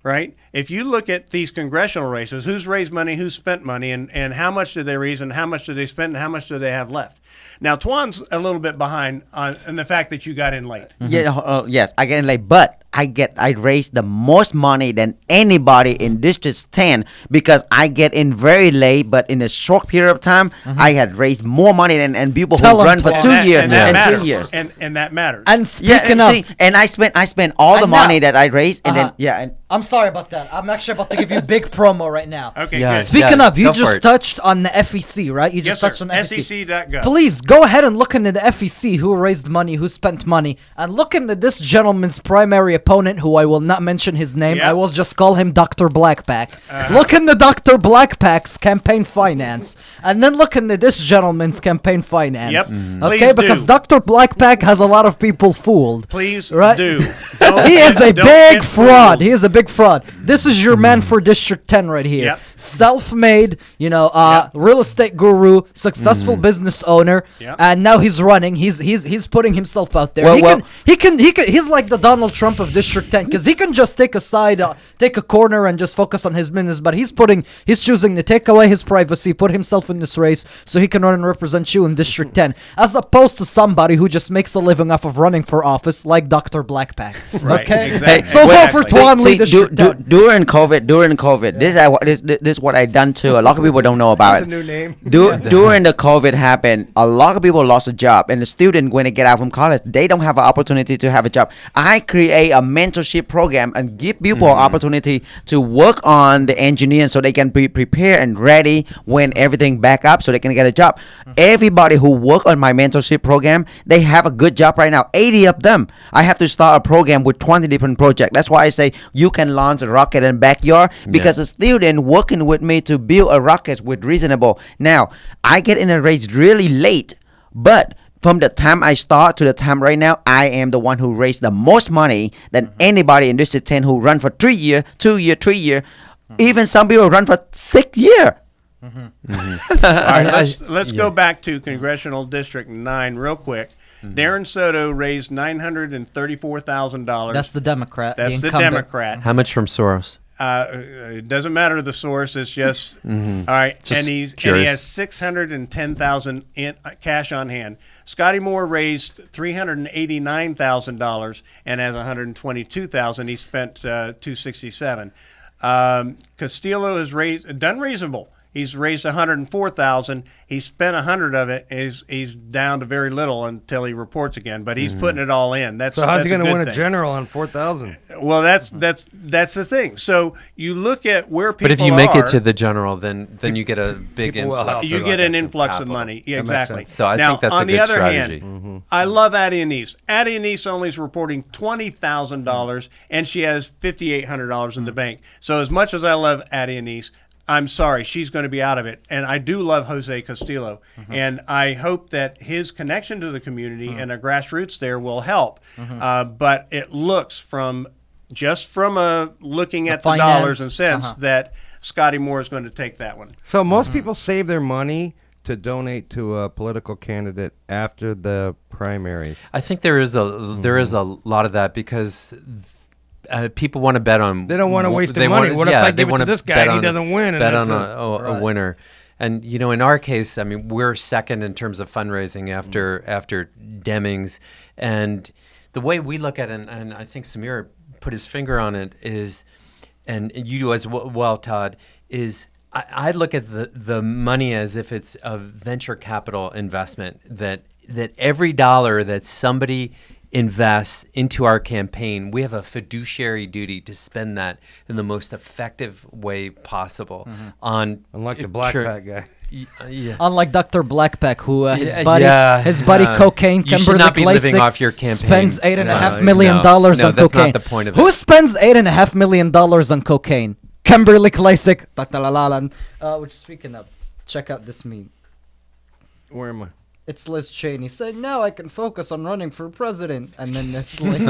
Right? If you look at these congressional races, who's raised money, who's spent money, and how much did they raise, and how much did they spend, and how much do they have left? Now, Tuan's a little bit behind on the fact that you got in late. Yeah, yes, I get in late, but I raised the most money than anybody in District 10 because I get in very late, but in a short period of time, I had raised more money than people Tell who 'em, run for Tuan. 2 years and that and matters. 3 years. And that matters. And Yeah, speaking and of, I spent all the And money now- that I raised, and Uh-huh. then I'm sorry about that. I'm actually about to give you a big promo right now. Okay, Yeah. good. Speaking Yeah, of, you go for just it. touched on the FEC, right? You Yes, just sir. touched on the FEC. SEC.gov. Please go ahead and look into the FEC, who raised money, who spent money, and look into this gentleman's primary opponent, who I will not mention his name. Yep. I will just call him Dr. Blackpack. Look in the Dr. Blackpack's campaign finance, and then look in this gentleman's campaign finance. Yep. Okay, Please because do. Dr. Blackpack has a lot of people fooled. Please Right? do. He is a Don't big get fraud. fooled. He is a big fraud. This is your man for District 10 right here. Yep. Self-made, real estate guru, successful business owner, Yep. and now he's running. He's putting himself out there. Well, He's like the Donald Trump of District 10 because he can just take a side, take a corner, and just focus on his business. But he's choosing to take away his privacy, put himself in this race so he can run and represent you in District 10, as opposed to somebody who just makes a living off of running for office, like Dr. Blackpack. Right, Okay, exactly. so vote for Exactly. Tuan See, Lee District 10. during COVID, this is what I done too. A lot of people don't know about That's a it. new name. During the COVID happened, a lot of people lost a job, and the student when they get out from college, they don't have an opportunity to have a job. I create a mentorship program and give people an opportunity to work on the engineering so they can be prepared and ready when everything back up so they can get a job. Everybody who work on my mentorship program, they have a good job right now. 80 of them. I have to start a program with 20 different projects. That's why I say you can launch a rocket in backyard because a student working with me to build a rocket with reasonable. Now, I get in a race really late, but from the time I start to the time right now, I am the one who raised the most money than anybody in District 10 who run for 3 year, 2 year, 3 year. Even some people run for 6 year. All right, let's go back to Congressional District 9 real quick. Darren Soto raised $934,000. That's the Democrat. That's the incumbent. Democrat. How much from Soros? It doesn't matter the source. It's just all right. Just and he curious. has $610,000 in cash on hand. Scotty Moore raised $389,000 and has $122,000. He spent $267,000. Castillo has done reasonable. He's raised $104,000. He spent $100 of it. He's down to very little until he reports again. But he's putting it all in. So how's he going to win a thing. general on 4,000? Well, that's the thing. So you look at where people But if you are. make it to the general, then you get a big People will influx. help. You of get an capital. influx of money. Yeah, That makes exactly. sense. So I now, think that's a on the good other strategy. hand, I love Addie Anise. Addie Anise only is reporting $20,000, and she has $5,800 in the bank. So as much as I love Addie Anise, I'm sorry, she's going to be out of it. And I do love Jose Castillo. And I hope that his connection to the community and the grassroots there will help. But it looks looking at the finance, dollars and cents that Scotty Moore is going to take that one. So most people save their money to donate to a political candidate after the primaries. I think there is a lot of that because people want to bet on. They don't want to waste their money. What if I give it to this guy and he doesn't win? And Bet that's on a winner. And in our case, I mean, we're second in terms of fundraising after Demings, and the way we look at it, and I think Samir put his finger on it, is, and you do as well, Todd, is I look at the money as if it's a venture capital investment, that every dollar that somebody invests into our campaign, we have a fiduciary duty to spend that in the most effective way possible. Unlike the black pack guy. Yeah. Unlike Dr. Blackpack, who his Yeah, buddy cocaine, you should Kimberly not be living Klacik, off your campaign spends $8.5 funds. million No, on that's not cocaine. the point of Who it. spends $8.5 million on cocaine? Kimberly Klacik. Which, speaking of, check out this meme. Where am I? It's Liz Cheney saying, "Now I can focus on running for president." And then this lady,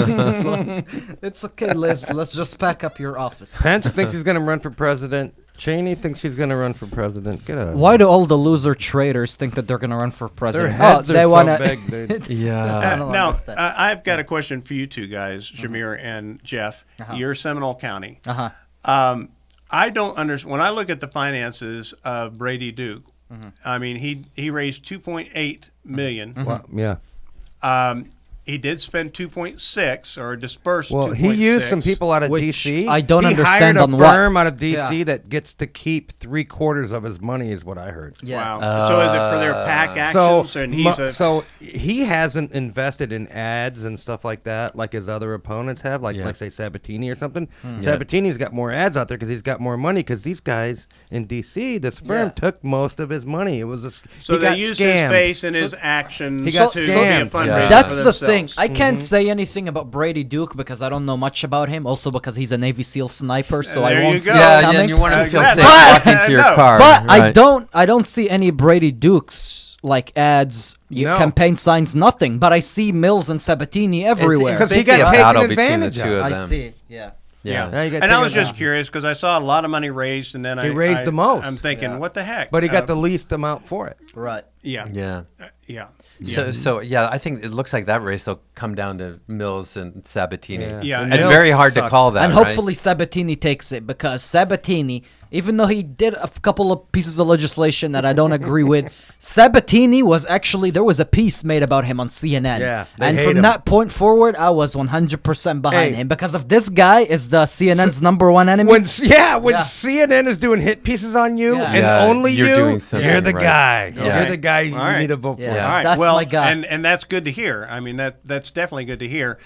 it's okay, Liz. Let's just pack up your office. Pence thinks he's going to run for president. Cheney thinks she's going to run for president. Get out. Why do all the loser traitors think that they're going to run for Their president? heads are they so wanna. big, dude. I don't Now, understand. I've got a question for you two guys, Shamir and Jeff. You're Seminole County. I don't understand. When I look at the finances of Brady Duke, I mean, he raised $2.8 million. Well, yeah. He did spend 2.6 or dispersed. Well, 2.6. he used some people out of Which D.C. I don't he understand hired on a what. firm out of D.C. Yeah. that gets to keep 3/4 of his money, is what I heard. Yeah. Wow. So is it for their PAC So, actions? And he's so he hasn't invested in ads and stuff like that, like his other opponents have, like say Sabatini or something. Sabatini's got more ads out there because he's got more money. Because these guys in D.C., this firm took most of his money. It was so he they got used scammed. his face and his actions He got to be a scammed. fundraiser. Yeah. That's for the themselves. thing. Mills. I can't say anything about Brady Duke because I don't know much about him. Also because he's a Navy SEAL sniper, so There I you won't go. see it Yeah, coming. and you want to feel Exactly. safe walking to your No. car. But right. I don't see any Brady Dukes like ads, No. campaign signs, nothing. But I see Mills and Sabatini everywhere. Because he basically got a taken battle between the advantage two of. of I them. see. Yeah. Yeah. Now you got And I taken was just advantage. curious because I saw a lot of money raised, and then He raised the most. I'm thinking, what the heck? But he got the least amount for it. Right. yeah, Yeah. yeah. So yeah, I think it looks like that race will come down to Mills and Sabatini. Yeah, And It's Mills very hard to sucks. call that. And right? hopefully Sabatini takes it because Sabatini, even though he did a couple of pieces of legislation that I don't agree with, Sabatini was actually, there was a piece made about him on CNN. Yeah, they and hate from him. that point forward, I was 100% behind Hey. him because if this guy is the CNN's number one enemy. When Yeah. CNN is doing hit pieces on you Yeah. and Yeah, only you're you, doing something you're the right. guy. Yeah. You're the guy you All right. need to vote Yeah. for. All right. That's well, my guy. and that's good to hear. I mean, that's definitely good to hear.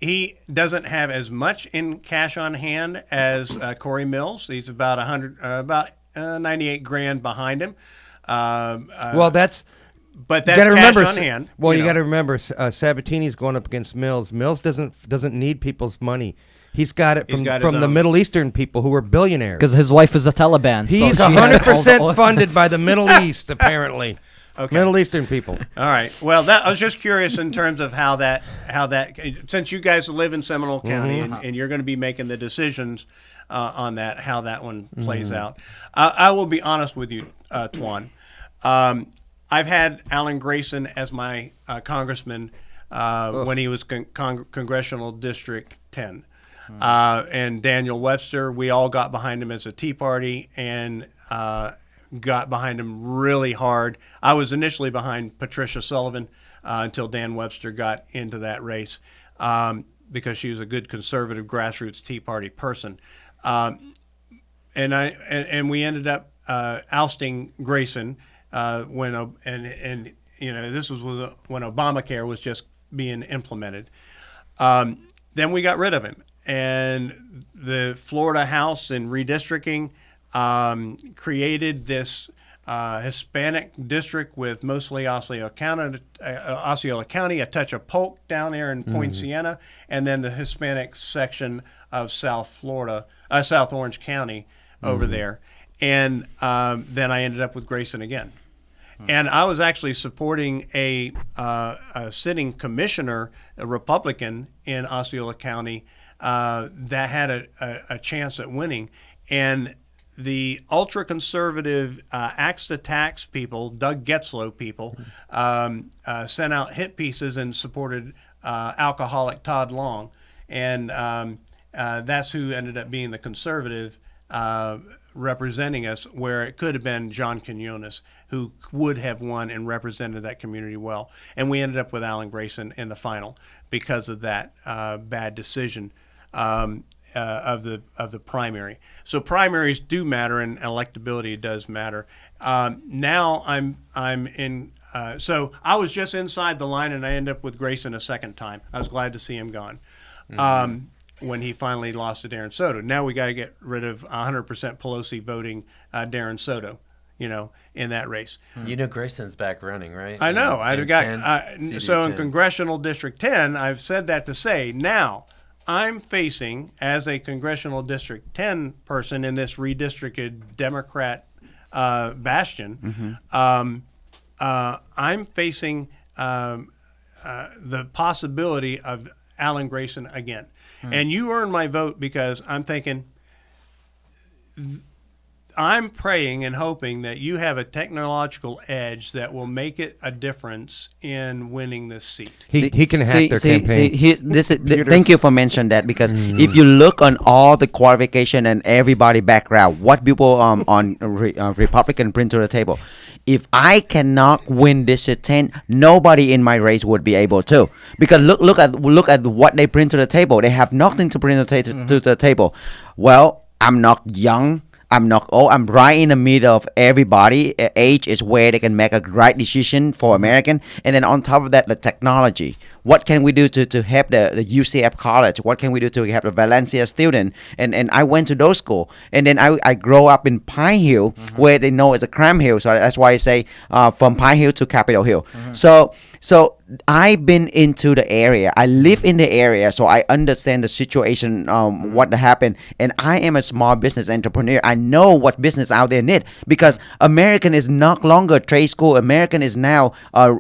He doesn't have as much in cash on hand as Corey Mills. He's about 98 grand behind him. Well, that's But you that's got to cash remember. on hand. Well, you know. got to remember, Sabatini's going up against Mills. Mills doesn't need people's money. He's got it He's from got his the own. Middle Eastern people who are billionaires. Because his wife is a Taliban. so He's she has all the oil. 100% funded by the Middle East, apparently. Okay. Middle Eastern people. All right. Well, I was just curious in terms of how that since you guys live in Seminole County and you're going to be making the decisions on that, how that one plays out. I will be honest with you, Tuan. I've had Alan Grayson as my congressman when he was Congressional District 10. And Daniel Webster, we all got behind him as a Tea Party and got behind him really hard. I was initially behind Patricia Sullivan until Dan Webster got into that race because she was a good conservative grassroots Tea Party person. And we ended up ousting Grayson when this was when Obamacare was just being implemented. Then we got rid of him, and the Florida House in redistricting created this Hispanic district with mostly Osceola County, a touch of Polk down there in Point Siena, and then the Hispanic section of South Orange County over there. And then I ended up with Grayson again. And I was actually supporting a sitting commissioner, a Republican in Osceola County, that had a chance at winning. And the ultra-conservative Axe to Tax people, Doug Getzlow people, sent out hit pieces and supported alcoholic Todd Long. And that's who ended up being the conservative representing us, where it could have been John Quinones, who would have won and represented that community well. And we ended up with Alan Grayson in the final because of that bad decision of the primary. So primaries do matter, and electability does matter. Now I'm in. So I was just inside the line, and I ended up with Grayson a second time. I was glad to see him gone. When he finally lost to Darren Soto. Now we got to get rid of 100% Pelosi voting Darren Soto, in that race. You know Grayson's back running, right? I know. In So in 10. Congressional District 10, I've said that to say now I'm facing, as a Congressional District 10 person in this redistricted Democrat bastion, I'm facing the possibility of Alan Grayson again. And you earned my vote because I'm thinking, I'm praying and hoping that you have a technological edge that will make it a difference in winning this seat. He can hack their campaign. Thank you for mentioning that, because if you look on all the qualification and everybody background, what people on Republican bring to the table, if I cannot win District 10, nobody in my race would be able to. Because look at what they bring to the table. They have nothing to bring to the table. Well, I'm not young. I'm not old. I'm right in the middle of everybody. Age is where they can make a right decision for American. And then on top of that, the technology. what can we do to help the UCF college? What can we do to help the Valencia student? And I went to those school, and then I grow up in Pine Hill, where they know it's a crime hill. So that's why I say from Pine Hill to Capitol Hill. So I've been into the area. I live in the area, so I understand the situation, what happened. And I am a small business entrepreneur. I know what business out there need, because American is not longer trade school. American is now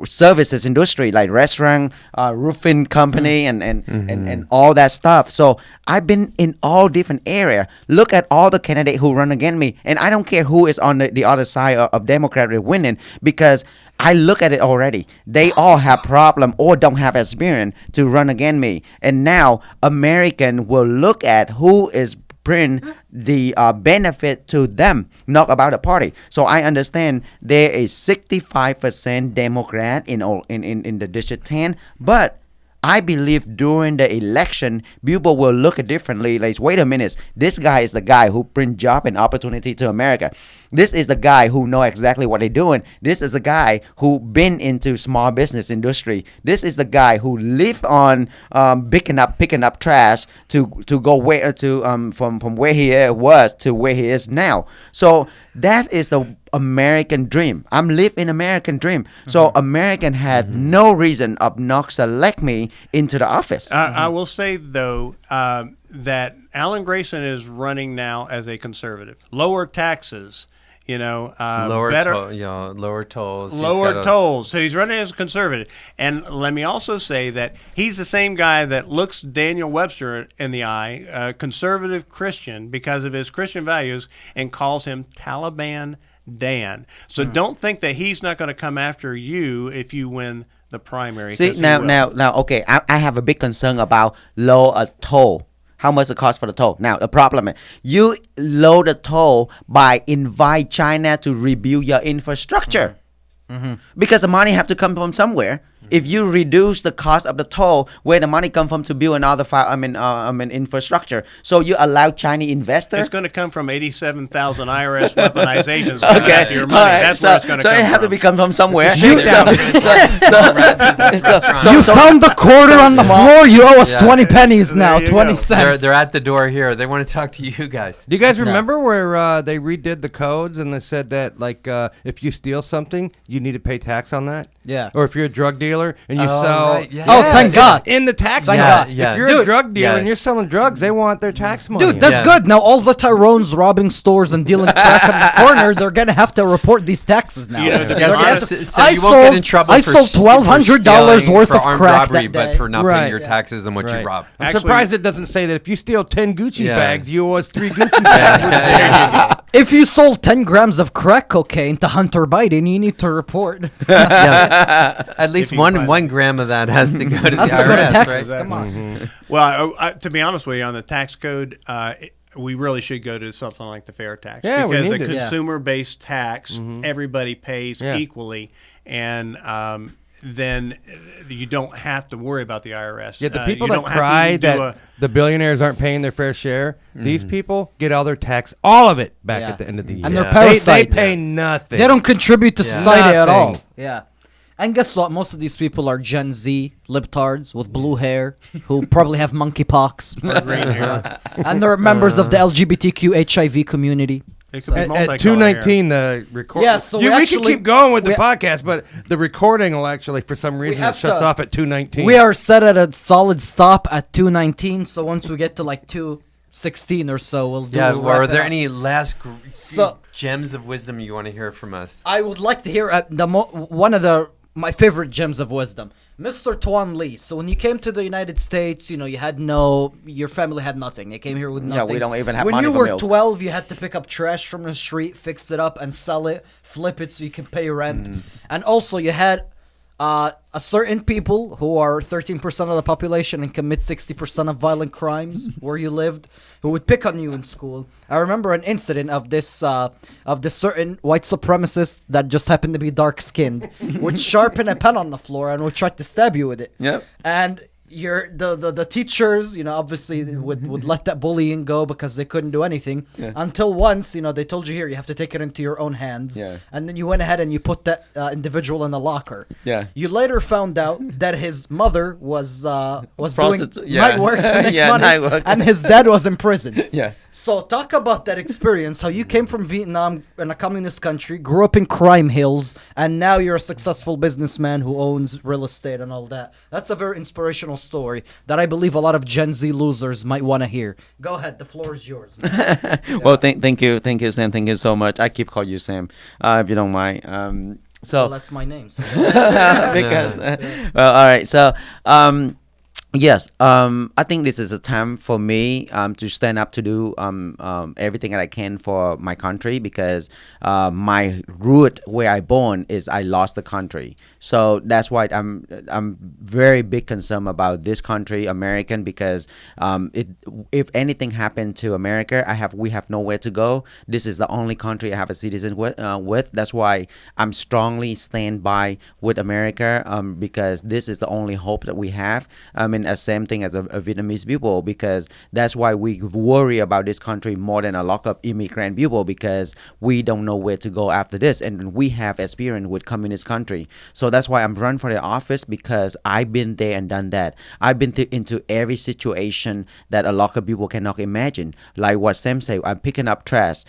services industry, like restaurant, roofing company, and all that stuff. So I've been in all different area. Look at all the candidates who run against me, and I don't care who is on the other side of Democrat winning, because I look at it already. They all have problem or don't have experience to run against me. And now American will look at who is bring the benefit to them, not about the party. So I understand there is 65% Democrat in the District 10, but I believe during the election, people will look at differently. Like, wait a minute, this guy is the guy who bring job and opportunity to America. This is the guy who know exactly what they're doing. This is the guy who been into small business industry. This is the guy who live on picking up trash to go where from where he was to where he is now. So that is the American dream. I'm living American dream. So American had no reason of not select me into the office. I will say, though, that Alan Grayson is running now as a conservative. Lower taxes, lower tolls. Lower tolls. So he's running as a conservative. And let me also say that he's the same guy that looks Daniel Webster in the eye, a conservative Christian, because of his Christian values, and calls him Taliban Dan. So don't think that he's not going to come after you if you win the primary. See, now, okay, I have a big concern about low toll. How much it costs for the toll? Now, the problem is you lower the toll by invite China to rebuild your infrastructure. Because the money have to come from somewhere. If you reduce the cost of the toll, where the money come from to build another infrastructure, so you allow Chinese investors. It's going to come from 87,000 IRS weaponizations. After your money. Right. That's where it's going to come from. So it have to come from somewhere. You found the quarter on the floor. You owe us 20 pennies now. 20 cents. They're at the door here. They want to talk to you guys. Do you guys remember where they redid the codes and they said that if you steal something, you need to pay tax on that? Yeah. Or if you're a drug dealer and you sell. Right, yeah. Oh, thank God. In the tax Thank code. God. If you're a drug dealer and you're selling drugs, they want their tax money. Dude, that's good. Now all the Tyrones robbing stores and dealing crack on the corner, they're gonna have to report these taxes now. So you won't get in trouble. I sold $1,200 worth for of armed crack robbery, that day. but for not paying your taxes on what you robbed. I'm surprised it doesn't say that if you steal 10 Gucci bags, you owe us 3 Gucci bags. If you sold 10 grams of crack cocaine to Hunter Biden, you need to report. At least one gram of that has to go to the IRS. Has to go to taxes. Right? Come on. Well, to be honest with you, on the tax code, we really should go to something like the fair tax. Yeah, because we a need it. consumer-based tax, everybody pays equally, and then you don't have to worry about the IRS. Yeah, the people that cry that the billionaires aren't paying their fair share, these people get all their tax, all of it, back at the end of the year. And they're parasites. They pay nothing. They don't contribute to society at all. Nothing. Yeah. And guess what? Most of these people are Gen Z libtards with blue hair who probably have monkeypox. or green hair. And they're members of the LGBTQ HIV community. It could be At multicolor 219, the recording. Yeah, so we we can actually- keep going with the podcast, but the recording will actually, for some reason, have it shuts to- off at 219. We are set at a solid stop at 219, so once we get to like 216 or so, we'll do Yeah, we'll or are wrap it there up. any last So- gems of wisdom you want to hear from us? I would like to hear one of my favorite gems of wisdom. Mr. Tuan Lee. So when you came to the United States, you had your family had nothing. You came here with nothing. Yeah, we don't even have when money you for were milk. 12, you had to pick up trash from the street, fix it up, and sell it, flip it so you can pay rent. And also you had a certain people who are 13% of the population and commit 60% of violent crimes where you lived, who would pick on you in school. I remember an incident of this certain white supremacist that just happened to be dark skinned, would sharpen a pen on the floor and would try to stab you with it. Yep. And the teachers, obviously would let that bullying go because they couldn't do anything until once, they told you, here, you have to take it into your own hands. Yeah. And then you went ahead and you put that individual in a locker. Yeah. You later found out that his mother was doing Yeah. night work to make Yeah, money, night work. and his dad was in prison. Yeah. So talk about that experience, how you came from Vietnam in a communist country, grew up in crime hills, and now you're a successful businessman who owns real estate and all that. That's a very inspirational story that I believe a lot of Gen Z losers might want to hear. Go ahead, the floor is yours. Well, thank you, Sam. Thank you so much. I keep calling you Sam, if you don't mind. Well, that's my name. So. Because well, all right. So yes, I think this is a time for me to stand up to do everything that I can for my country, because my root where I born is I lost the country. So that's why I'm very big concern about this country, American, because if anything happened to America, we have nowhere to go. This is the only country I have a citizen with. That's why I'm strongly stand by with America, because this is the only hope that we have. And the same thing as a Vietnamese people, because that's why we worry about this country more than a lot of immigrant people, because we don't know where to go after this, and we have experience with communist country. So that's why I'm running for the office, because I've been there and done that. I've been into every situation that a lot of people cannot imagine. Like what Sam said, I'm picking up trash,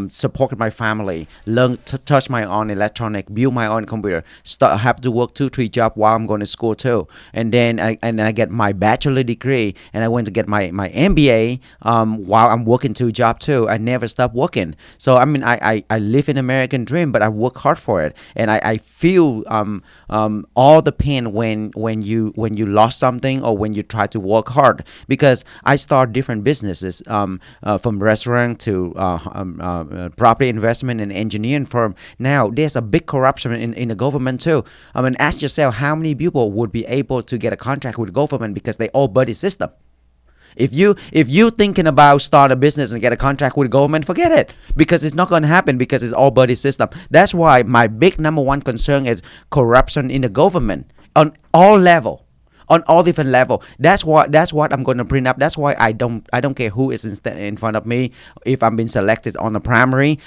supporting my family, learn to touch my own electronic, build my own computer, have to work 2-3 jobs while I'm going to school too. And then I get my bachelor degree, and I went to get my MBA while I'm working 2 jobs too. I never stop working. So I mean, I live an American dream, but I work hard for it, and I feel all the pain when you lost something, or when you try to work hard, because I start different businesses, from restaurant to property investment and engineering firm. Now there's a big corruption in the government too. I mean, ask yourself how many people would be able to get a contract with government, because they all buddy system. If you thinking about start a business and get a contract with government, forget it, because it's not going to happen, because it's all buddy system. That's why my big number one concern is corruption in the government on all level. On all different level. That's what I'm going to bring up. That's why I don't care who is in front of me. If I'm being selected on the primary,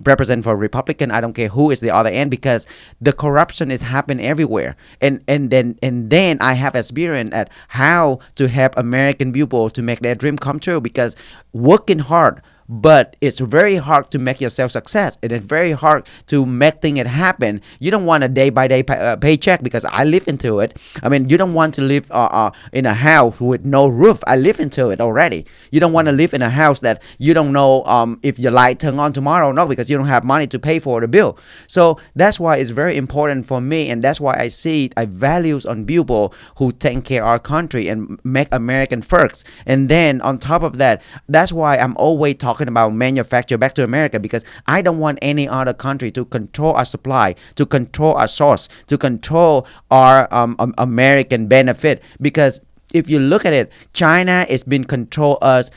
represent for Republican, I don't care who is the other end, because the corruption is happening everywhere. And then I have experience at how to help American people to make their dream come true, because working hard. But it's very hard to make yourself success, and it's very hard to make things happen. You don't want a day-by-day paycheck, because I live into it. I mean, you don't want to live in a house with no roof. I live into it already. You don't want to live in a house that you don't know if your light turn on tomorrow or not, because you don't have money to pay for the bill. So that's why it's very important for me, and that's why I values on people who take care of our country and make American first. And then on top of that, that's why I'm always talking about manufacture back to America, because I don't want any other country to control our supply, to control our source, to control our American benefit. Because if you look at it, China has been control us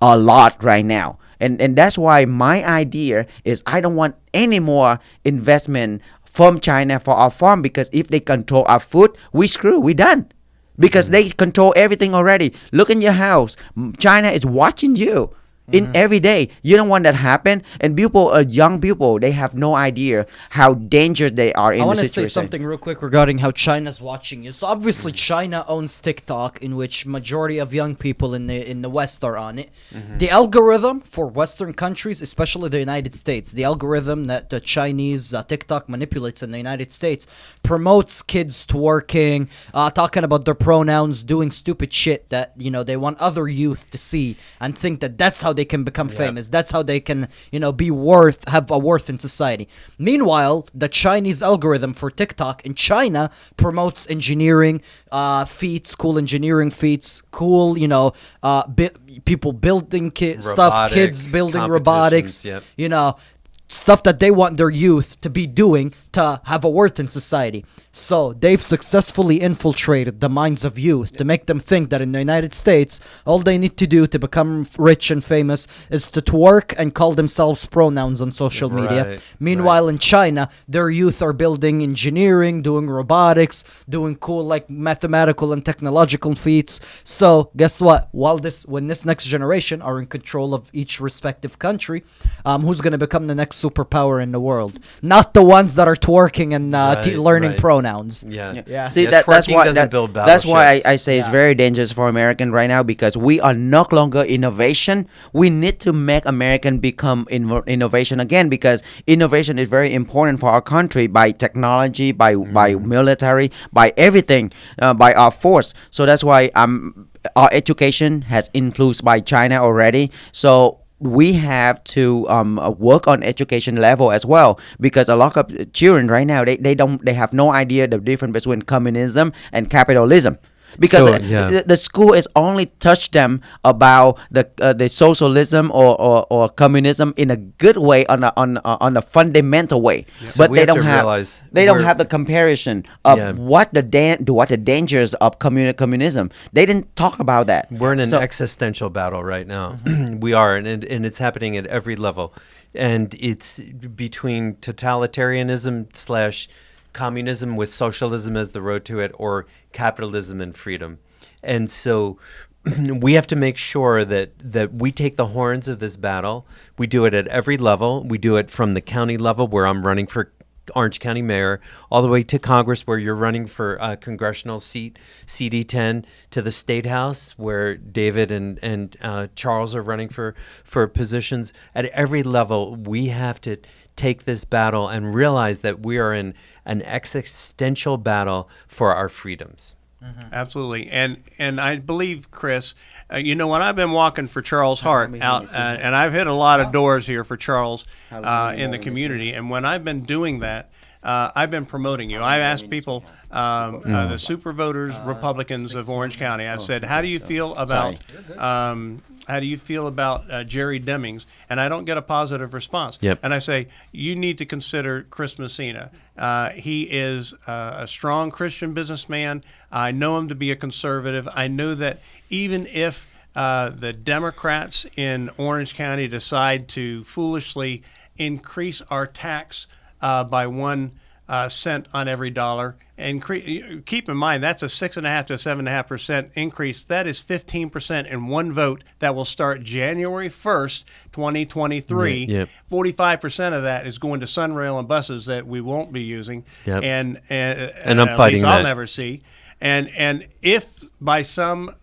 a lot right now. And that's why my idea is I don't want any more investment from China for our farm, because if they control our food, we done. Because they control everything already. Look in your house. China is watching you. In every day. You don't want that happen. And people, young people, they have no idea how dangerous they are in the situation. I want to say something real quick regarding how China's watching you. So obviously China owns TikTok, in which majority of young people in the West are on it. The algorithm for Western countries, especially the United States, the algorithm that the Chinese TikTok manipulates in the United States, promotes kids twerking, talking about their pronouns, doing stupid shit that they want other youth to see and think that that's how they can become famous. That's how they can, have a worth in society. Meanwhile, the Chinese algorithm for TikTok in China promotes engineering feats, cool engineering feats, cool, people building stuff, kids building robotics, yep. Stuff that they want their youth to be doing to have a worth in society. So they've successfully infiltrated the minds of youth to make them think that in the United States, all they need to do to become rich and famous is to twerk and call themselves pronouns on social media. Right, Meanwhile, in China, their youth are building engineering, doing robotics, doing cool like mathematical and technological feats. So guess what? When this next generation are in control of each respective country, who's going to become the next superpower in the world? Not the ones that are twerking and learning pronouns. Yeah. See, Yeah, that's twerking why doesn't build that's why battleships. I say it's very dangerous for American right now, because we are no longer innovation. We need to make American become innovation again, because innovation is very important for our country, by technology, by military, by everything, by our force. So that's why our education has influenced by China already. So we have to work on education level as well, because a lot of children right now, they have no idea the difference between communism and capitalism, because the school is only touch them about the socialism or communism in a good way, on a fundamental way. So But we they have to don't have realize they don't we're- have the comparison of what the dangers of communism. They didn't talk about that. We're in an So- existential battle right now. We are, and it's happening at every level. And it's between totalitarianism / communism with socialism as the road to it, or capitalism and freedom. And so we have to make sure that we take the horns of this battle. We do it at every level. We do it from the county level, where I'm running for Orange County mayor, all the way to Congress, where you're running for a congressional seat, CD10, to the State House, where David and Charles are running for positions. At every level, we have to take this battle and realize that we are in an existential battle for our freedoms. Absolutely, and I believe, Chris, when I've been walking for Charles Hart out, and I've hit a lot of doors here for Charles in the community, and when I've been doing that, I've been promoting you. I've asked people, the super voters, Republicans of Orange County. I said, how do you feel about Jerry Demings? And I don't get a positive response. Yep. And I say, you need to consider Chris Messina. He is a strong Christian businessman. I know him to be a conservative. I know that even if the Democrats in Orange County decide to foolishly increase our tax by 1 cent on every dollar, and keep in mind that's a 6.5% to 7.5% increase. That is 15% in one vote that will start January 1st, 2023. Yep. 45% of that is going to Sunrail and buses that we won't be using, Yep. and I'm at fighting least I'll that. never see. And if by some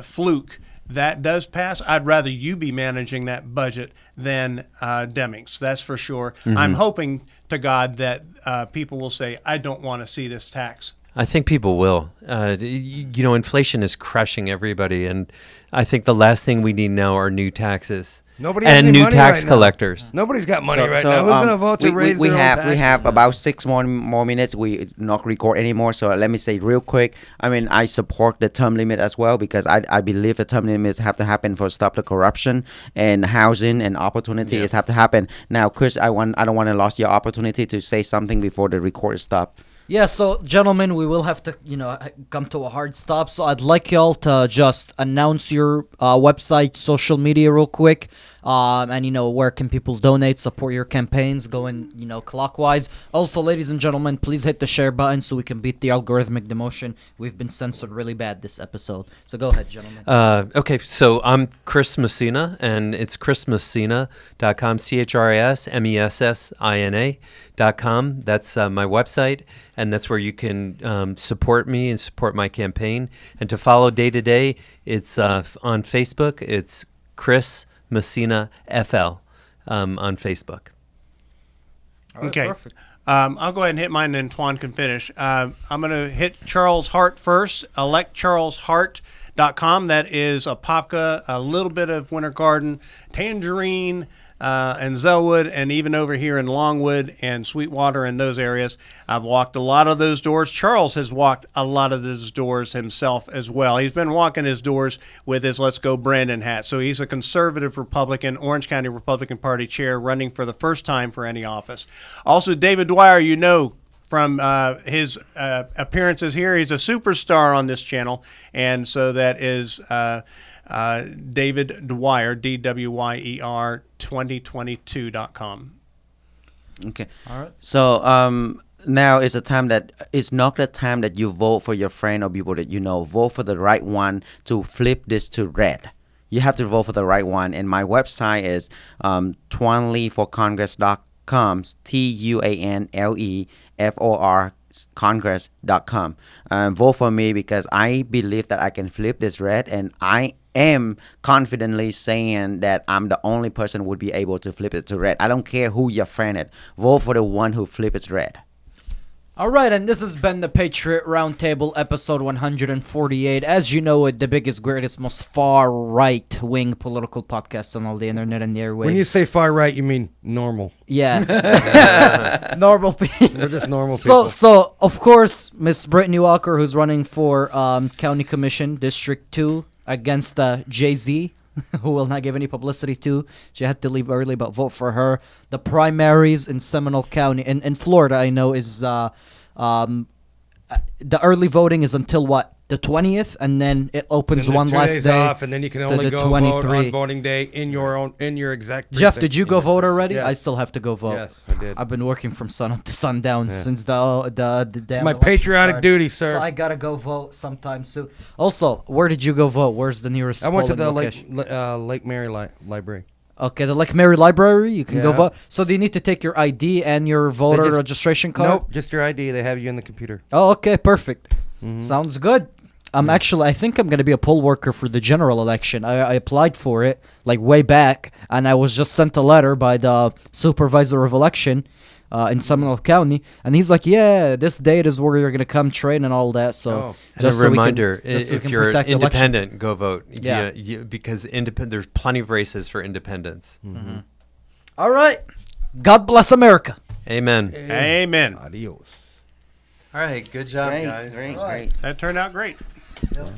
fluke that does pass, I'd rather you be managing that budget than Demings. That's for sure. I'm hoping to God that people will say, I don't want to see this tax. I think people will. Inflation is crushing everybody, and I think the last thing we need now are new taxes. Nobody has and any new money tax right now. collectors. Nobody's got money So- right so, now. Who's gonna vote to we, raise we their own have we taxes? have about 6 more minutes. We not record anymore. So let me say real quick. I mean, I support the term limit as well, because I believe the term limits have to happen for stop the corruption, and housing and opportunities have to happen. Now, Chris, I don't want to lose your opportunity to say something before the record stop. Yeah, so gentlemen, we will have to, come to a hard stop. So I'd like y'all to just announce your website, social media real quick. And where can people donate, support your campaigns, going, clockwise. Also, ladies and gentlemen, please hit the share button so we can beat the algorithmic demotion. We've been censored really bad this episode. So go ahead, gentlemen. Okay, so I'm Chris Messina, and it's chrismessina.com, ChrisMessina.com. That's my website, and that's where you can support me and support my campaign. And to follow day to day, it's on Facebook. It's Chris Messina FL on Facebook. All right, Okay. perfect. I'll go ahead and hit mine, and then Tuan can finish. I'm going to hit Charles Hart first. Elect Charles Hart. That is Apopka, a little bit of Winter Garden, Tangerine, and Zellwood, and even over here in Longwood and Sweetwater and those areas. I've walked a lot of those doors. Charles has walked a lot of those doors himself as well. He's been walking his doors with his Let's Go Brandon hat. So he's a conservative Republican, Orange County Republican Party chair, running for the first time for any office. Also, David Dwyer, from his appearances here, he's a superstar on this channel, and so that is David Dwyer, DWYER 2022.com. Okay. All right. So now it's it's not the time that you vote for your friend or people that you know. Vote for the right one to flip this to red. You have to vote for the right one. And my website is tuanleeforcongress.com, TUANLEFOR congress.com. Vote for me because I believe that I can flip this red, and I am confidently saying that I'm the only person who would be able to flip it to red. I don't care who your friend is. Vote for the one who flip it red. All right, and this has been the Patriot Roundtable, episode 148. As you know, the biggest, greatest, most far right-wing political podcast on all the internet and the airwaves. When you say far right, you mean normal. Yeah. Normal people. They're just normal people. So of course, Miss Brittany Walker, who's running for County Commission, District 2, against Jay-Z, who will not give any publicity to. She had to leave early, but vote for her. The primaries in Seminole County, in Florida, I know, is the early voting is until what? The 20th, and then it opens Then one there's 2 last days day. off, and then you can only go vote on voting day in your exact Jeff, precinct. did you go vote already? Yes. I still have to go vote. Yes, I did. I've been working from sun up to sundown since the damn my election patriotic started. duty, sir. So I gotta go vote sometime soon. Also, where did you go vote? Where's the nearest? I went to polling the location? Lake Mary Library. Okay, the Lake Mary Library. You can go Yeah. vote. So do you need to take your ID and your voter just- registration card? Nope, just your ID. They have you in the computer. Oh, okay, perfect. Mm-hmm. Sounds good. I think I'm gonna be a poll worker for the general election. I applied for it like way back, and I was just sent a letter by the supervisor of election in Seminole County, and he's like, "Yeah, this date is where you're gonna come train and all that." So, Oh. And a so we can- reminder, just so we if can you're protect the election. independent, go vote. Yeah. Because there's plenty of races for independents. Mm-hmm. All right. God bless America. Amen. Amen. Adios. All right, good job, Great, guys. great, All right. great. That turned out great. Yep.